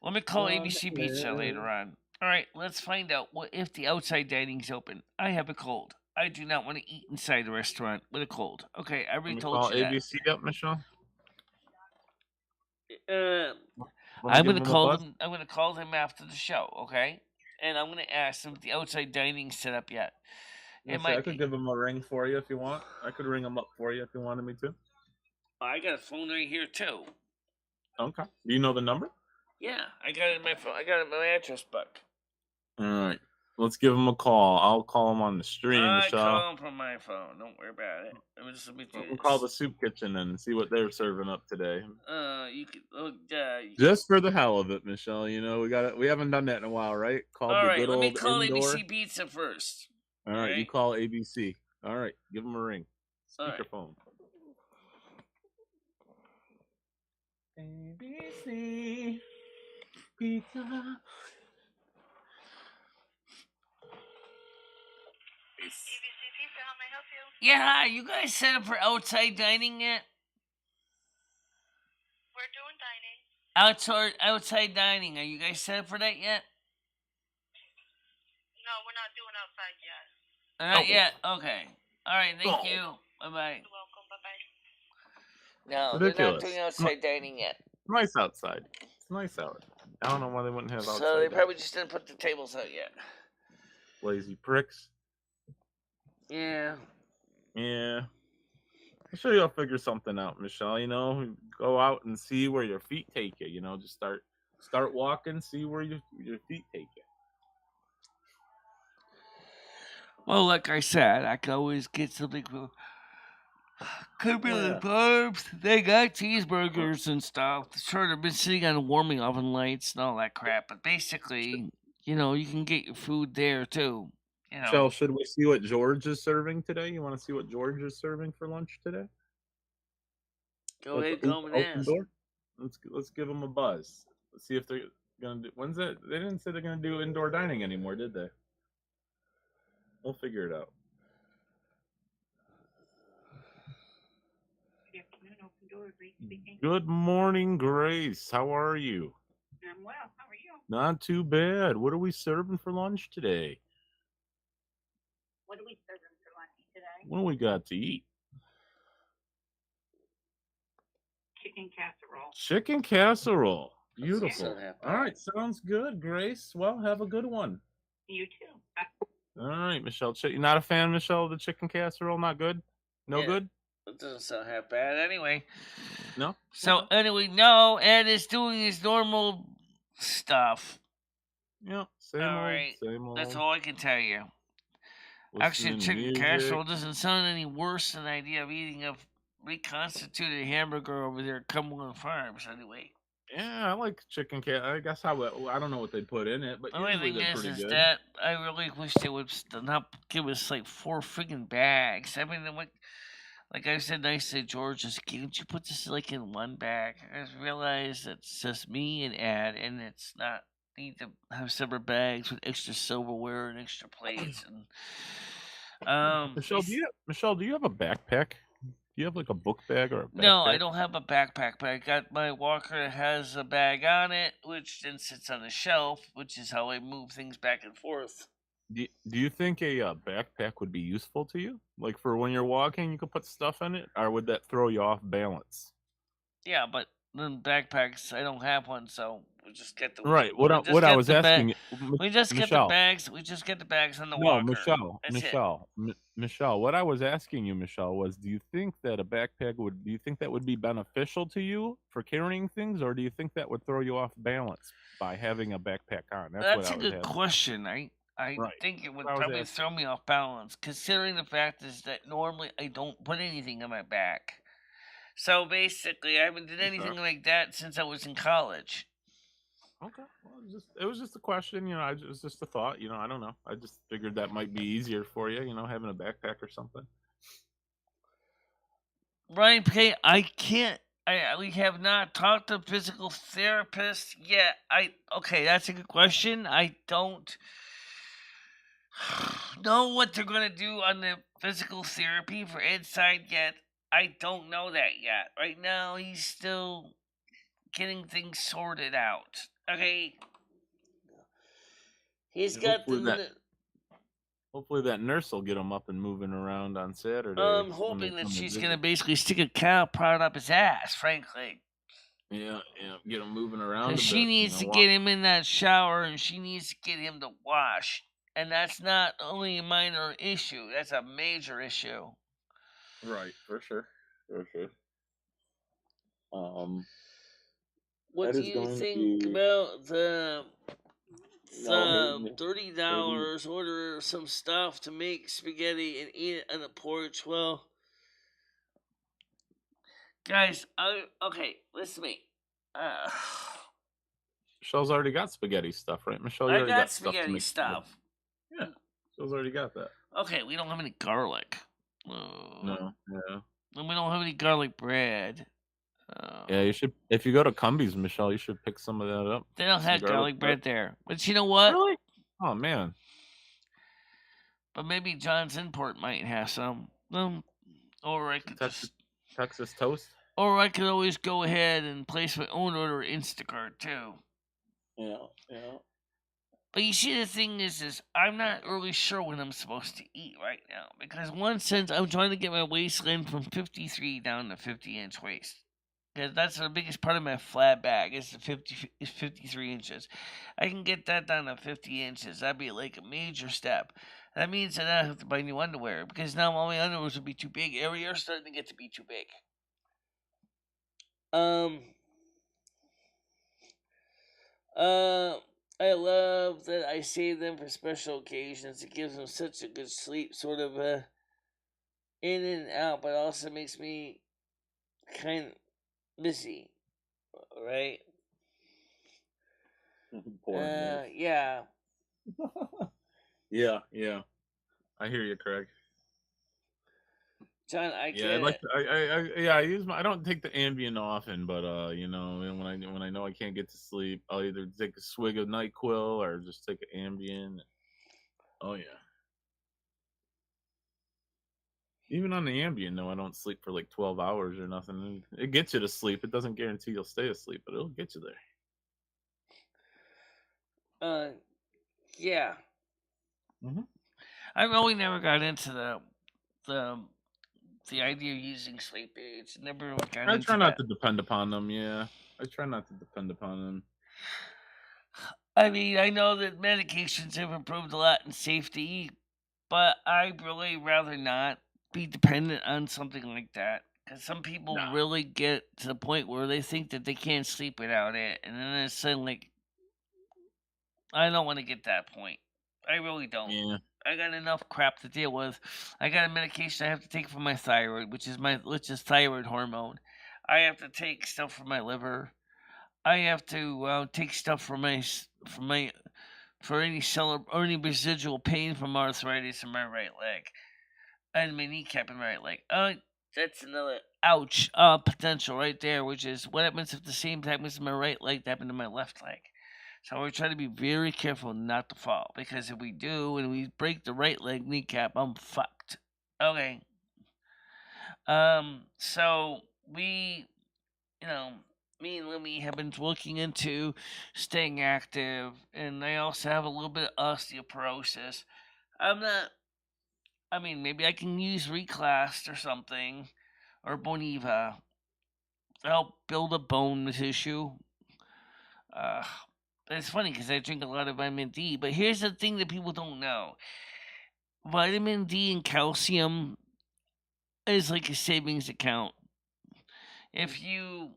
Let me call ABC Pizza later on. All right, let's find out if the outside dining's open. I have a cold. I do not want to eat inside the restaurant with a cold. Okay, I already told you that. ABC up, Michelle. I'm gonna call them. I'm gonna call them after the show. Okay, and I'm gonna ask them if the outside dining's set up yet. I could give them a ring for you if you want. I could ring them up for you if you wanted me to. I got a phone right here too. Okay. Do you know the number? Yeah, I got it in my phone. I got it in my address book. All right. Let's give him a call. I'll call him on the stream, I Michelle. call him from my phone. Don't worry about it. Let me do We'll this. call the soup kitchen and see what they're serving up today. You could. Just for the hell of it, Michelle. You know, we haven't done that in a while, right? Called All the right, good let me old call indoor. ABC Pizza first. All right, you call ABC. All right, give them a ring. Speakerphone. ABC Pizza. ABC Pizza, how may I help you? Yeah, hi. You guys set up for outside dining yet? We're doing dining. Outside dining. Are you guys set up for that yet? No, we're not doing outside yet. Not yet. Okay. All right. Thank you. Bye bye. You're welcome. Bye bye. No, Ridiculous. they're not doing outside dining yet. Nice outside. It's nice out. I don't know why they wouldn't have outside. So they probably just didn't put the tables out yet. Lazy pricks. Yeah. Yeah. I'm sure you'll figure something out, Michelle. You know, go out and see where your feet take you. You know, just start walking, see where your feet take you. Well, like I said, I can always get something from Cumberland Farms. They got cheeseburgers and stuff. Sure, they've been sitting on warming oven lights and all that crap. But basically, you know, you can get your food there too. You know. Michelle, should we see what George is serving today? You want to see what George is serving for lunch today? Go ahead, go and ask. Let's give them a buzz. Let's see if they're gonna do. When's that? They didn't say they're gonna do indoor dining anymore, did they? We'll figure it out. Good afternoon, open door, Grace speaking. Good morning, Grace. How are you? I'm well. How are you? Not too bad. What are we serving for lunch today? What are we serving for lunch today? What do we got to eat? Chicken casserole. Chicken casserole. Beautiful. So All right, sounds good, Grace. Well, have a good one. You too. All right, Michelle. You're not a fan, Michelle, of the chicken casserole? Not good? No good? It doesn't sound half bad anyway. No? So, anyway, no, Ed is doing his normal stuff. Yeah, same old. That's all I can tell you. Actually, chicken casserole doesn't sound any worse than the idea of eating a reconstituted hamburger over there at Cumberland Farms, anyway. Yeah, I like chicken I guess I don't know what they put in it, but the only usually thing they're pretty good. That I really wish they would not give us like 4 friggin' bags. I mean, like I said nicely, George, just can't you put this like in one bag? I just realized it's just me and Ed, and it's not need to have separate bags with extra silverware and extra plates and Michelle, do you have a backpack? Do you have like a book bag or a backpack? No, I don't have a backpack, but I got my walker that has a bag on it, which then sits on the shelf, which is how I move things back and forth. Do you think a backpack would be useful to you? Like for when you're walking, you could put stuff in it, or would that throw you off balance? Yeah, but then backpacks, I don't have one, so we just get the right. What I was asking, we just get the bags. We just get the bags on the walker. Michelle. What I was asking you, Michelle, was: do you think that a backpack would be beneficial to you for carrying things, or do you think that would throw you off balance by having a backpack on? That's a good question. I think it would probably throw me off balance, considering the fact is that normally I don't put anything on my back. So basically, I haven't done anything like that since I was in college. Okay, well, it was just a question, you know. It was just a thought, you know. I don't know. I just figured that might be easier for you, you know, having a backpack or something. Ryan P., I can't. We have not talked to a physical therapist yet. Okay, that's a good question. I don't know what they're gonna do on the physical therapy for Ed's side yet. I don't know that yet. Right now, he's still getting things sorted out. Okay. He's got hopefully that nurse will get him up and moving around on Saturday. I'm hoping that she's going to basically stick a cow prod up his ass, frankly. Yeah, get him moving around. She needs to get him in that shower, and she needs to get him to wash. And that's not only a minor issue, that's a major issue. Right, for sure. What do you think about the $30, order some stuff to make spaghetti and eat it on the porch. Well, guys, okay, listen to me. Michelle's already got spaghetti stuff, right? Michelle, you I already got stuff to spaghetti make stuff. Yeah, Michelle's already got that. Okay, we don't have any garlic. No, yeah. And we don't have any garlic bread. Yeah, you should. If you go to Cumbies, Michelle, you should pick some of that up. They don't Some have garlic bread there. But you know what? Really? Oh man. But maybe John's Import might have some. Or I could Texas toast. Or I could always go ahead and place my own order Instacart too. Yeah. But you see, the thing is I'm not really sure what I'm supposed to eat right now because, in one sense, I'm trying to get my waistline from 53 down to 50-inch waist. Because that's the biggest part of my flat bag is 53 inches. I can get that down to 50 inches. That'd be like a major step. That means that I have to buy new underwear because now all my underwear would be too big. Every year starting to get to be too big. I love that I save them for special occasions. It gives them such a good sleep, sort of in and out, but also makes me kind of missy, right? Yeah. Yeah. I hear you, Craig. John, I get I like it. I use I don't take the Ambien often, but you know, when I know I can't get to sleep, I'll either take a swig of NyQuil or just take an Ambien. Oh yeah. Even on the Ambien, though, I don't sleep for like 12 hours or nothing. It gets you to sleep. It doesn't guarantee you'll stay asleep, but it'll get you there. Yeah. Mm-hmm. I really never got into the idea of using sleep aids. Never really got into I try not to depend upon them. Yeah, I try not to depend upon them. I mean, I know that medications have improved a lot in safety, but I'd really rather not be dependent on something like that. Because some people really get to the point where they think that they can't sleep without it, and then it's saying like, I don't want to get that point. I really don't. Yeah. I got enough crap to deal with. I got a medication I have to take for my thyroid, which is thyroid hormone. I have to take stuff for my liver. I have to take stuff for any any residual pain from arthritis in my right leg and my kneecap in my right leg. That's another ouch potential right there, which is what happens if the same time as my right leg happened to my left leg. So we're trying to be very careful not to fall, because if we do and we break the right leg kneecap, I'm fucked. Okay. So we, me and Lemmy have been looking into staying active, and I also have a little bit of osteoporosis. Maybe I can use Reclast or something, or Boniva to help build a bone tissue. It's funny because I drink a lot of vitamin D, but here's the thing that people don't know. Vitamin D and calcium is like a savings account. If you,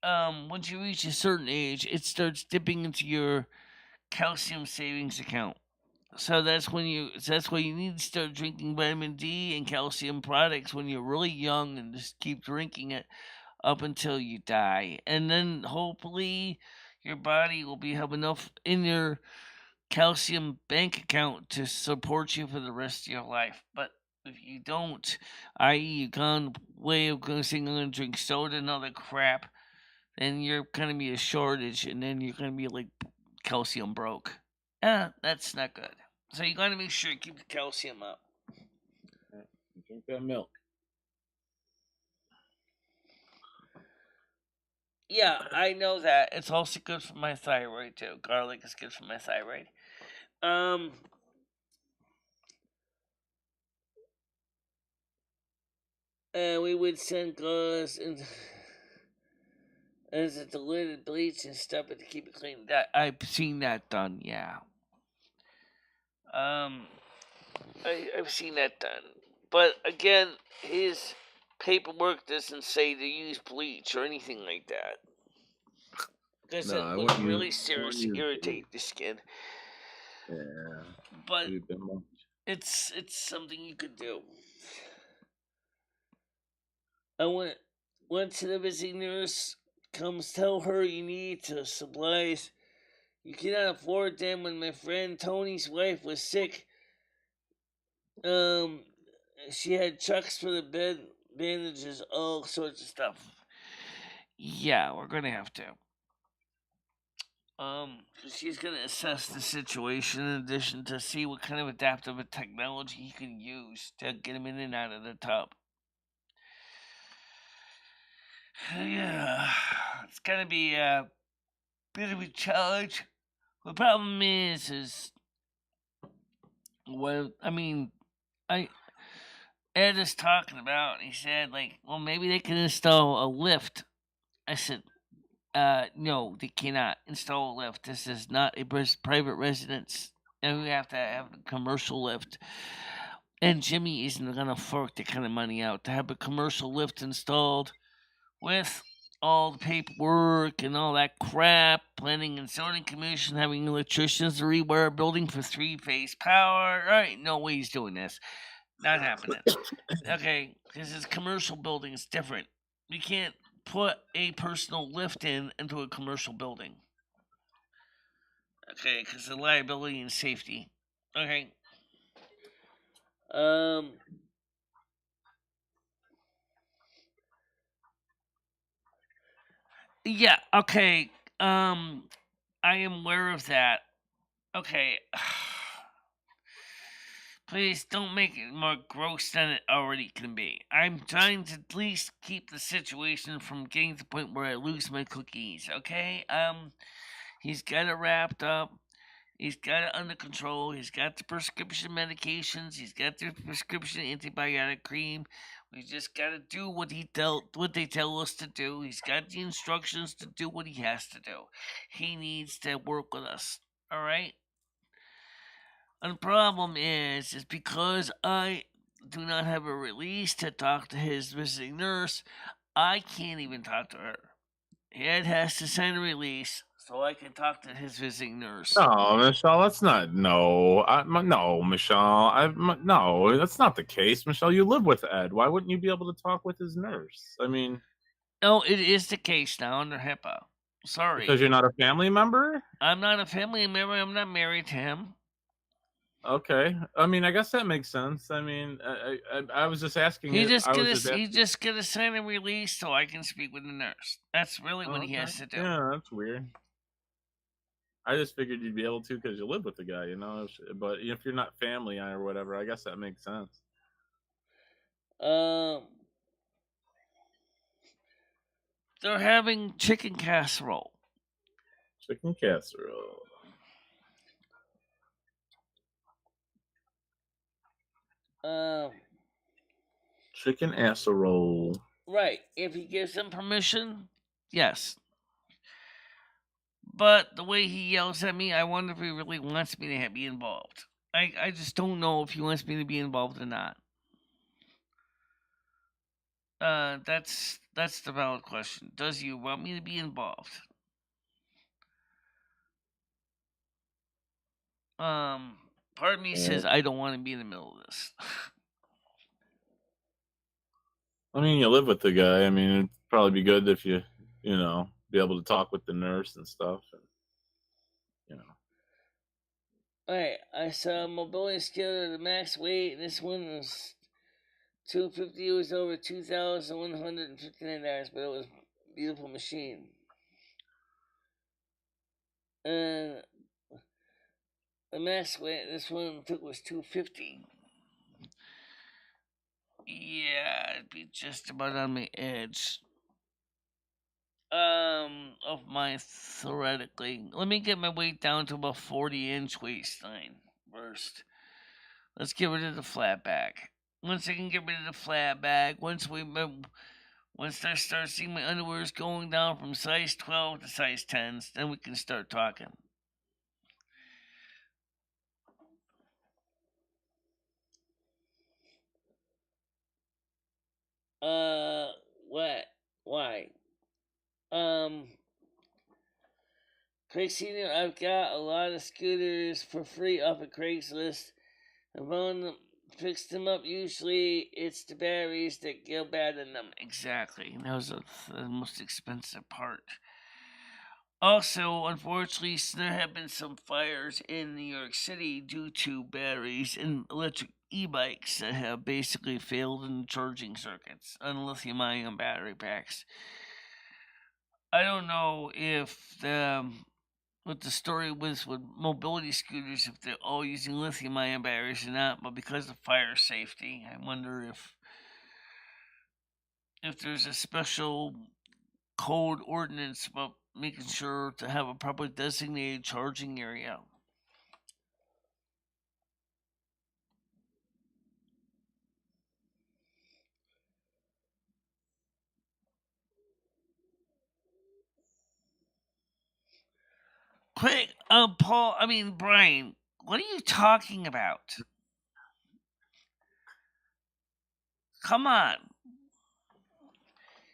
once you reach a certain age, it starts dipping into your calcium savings account. So that's why you need to start drinking vitamin D and calcium products when you're really young, and just keep drinking it up until you die. And then hopefully your body will have enough in your calcium bank account to support you for the rest of your life. But if you don't, i.e., you gone way of saying I'm going to drink soda and other crap, then you're going to be a shortage, and then you're going to be like calcium broke. That's not good. So you got to make sure you keep the calcium up. Drink that milk. Yeah, I know that. It's also good for my thyroid too. Garlic is good for my thyroid. And we would send gloves and as a diluted bleach and stuff to keep it clean. That I've seen that done. Yeah. I've seen that done. But again, his paperwork doesn't say to use bleach or anything like that. because No, it I would wouldn't really use. seriously irritate the skin. Yeah, But be a bit much. it's something you could do. I went to the visiting nurse. Comes tell her you need to supplies. You cannot afford them. When my friend Tony's wife was sick, um, she had chucks for the bed, bandages, all sorts of stuff. Yeah, we're gonna have to. She's gonna assess the situation in addition to see what kind of adaptive technology he can use to get him in and out of the tub. Yeah, it's gonna be a bit of a challenge. The problem is what I mean. I Ed is talking about. He said like, well, maybe they can install a lift. I said, no, they cannot install a lift. This is not a private residence, and we have to have a commercial lift. And Jimmy isn't gonna fork that kind of money out to have a commercial lift installed with all the paperwork and all that crap. Planning and zoning commission having electricians to rewire a building for 3-phase power. All right, no way he's doing this. Not happening. Okay, because it's commercial building. It's different. You can't put a personal lift into a commercial building. Okay, because of liability and safety. Okay. Um. Yeah. Okay. I am aware of that. Okay. Please don't make it more gross than it already can be. I'm trying to at least keep the situation from getting to the point where I lose my cookies. Okay. He's got it wrapped up. He's got it under control. He's got the prescription medications. He's got the prescription antibiotic cream. We just got to do what they tell us to do. He's got the instructions to do what he has to do. He needs to work with us. All right. And the problem is because I do not have a release to talk to his visiting nurse, I can't even talk to her. Ed has to sign a release so I can talk to his visiting nurse. No, Michelle, that's not. No, no, Michelle. No, that's not the case, Michelle. You live with Ed. Why wouldn't you be able to talk with his nurse? I mean, No, it is the case now under HIPAA. Sorry. because you're not a family member. I'm not a family member. I'm not married to him. Okay, I mean, I guess that makes sense. I mean, I was just asking. He just gonna sign a release so I can speak with the nurse. That's really what he has to do. Yeah, that's weird. I just figured you'd be able to because you live with the guy, you know. But if you're not family or whatever, I guess that makes sense. They're having chicken casserole. Chicken casserole. Chicken casserole. Right. If he gives them permission, yes. But the way he yells at me, I wonder if he really wants me to be involved. I just don't know if he wants me to be involved or not. That's the valid question. Does he want me to be involved? Part of me says I don't want to be in the middle of this. I mean, you live with the guy. I mean, it'd probably be good if you know, be able to talk with the nurse and stuff. And, you know. Alright, I saw mobility scale to the max weight. This one was 250. It was over $2,159, but it was a beautiful machine. And the max weight this one took was 250. Yeah, it'd be just about on my edge. Of my theoretically. Let me get my weight down to about 40-inch waistline first. Let's get rid of the flat back. Once I can get rid of the flat back, once I start seeing my underwears going down from size 12 to size 10s, then we can start talking. What? Why? Craigslist, I've got a lot of scooters for free off of Craigslist. I've owned them, fixed them up. Usually, it's the batteries that go bad in them. Exactly. That was the most expensive part. Also, unfortunately, there have been some fires in New York City due to batteries and electric e-bikes that have basically failed in charging circuits on lithium-ion battery packs. I don't know if what the story was with mobility scooters, if they're all using lithium-ion batteries or not, but because of fire safety, I wonder if there's a special code ordinance about making sure to have a properly designated charging area. Quick, Brian, what are you talking about? Come on.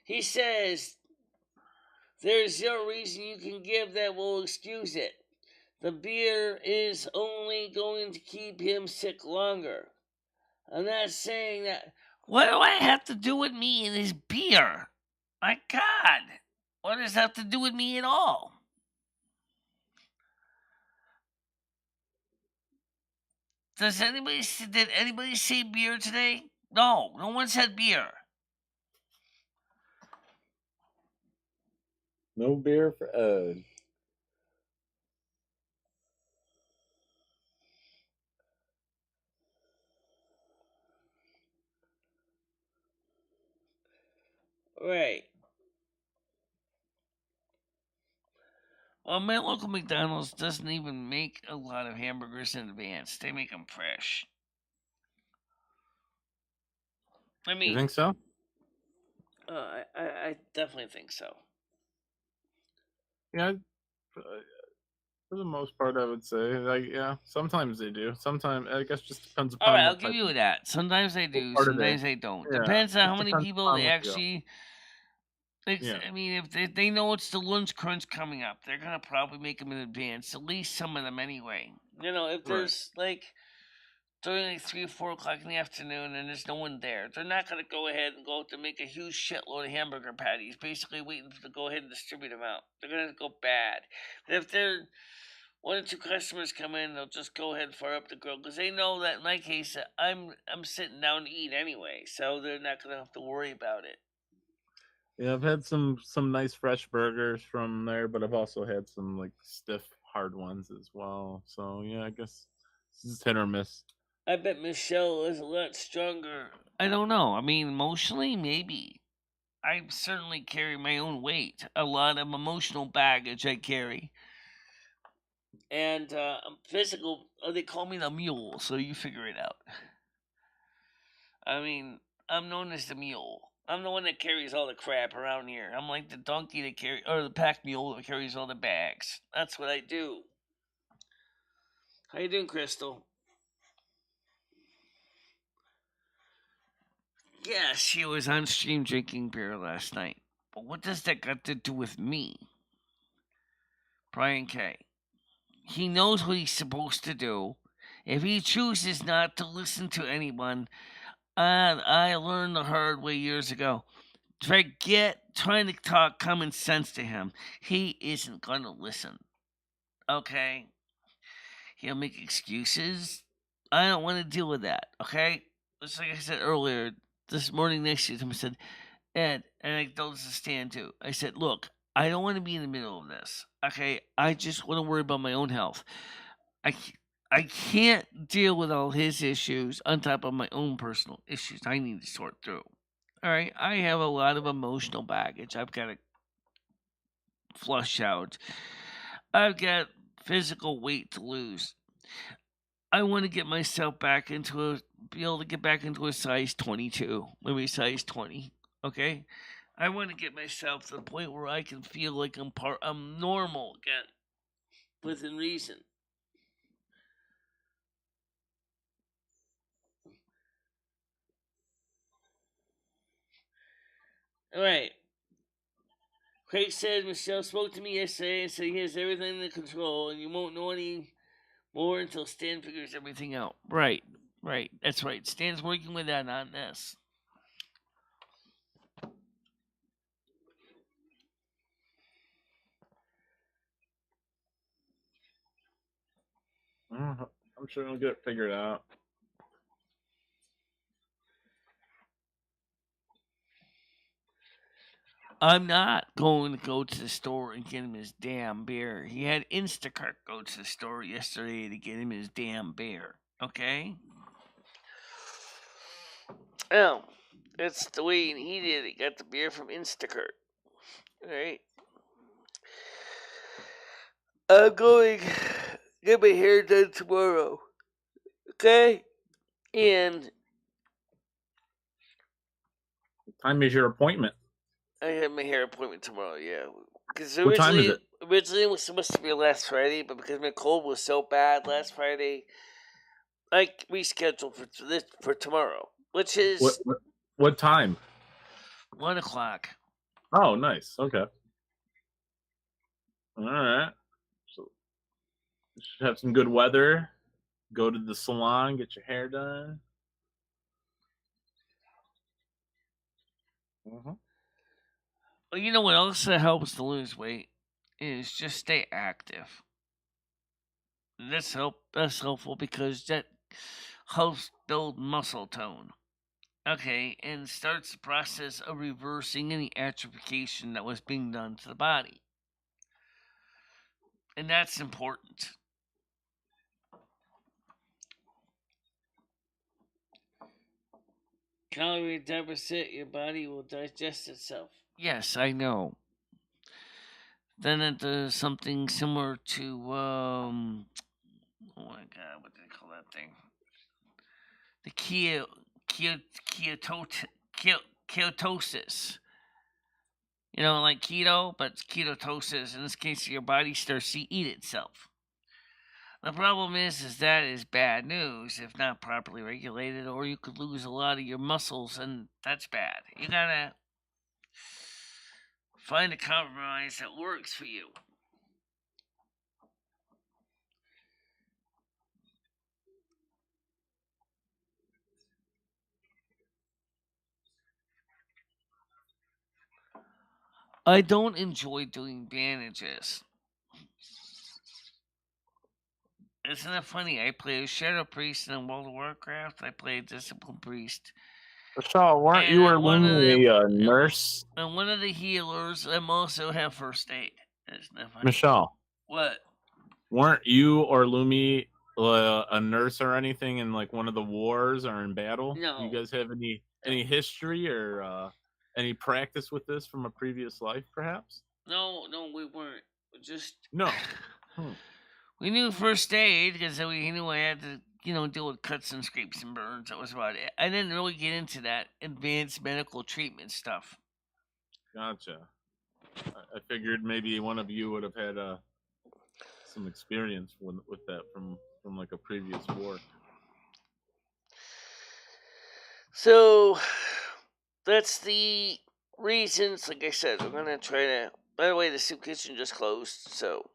He says there's no reason you can give that will excuse it. The beer is only going to keep him sick longer. I'm not saying that. What do I have to do with me and his beer? My God. What does that have to do with me at all? Did anybody say beer today? No one said beer. No beer for Ed. Right. Well, my local McDonald's doesn't even make a lot of hamburgers in advance. They make them fresh. I mean, You think so? I definitely think so. Yeah, for the most part, I would say. Like, yeah, sometimes they do. Sometimes I guess just depends All upon right, I'll what give type you that. Sometimes they what do, part of the sometimes they don't. yeah. Depends on Just how many depends people upon they what you go. actually. Yeah. I mean, if they know it's the lunch crunch coming up, they're gonna probably make them in advance. At least some of them, anyway. You know, if there's like during like 3 or 4 o'clock in the afternoon and there's no one there, they're not gonna go ahead and go to make a huge shitload of hamburger patties, basically waiting to go ahead and distribute them out. They're gonna go bad. But if they're 1 or 2 customers come in, they'll just go ahead and fire up the grill because they know that in my case, I'm sitting down to eat anyway, so they're not gonna have to worry about it. Yeah, I've had some nice fresh burgers from there, but I've also had some like stiff hard ones as well. So yeah, I guess it's just hit or miss. I bet Michelle is a lot stronger. I don't know. I mean, emotionally, maybe. I certainly carry my own weight. A lot of emotional baggage I carry. And physical, they call me the mule, so you figure it out. I mean, I'm known as the mule. I'm the one that carries all the crap around here. I'm like the donkey that or the pack mule that carries all the bags. That's what I do. How you doing, Crystal? Yeah, she was on stream drinking beer last night. But what does that got to do with me? Brian K. He knows what he's supposed to do. If he chooses not to listen to anyone, and I learned the hard way years ago, trying to talk common sense to him. He isn't going to listen. Okay? He'll make excuses. I don't want to deal with that. Okay? Just like I said earlier, this morning next to him, I said, Ed, and I told this to Stan too. I said, look, I don't want to be in the middle of this. Okay? I just want to worry about my own health. I can't deal with all his issues on top of my own personal issues I need to sort through. All right, I have a lot of emotional baggage I've got to flush out. I've got physical weight to lose. I want to get myself be able to get back into a size 22, maybe size 20. Okay, I want to get myself to the point where I can feel like I'm normal again, within reason. All right. Craig said Michelle spoke to me yesterday and said he has everything under control, and you won't know any more until Stan figures everything out. Right. That's right. Stan's working with that on this. I'm sure he'll get it figured out. I'm not going to go to the store and get him his damn beer. He had Instacart go to the store yesterday to get him his damn beer. Okay? Oh, that's the way he did it. He got the beer from Instacart. Alright? I'm going to get my hair done tomorrow. Okay? And What time is your appointment? I have my hair appointment tomorrow, yeah. Because What time is it? Originally it was supposed to be last Friday, but because my cold was so bad last Friday, I rescheduled for tomorrow, which is What time? 1 o'clock. Oh, nice. Okay. All right. So you should have some good weather. Go to the salon, get your hair done. Mm-hmm. Well, you know what else that helps to lose weight is just stay active. That's helpful because that helps build muscle tone. Okay, and starts the process of reversing any atrophication that was being done to the body. And that's important. Calorie deficit, your body will digest itself. Yes, I know. Then it does something similar to oh my god, what do they call that thing? The ketosis. You know, like keto, but it's ketosis. In this case, your body starts to eat itself. The problem is that is bad news if not properly regulated, or you could lose a lot of your muscles, and that's bad. You gotta find a compromise that works for you. I don't enjoy doing bandages. Isn't it funny? I play a Shadow Priest in World of Warcraft. I play a Discipline Priest. Michelle, weren't And you or one of Lumi the- a nurse? And one of the healers, I also have first aid. Isn't that funny? Michelle, What? weren't you or Lumi a nurse or anything in like one of the wars or in battle? No. You guys have any history or any practice with this from a previous life, perhaps? No, we weren't. Just No. We knew first aid because we knew I had to, deal with cuts and scrapes and burns. That was about it. I didn't really get into that advanced medical treatment stuff. Gotcha. I figured maybe one of you would have had some experience with that from like a previous war. So that's the reasons. Like I said, we're gonna try to. By the way, the soup kitchen just closed, so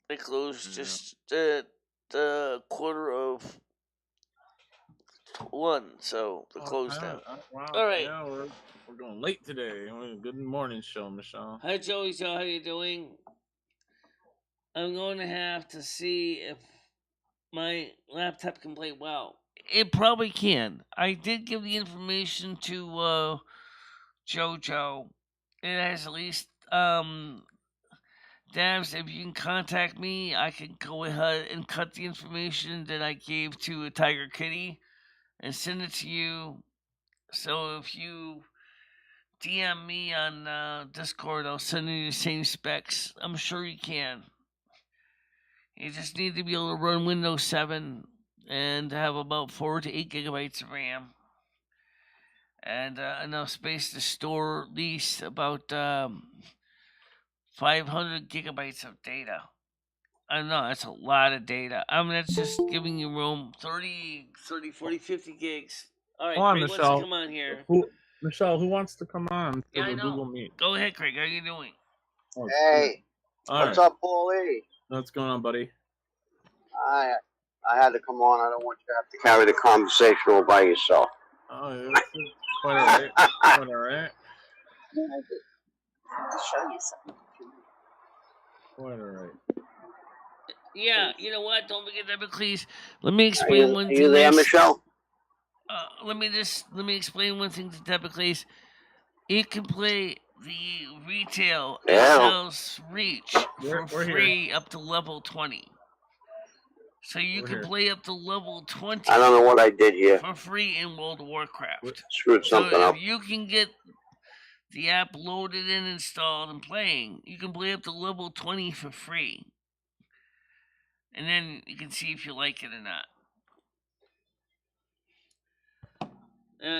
they closed just the 1:15, so they're closed now. Wow. All right. Yeah, we're going late today. Good morning show, Michelle. Hi, Joey. Joe, how you doing? I'm going to have to see if my laptop can play well. It probably can. I did give the information to JoJo. It has at least Dabs, if you can contact me, I can go ahead and cut the information that I gave to a Tiger Kitty and send it to you. So if you DM me on Discord, I'll send you the same specs. I'm sure you can. You just need to be able to run Windows 7 and have about 4 to 8 gigabytes of RAM. And enough space to store at least about 500 gigabytes of data. I know, that's a lot of data. I mean, that's just giving you room 30, 40, 50 gigs. All right, Hold on, Craig wants Michelle. to come on here. Michelle, who wants to come on to Yeah, I the know. Google Meet? Go ahead, Craig. How you doing? Oh, Hey, all what's right. up, Paulie? What's going on, buddy? I had to come on. I don't want you to have to carry the conversation all by yourself. Oh, it's quite all right. Quite all right. I'll show you something. Quite all right. Yeah, you know what? Don't forget that, please. Let me Are explain you, one are thing. you there, Michelle? Let me explain one thing to Tepicles. It can play the retail Yeah. SL's Reach We're for here. free up to level 20. So you We're can here. play up to level 20 I don't know what I did here. for free in World of Warcraft. Screwed So something up. if you can get the app loaded and installed and playing, you can play up to level 20 for free. And then you can see if you like it or not.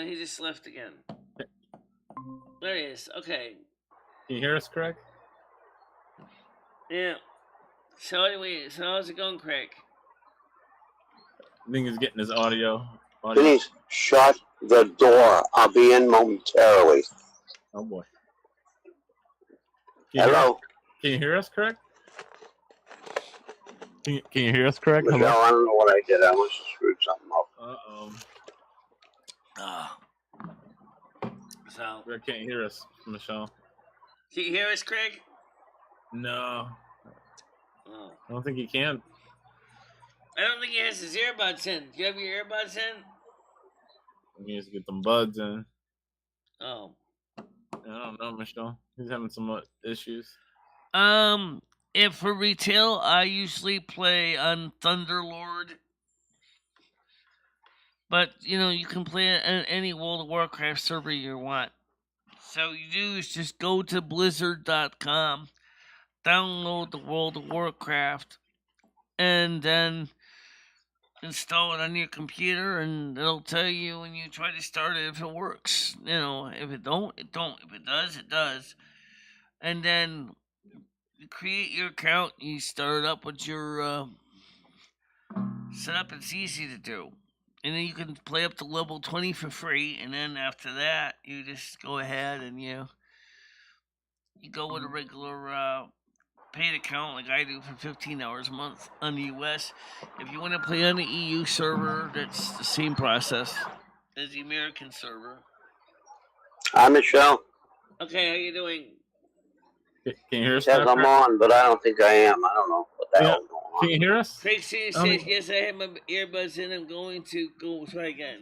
He just left again. There he is. Okay. Can you hear us, Craig? Yeah. So anyway, so how's it going, Craig? I think he's getting his audio. Denise, shut the door. I'll be in momentarily. Oh boy. Can you Hello? Can you hear us, Craig? Can you hear us, Craig? Michelle, I don't know what I did. I must have screwed something up. So Craig can't hear us, Michelle. can you hear us, Craig? No, Oh. I don't think he can. I don't think he has his earbuds in. Do you have your earbuds in? He needs to get them buds in. Oh. I don't know, Michelle. He's having some issues. If for retail, I usually play on Thunderlord. But, you can play on any World of Warcraft server you want. So you do is just go to blizzard.com, download the World of Warcraft, and then install it on your computer, and it'll tell you when you try to start it if it works. If it don't, it don't. If it does, it does. And then you create your account, you start it up with your setup. It's easy to do. And then you can play up to level 20 for free, and then after that, you just go ahead and you go with a regular paid account like I do for 15 hours a month on the U.S. If you want to play on the EU server, that's the same process as the American server. Hi, Michelle. Okay, how you doing? Can you hear us? Says now, I'm Craig? on, but I don't think I am. I don't know what the hell's going Can on. you hear us? Craig says, yes, I have my earbuds in. I'm going to go try again.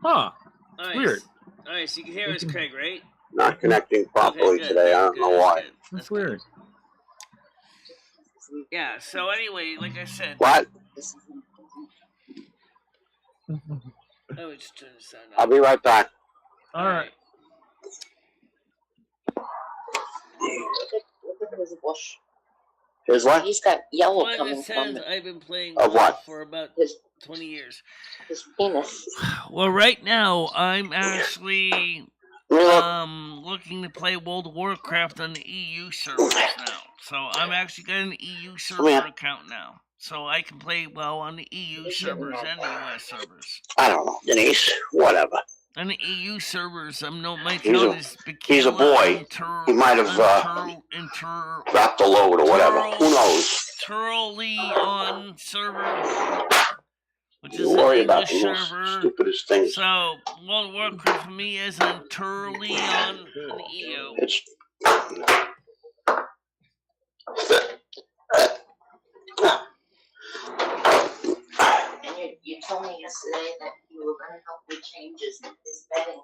Huh? All right. Weird. All right, so you can hear us, Craig, right? Not connecting properly good, today. I don't know why. Good. That's weird. Yeah, so anyway, like I said, What? I would just turn the sound I'll off. be right back. All right. Look at his bush. Here's what? He's got yellow One coming that from says I've been playing Of WoW what? for about his 20 years. penis. Well, right now I'm actually Let me look. looking to play World of Warcraft on the EU servers now. So I'm actually got an EU server Come here. account now, so I can play well on the EU servers and the US servers. I don't know, Denise. Whatever. On the EU servers, my He's a- account is he's a boy. He might have dropped the load or whatever. Who knows? Turley on server, which is You an worry about English the most server. stupidest things. So World of Warcraft for me is on Turley on the EU. It's And you told me yesterday that you were going to help me change his bedding.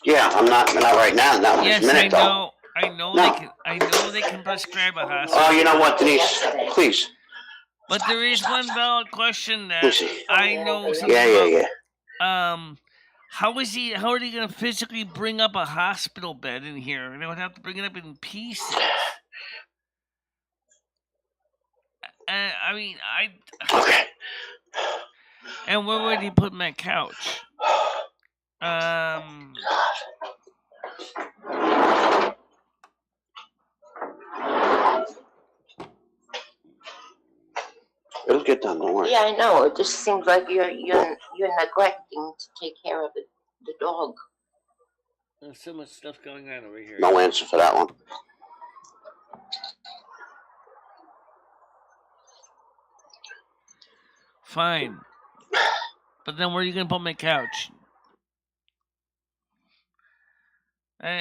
yeah. I'm not right now. Not Yes, this minute, though. I know No. they can prescribe a hospital. Oh, you know what, Denise? Please. But there is one valid question Let me that see. I know something Yeah. about. How are they gonna physically bring up a hospital bed in here? They would have to bring it up in pieces. Okay. And where would he put my couch? It'll get done. Don't worry. Yeah, I know. It just seems like you're neglecting to take care of the dog. There's so much stuff going on over here. No answer for that one. Fine. But then where are you going to put my couch?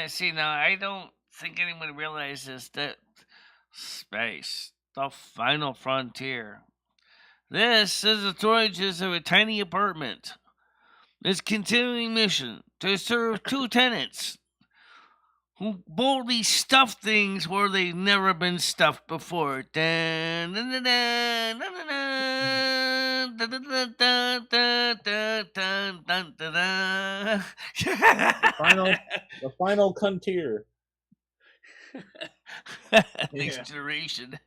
See, now, I don't think anyone realizes that space, the final frontier. This is the storages of a tiny apartment. Its continuing mission to serve two tenants who boldly stuff things where they've never been stuffed before. Dun, dun, dun, dun, dun, dun, dun, dun, dun, dun, dun, dun, dun, dun. The final frontier. Next generation.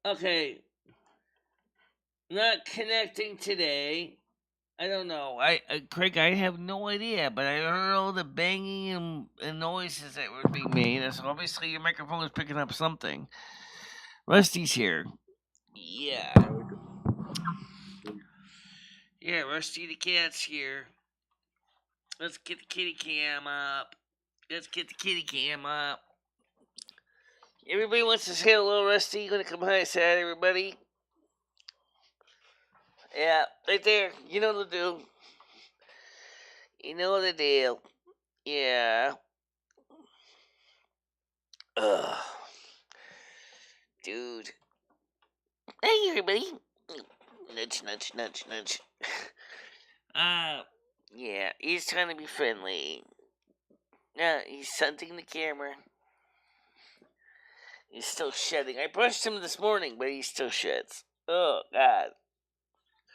Okay. Not connecting today. I don't know. Craig, I have no idea, but I heard all the banging and noises that were being made. So obviously your microphone is picking up something. Rusty's here. Yeah. Yeah, Rusty the cat's here. Let's get the kitty cam up. Everybody wants to say hello, Rusty. You gonna come hi, say everybody? Yeah, right there. You know the deal. Yeah. Ugh. Dude. Hey, everybody. Nudge. Yeah, he's trying to be friendly. He's hunting the camera. He's still shedding. I brushed him this morning, but he still sheds. Oh, God.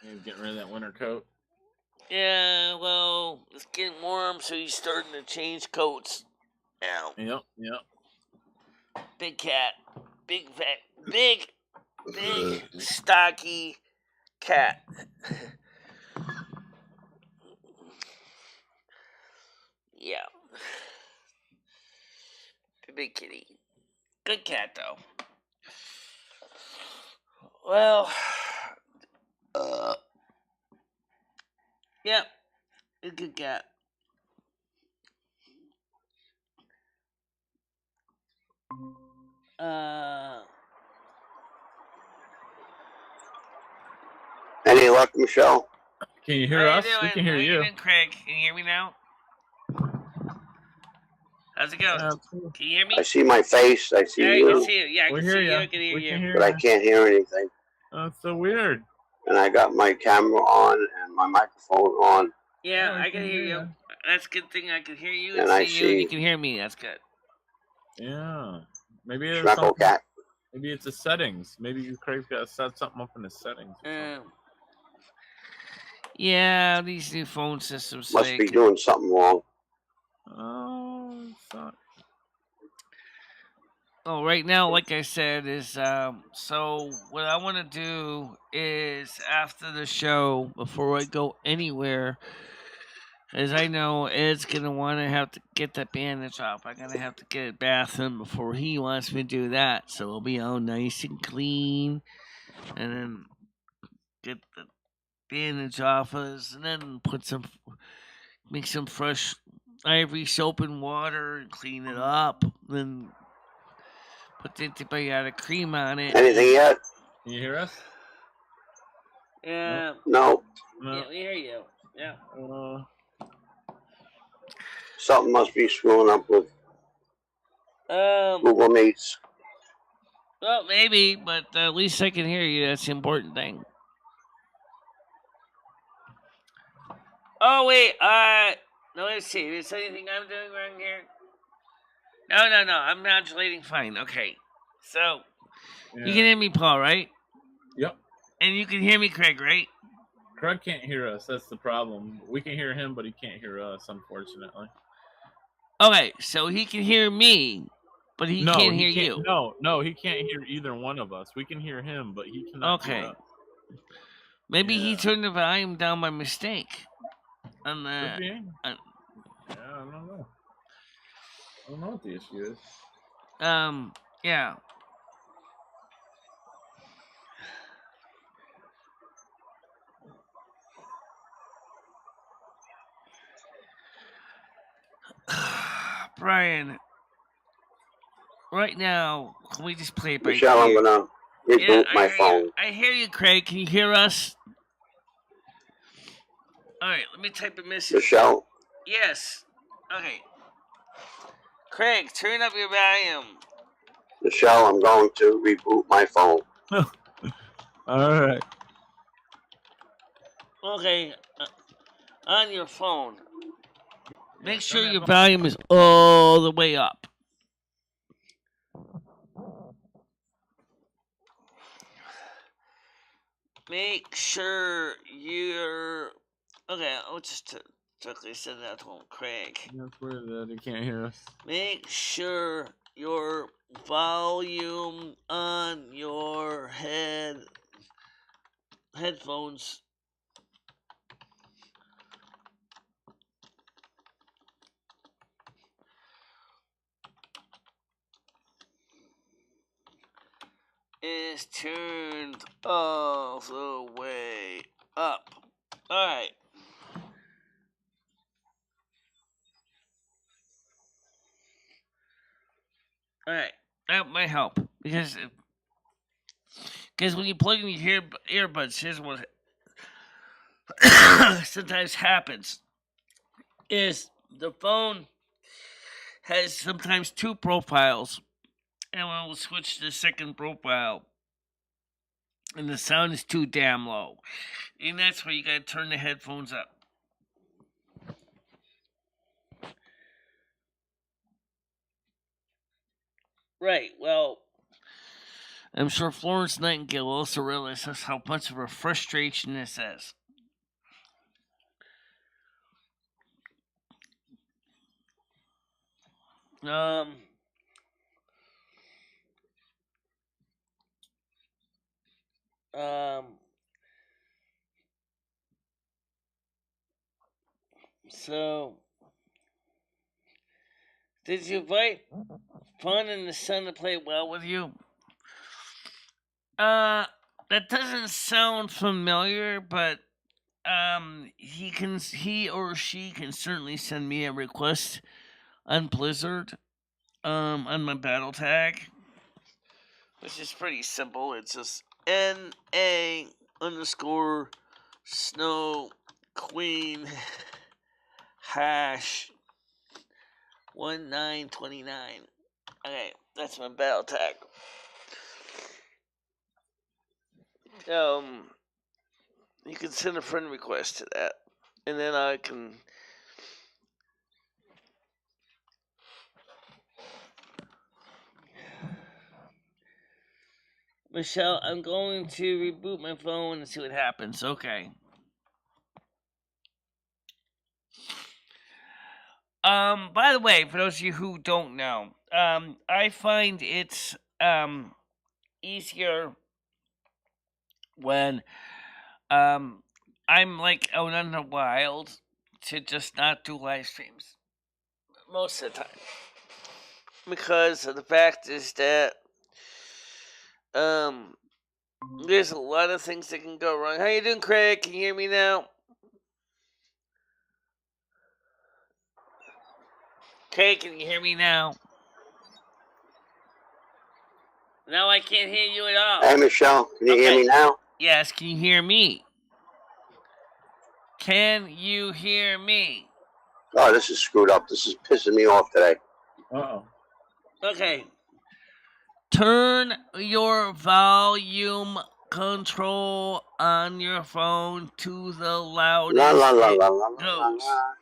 He's getting rid of that winter coat. Yeah, well, it's getting warm, so he's starting to change coats now. Yep. Big cat. Big, stocky cat. Yeah. Big kitty. Good cat, though. Well, yeah, a good cat. Any luck, Michelle? Can you hear us? We can hear you. Craig? Can you hear me now? How's it going? Can you hear me? I see my face. I see you. I can see you. Yeah, I can see you. I can hear you. But I can't hear anything. That's so weird. And I got my camera on and my microphone on. Yeah, I can hear you. That's a good thing. I can hear you and see you, and you can hear me. That's good. Yeah. Maybe it's Schmeckle cat. Maybe it's the settings. Maybe Craig's got to set something up in the settings. Yeah, these new phone systems Must be doing something wrong. Oh, fuck. Oh, right now, like I said, is so what I want to do is after the show, before I go anywhere, as I know Ed's gonna want to have to get that bandage off. I'm gonna have to get a bath in before he wants me to do that, so it'll be all nice and clean, and then get the bandage off us, and then make some fresh ivory soap and water and clean it up, then put the antibiotic cream on it. Anything yet? Can you hear us? Yeah. No. Yeah, we hear you. Yeah. Something must be screwing up with Google Meets. Well, maybe, but at least I can hear you. That's the important thing. Oh, wait. No, let's see. Is there anything I'm doing wrong here? No. I'm modulating fine. Okay. So, you can hear me, Paul, right? Yep. And you can hear me, Craig, right? Craig can't hear us. That's the problem. We can hear him, but he can't hear us, unfortunately. Okay, so he can hear me, but he can't hear you. No, he can't hear either one of us. We can hear him, but he cannot hear us. Maybe he turned the volume down by mistake. On the, yeah, I don't know. I don't know what the issue is. Yeah. Brian, right now, can we just play it by Michelle, I'm ear? gonna reboot my phone. I hear you, Craig. Can you hear us? All right, let me type a message. Michelle, Yes. Okay. Craig, turn up your volume. Michelle, I'm going to reboot my phone. All right. Okay. On your phone. Make sure your volume is all the way up. Make sure you're... Okay, I'll just quickly send that to him, Craig. That's weird that he can't hear us. Make sure your volume on your headphones is turned all the way up. Alright. Alright. That might help. Because when you plug in your earbuds, here's what sometimes happens. Is the phone has sometimes two profiles. And when we'll switch to the second profile, and the sound is too damn low. And that's where you gotta turn the headphones up. Right, well, I'm sure Florence Nightingale also realizes how much of a frustration this is. So, did you invite Fun and the Sun to play well with you? That doesn't sound familiar, but he or she can certainly send me a request on Blizzard, on my battle tag, which is pretty simple. It's just NA underscore Snow Queen hash 1929. Okay, that's my battle tag. You can send a friend request to that, and then I can. Michelle, I'm going to reboot my phone and see what happens. Okay. By the way, for those of you who don't know, I find it's easier when I'm like out in the wild to just not do live streams most of the time, because of the fact is that there's a lot of things that can go wrong. How you doing, Craig? Can you hear me now? Craig, can you hear me now? No, I can't hear you at all. Hey, Michelle, can you hear me now? Yes, can you hear me? Can you hear me? Oh, this is screwed up. This is pissing me off today. Uh-oh. Okay. Turn your volume control on your phone to the loudest La la la it la la la goes. la.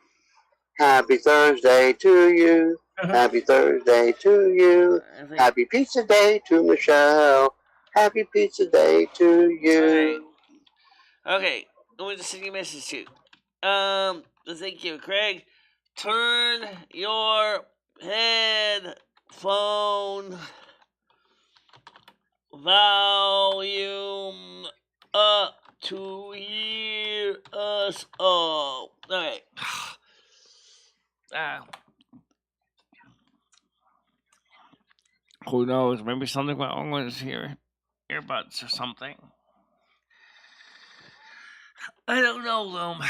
Happy Thursday to you. Happy Thursday to you. Happy Pizza Day to Michelle. Happy Pizza Day to you. Okay, I'm going to send you a message too. Thank you, Craig. Turn your headphone volume up to hear us all. Alright. Who knows? Maybe something went wrong with his earbuds or something. I don't know, Loom.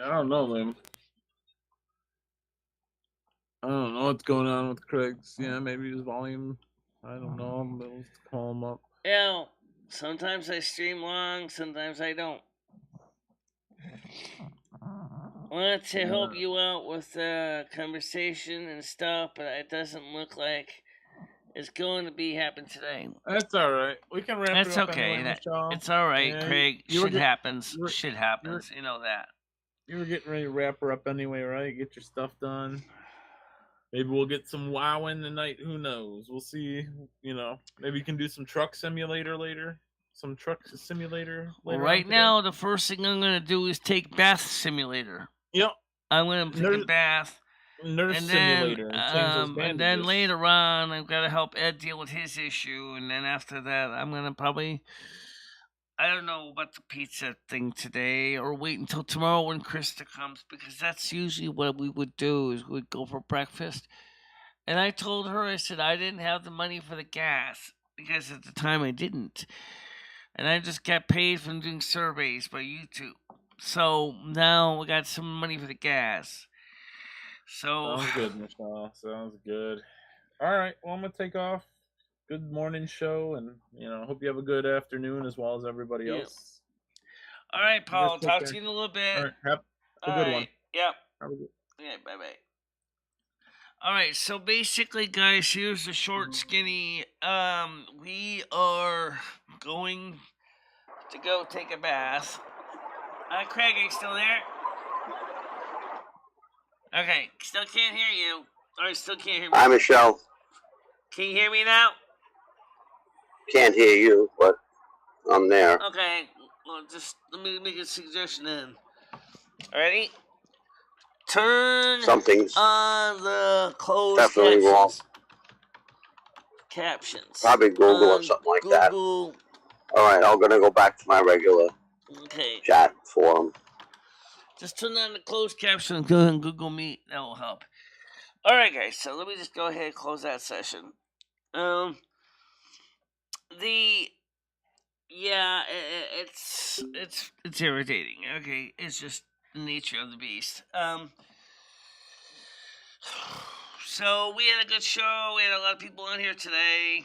I don't know, man. I don't know what's going on with Craig's. Yeah, maybe his volume. I don't know. I'm going to call him up. Yeah, sometimes I stream long, sometimes I don't. Wanted to help you out with the conversation and stuff, but it doesn't look like it's going to be happen today. That's all right. We can wrap That's it up okay. anyway, Michelle. It's all right, Yeah, Craig. Shit happens. Shit happens. You know that. You were getting ready to wrap her up anyway, right? Get your stuff done. Maybe we'll get some wowing tonight. Who knows? We'll see. You know, maybe you can do some truck simulator later. Some truck simulator. Well, right now, the first thing I'm going to do is take bath simulator. Yep. I'm going to take a bath. Nurse simulator. And then later on, I've got to help Ed deal with his issue. And then after that, I'm going to probably, I don't know about the pizza thing today, or wait until tomorrow when Krista comes, because that's usually what we would do, is we'd go for breakfast. And I told her, I said, I didn't have the money for the gas, because at the time I didn't. And I just got paid from doing surveys by YouTube. So now we got some money for the gas. So sounds good, Michelle. Sounds good. All right. Well, I'm gonna take off. Good morning show, and hope you have a good afternoon as well as everybody else. All right, Paul. Talk to you in a little bit. All right. Have a good one. Yep. Have a good. Yeah. Bye. All right. So basically, guys, here's the short, skinny. We are going to go take a bath. Craig, are you still there? Okay, still can't hear you. Or still can't hear me. Hi, Michelle. Can you hear me now? Can't hear you, but I'm there. Okay, well, just let me make a suggestion then. Ready? Turn Something's on the closed definitely wrong. Captions. Probably Google or something like that. All right, I'm gonna go back to my regular chat forum. Just turn on the closed caption and go ahead and Google Meet. That will help. All right, guys. So let me just go ahead and close that session. It's irritating. Okay, it's just the nature of the beast. So we had a good show. We had a lot of people on here today.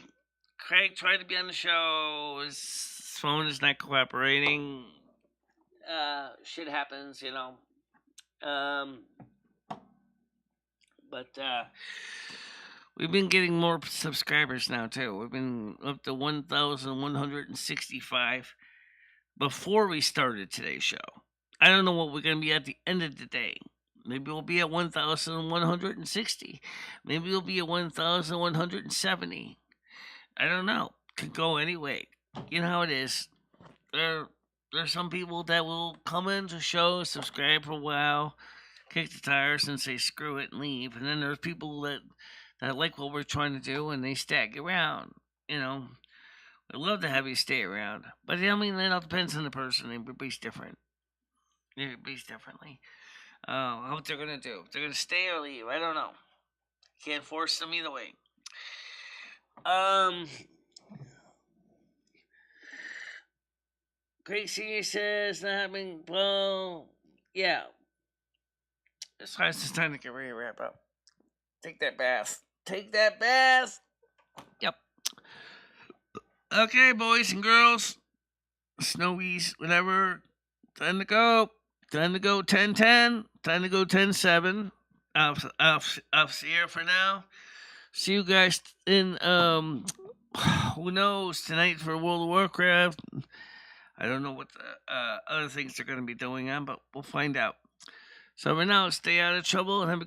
Craig tried to be on the show. His phone is not cooperating. Shit happens, But we've been getting more subscribers now too. We've been up to 1,165 before we started today's show. I don't know what we're gonna be at the end of the day. Maybe we'll be at 1,160. Maybe we'll be at 1,170. I don't know. Could go anyway. You know how it is. There's some people that will come into shows, subscribe for a while, kick the tires, and say screw it and leave. And then there's people that like what we're trying to do, and they stick around. I'd love to have you stay around. But I mean, it all depends on the person. Everybody's different. Everybody's differently. What they're going to do. If they're going to stay or leave, I don't know. Can't force them either way. Craig Senior says not having. Well, yeah. It's time to get ready to wrap up. Take that bath. Yep. Okay, boys and girls, snowies, whatever. Time to go. 10-10. Time to go 10-7. I'll see you for now. See you guys in who knows, tonight for World of Warcraft. I don't know what the other things they're going to be doing on, but we'll find out. So for now, stay out of trouble and have a